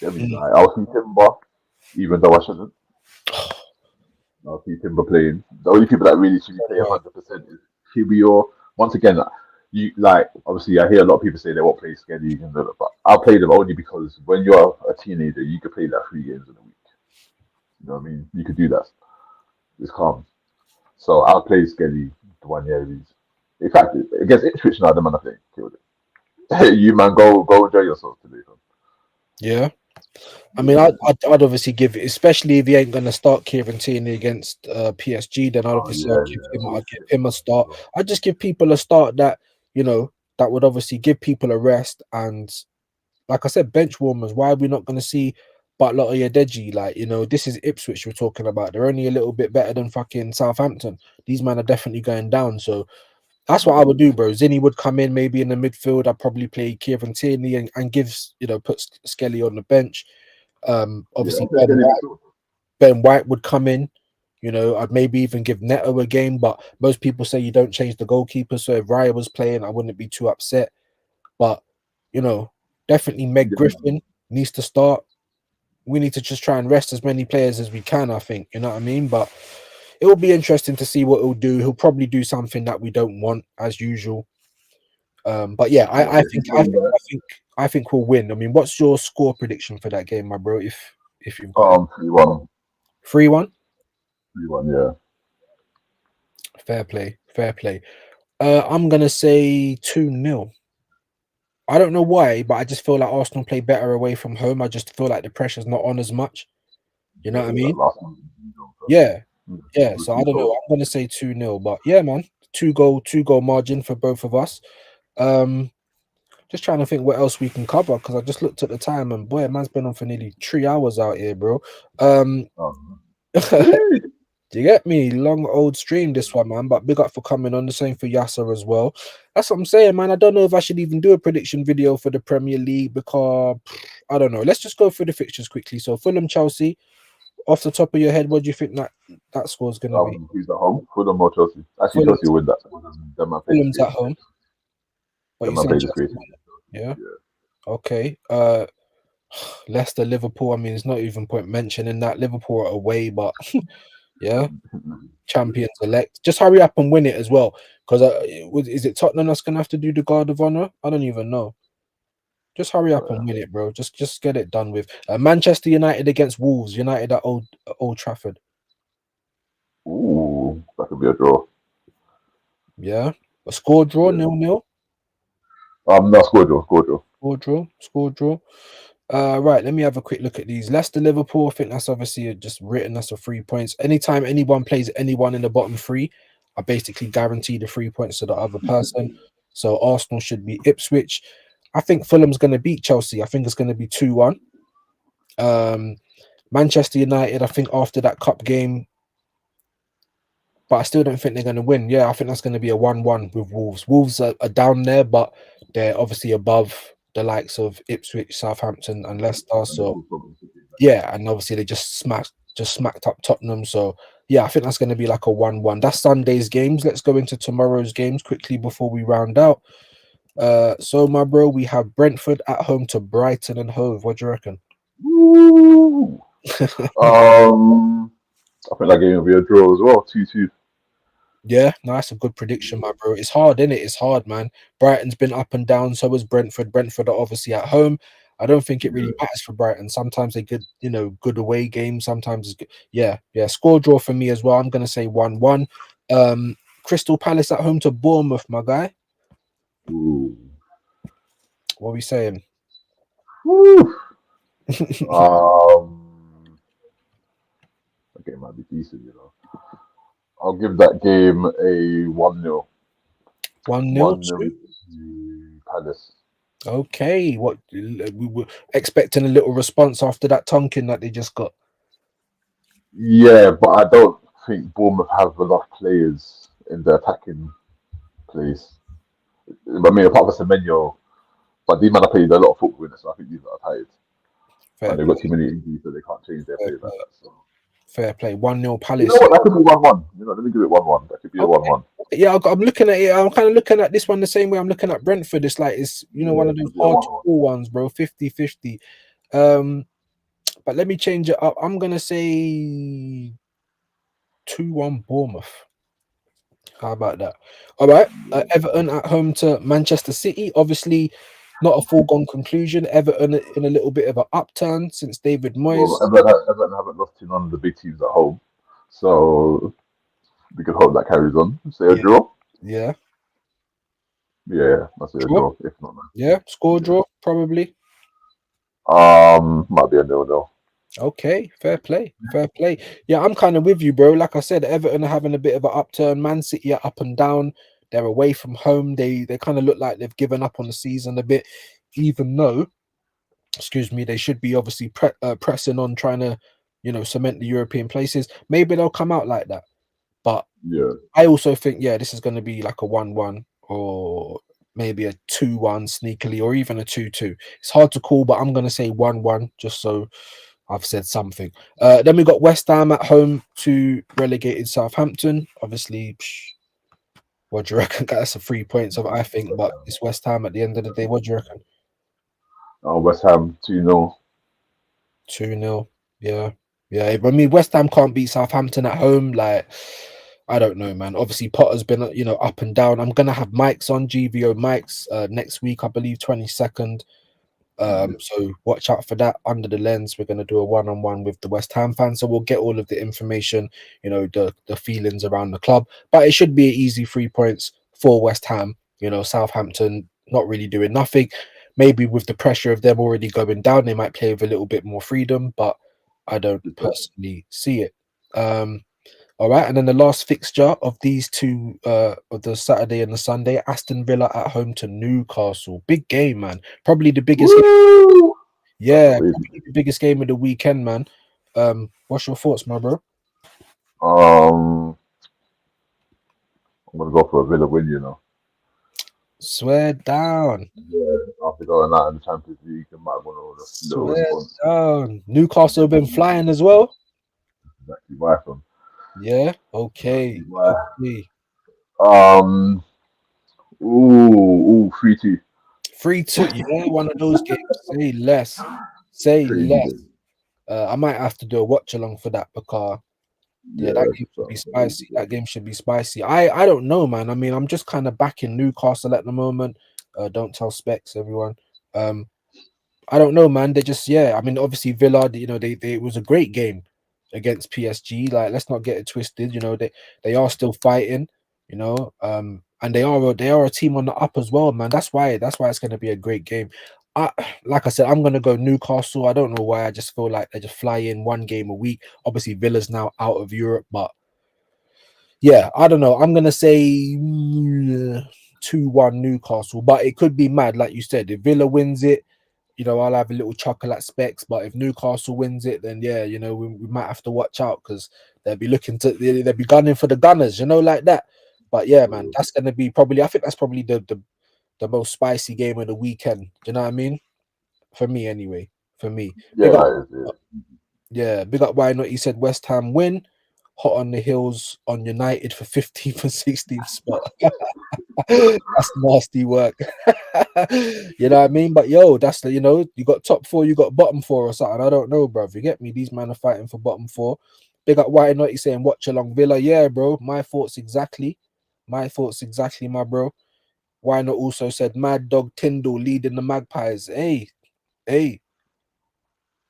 Like, I'll see Timber, even though I shouldn't. I'll see Timber playing. The only people that really should be playing 100% is Kibio. Once again, you like, obviously I hear a lot of people say they won't play Skelly, but I'll play them only because when you're a teenager, you could play like 3 games in a week. You know what I mean? You could do that. It's calm. So I'll play Skelly the 1 year. In fact, against Ipswich now, the man I think killed it. You man, go enjoy yourself today. Yeah. I mean, I'd obviously give it, especially if he ain't going to start Kieran Tierney against PSG, then I'd obviously I'd give him a start. I'd just give people a start that, you know, that would obviously give people a rest. And like I said, bench warmers, why are we not going to see Butler or Yadeji? Like, you know, this is Ipswich we're talking about. They're only a little bit better than fucking Southampton. These men are definitely going down. So that's what I would do, bro. Zinni would come in maybe in the midfield. I'd probably play Kieran Tierney and gives, you know, put Skelly on the bench. Obviously Ben White would come in, you know. I'd maybe even give Neto a game, but most people say you don't change the goalkeeper, so if Raya was playing I wouldn't be too upset. But, you know, definitely Meg Griffin needs to start. We need to just try and rest as many players as we can, I think, you know what I mean? But it will be interesting to see what he'll do. He'll probably do something that we don't want as usual. But yeah, I think we'll win. I mean, what's your score prediction for that game, my bro? If you've got 3-1. 3-1? 3-1, yeah. Fair play. I'm gonna say 2-0. I don't know why, but I just feel like Arsenal play better away from home. I just feel like the pressure's not on as much. You know what I mean? Yeah. So I don't know. I'm gonna say 2-0, but yeah, man, two goal margin for both of us. Just trying to think what else we can cover because I just looked at the time and boy, man's been on for nearly 3 hours out here, bro. Do you get me? Long old stream this one, man. But big up for coming on. The same for Yasser as well. That's what I'm saying, man. I don't know if I should even do a prediction video for the Premier League because I don't know. Let's just go through the fixtures quickly. So Fulham, Chelsea. Off the top of your head, what do you think that score is going to be? Who's at home? Fulham or Chelsea? Actually, Chelsea win that. Fulham's at home. What you saying? Yeah. Okay. Leicester, Liverpool. I mean, there's not even point mentioning that. Liverpool are away, but yeah, champions elect. Just hurry up and win it as well. Because is it Tottenham that's gonna have to do the Guard of Honor? I don't even know. Just hurry up and win it, bro. Just get it done with. Manchester United against Wolves. United at Old Trafford. Ooh, that could be a draw. Yeah, a score draw, 0-0. No, score draw. Score draw. Right, let me have a quick look at these. Leicester, Liverpool. I think that's obviously just written us for 3 points. Anytime anyone plays anyone in the bottom three, I basically guarantee the 3 points to the other person. So Arsenal should be Ipswich. I think Fulham's going to beat Chelsea. I think it's going to be 2-1. Manchester United, I think after that cup game, but I still don't think they're going to win. Yeah, I think that's going to be a 1-1 with Wolves. Wolves are down there, but they're obviously above the likes of Ipswich, Southampton, and Leicester. So yeah, and obviously they just smacked up Tottenham. So yeah, I think that's going to be like a 1-1. That's Sunday's games. Let's go into tomorrow's games quickly before we round out. So my bro, we have Brentford at home to Brighton and Hove. What do you reckon? Woo! I think that game will be a draw as well, 2-2. Yeah, no, that's a good prediction, my bro. It's hard, isn't it? It's hard, man. Brighton's been up and down, so is Brentford. Brentford are obviously at home. I don't think it really matters for Brighton. Sometimes they get, good away games. Sometimes it's good. Yeah. Score draw for me as well. I'm gonna say 1-1. Crystal Palace at home to Bournemouth, my guy. Ooh. What are we saying? Woo. That game might be decent, I'll give that game a 1-0. 1-0 to Palace. Okay. What we were expecting a little response after that tonking that they just got. Yeah, but I don't think Bournemouth have enough players in the attacking place. I mean, apart from Semenyo, but these men have played a lot of football in it, so I think these are tired. And they've got too many injuries, so they can't change their play like that. So. Fair play. 1-0 Palace. You know what? That could be 1-1. Let me give it 1-1. That could be a 1-1. Yeah, I'm looking at it. I'm kind of looking at this one the same way I'm looking at Brentford. It's like it's one of those hard to call ones, bro. 50-50. But let me change it up. I'm gonna say 2-1 Bournemouth. How about that? All right. Everton at home to Manchester City. Obviously, not a foregone conclusion. Everton in a little bit of an upturn since David Moyes. Well, Everton haven't lost to none of the big teams at home, so we could hope that carries on. Say a draw. Yeah. Yeah, that's a draw. If not, yeah, score draw probably. Might be a 0-0. Okay, fair play. Yeah, I'm kind of with you, bro. Like I said, Everton are having a bit of an upturn. Man City are up and down. They're away from home. They kind of look like they've given up on the season a bit, even though, excuse me, they should be obviously pressing on, trying to, cement the European places. Maybe they'll come out like that. But yeah, I also think, this is going to be like a 1-1 or maybe a 2-1 sneakily, or even a 2-2. It's hard to call, but I'm going to say 1-1 just so I've said something. Then we got West Ham at home to relegated Southampton. Obviously, what do you reckon? That's a 3 points of, I think, but it's West Ham at the end of the day. What do you reckon? West Ham 2-0. 2-0. Yeah. I mean, West Ham can't beat Southampton at home. Like, I don't know, man. Obviously, Potter's been, up and down. I'm gonna have Mike's on GVO Mike's next week, I believe, 22nd. So watch out for that. Under the Lens, we're gonna do a 1-on-1 with the West Ham fans, so we'll get all of the information, the feelings around the club. But it should be an easy 3 points for West Ham. Southampton not really doing nothing. Maybe with the pressure of them already going down, they might play with a little bit more freedom, but I don't personally see it. All right, and then the last fixture of these two, of the Saturday and the Sunday, Aston Villa at home to Newcastle. Big game, man. Probably the biggest game. Yeah, probably the biggest game of the weekend, man. What's your thoughts, my bro? I'm gonna go for a Villa win, Swear down. Yeah, after going out in the Champions League, you might want to Swear down. Newcastle have been flying as well. Exactly why from. Yeah. Okay. Okay. 3-2. 3-2. Yeah, one of those games. Say less. I might have to do a watch along for that because that game should be spicy. That game should be spicy. I don't know, man. I mean, I'm just kind of backing Newcastle at the moment. Don't tell Specs, everyone. I don't know, man. They just, I mean, obviously Villa, it was a great game against PSG. Like, let's not get it twisted. They are still fighting. And they are a team on the up as well, man. That's why it's going to be a great game. Like I said, I'm going to go Newcastle. I don't know why. I just feel like they just fly in one game a week. Obviously, Villa's now out of Europe, but I don't know. I'm going to say 2-1 Newcastle, but it could be mad, like you said. If Villa wins it, I'll have a little chuckle at Specs, but if Newcastle wins it, then we might have to watch out because they'll be they'll be gunning for the Gunners, like that. But man, that's going to be I think that's probably the most spicy game of the weekend. Do you know what I mean? For me, anyway. For me. Big up, Why Not? He said West Ham win. hot on the heels on United for 15th and 16th spot. That's nasty work. You know what I mean? But yo, that's the, you know, you got top four, you got bottom four or something. I don't know, bro. You get me? These men are fighting for bottom four. Big up White Not, saying watch along Villa. Yeah, bro. My thoughts exactly. My thoughts exactly, my bro. Why Not also said Mad Dog Tyndall leading the Magpies. Hey, hey,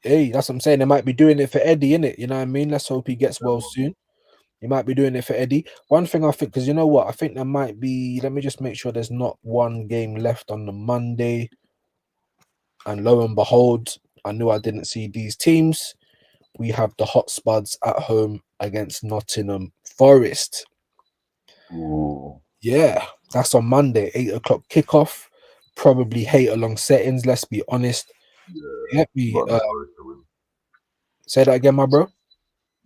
hey, that's what I'm saying. They might be doing it for Eddie, innit? You know what I mean? Let's hope he gets well soon. He might be doing it for Eddie. One thing I think, because you know what? I think there might be, let me just make sure there's not one game left on the Monday. And lo and behold, I knew I didn't see these teams. We have the Hot Spuds at home against Nottingham Forest. Ooh. Yeah, that's on Monday, 8 o'clock kickoff. Probably hate along settings, let's be honest. Yeah. Let me Not Forest to win. say that again, my bro.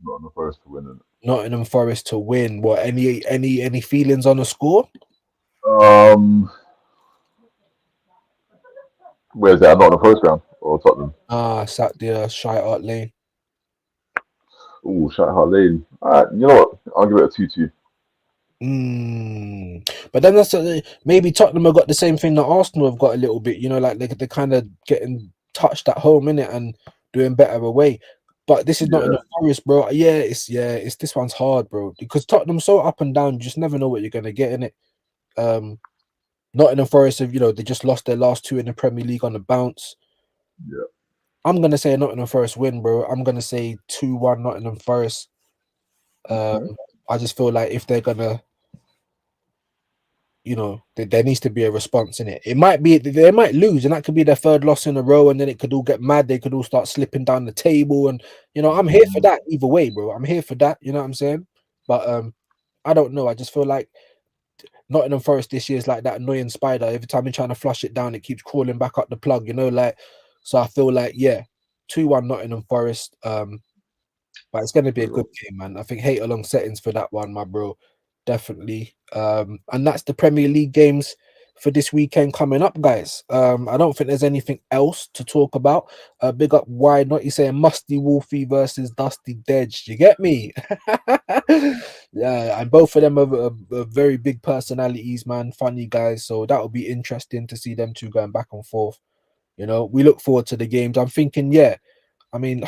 Not the Forest to win. Innit? Nottingham Forest to win. What, any feelings on the score? Where's that? Not the first round or Tottenham? Sat there, Shy Art Lane. Ooh, Shite Hart Lane. Alright, you know what? I'll give it a 2-2. But then that's maybe Tottenham have got the same thing that Arsenal have got a little bit, you know, like they're kind of getting touched at home, innit, and doing better away. But this is not in the Forest, bro. It's this one's hard, bro, because Tottenham's so up and down, you just never know what you're gonna get in it. Nottingham Forest have, you know, they just lost their last two in the Premier League on the bounce. Yeah. I'm gonna say a Nottingham Forest win, bro. I'm gonna say 2-1 Nottingham Forest. I just feel like if they're gonna, you know, there needs to be a response in it. It might be they might lose, and that could be their third loss in a row, and then it could all get mad. They could all start slipping down the table, and you know, I'm here for that either way, bro. I'm here for that. You know what I'm saying? But I don't know. I just feel like Nottingham Forest this year is like that annoying spider. Every time you're trying to flush it down, it keeps crawling back up the plug. You know, like so. I feel like 2-1 Nottingham Forest. But it's going to be a good game, man. I think hate along settings for that one, my bro. Definitely. And that's the Premier League games for this weekend coming up, guys. I don't think there's anything else to talk about. Big up Why Not? You saying Musty Wolfie versus Dusty Dedge. You get me? Yeah, and both of them are very big personalities, man. Funny guys. So that will be interesting to see them two going back and forth. You know, we look forward to the games. I'm thinking, I mean,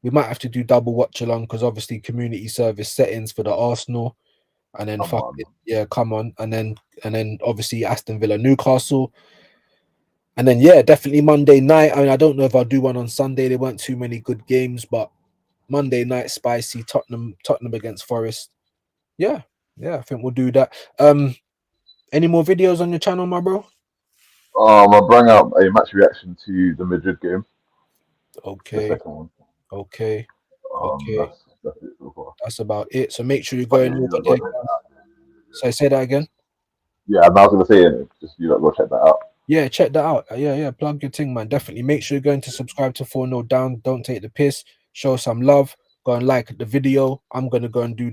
we might have to do double watch along because obviously community service settings for the Arsenal, and then come on, and then obviously Aston Villa Newcastle, and then definitely Monday night. I mean, I don't know if I'll do one on Sunday. There weren't too many good games, but Monday night spicy Tottenham against Forest. I think we'll do that. Any more videos on your channel, my bro? I bring up a match reaction to the Madrid game. Okay. The second one. Okay. That's it so far. That's about it. So make sure you're going over there. So say that again. Yeah, I was gonna say it. Just you go check that out. Yeah, check that out. Plug your thing, man. Definitely make sure you're going to subscribe to 4-0 Down. Don't take the piss. Show some love. Go and like the video. I'm gonna go and do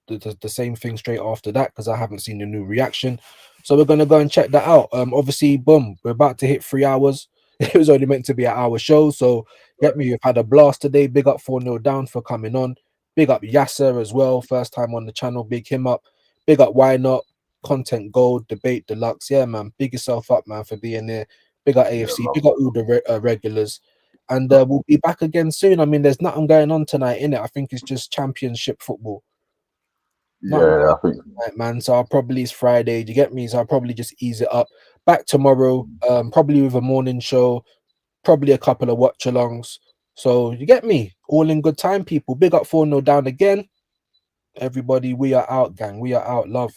the same thing straight after that because I haven't seen the new reaction. So we're gonna go and check that out. Obviously, boom, we're about to hit 3 hours. It was only meant to be an hour show, so get me. You've had a blast today. Big up 4-0 Down for coming on. Big up Yasser as well. First time on the channel. Big him up. Big up Why Not? Content Gold, Debate Deluxe. Yeah, man. Big yourself up, man, for being there. Big up AFC. Big up all the regulars. And we'll be back again soon. I mean, there's nothing going on tonight, innit? I think it's just championship football. I think tonight, man. So it's Friday. Do you get me? So I'll probably just ease it up. Back tomorrow, probably with a morning show, probably a couple of watch-alongs. So you get me? All in good time, people. Big up 4-0 Down again. Everybody, we are out, gang. We are out. Love.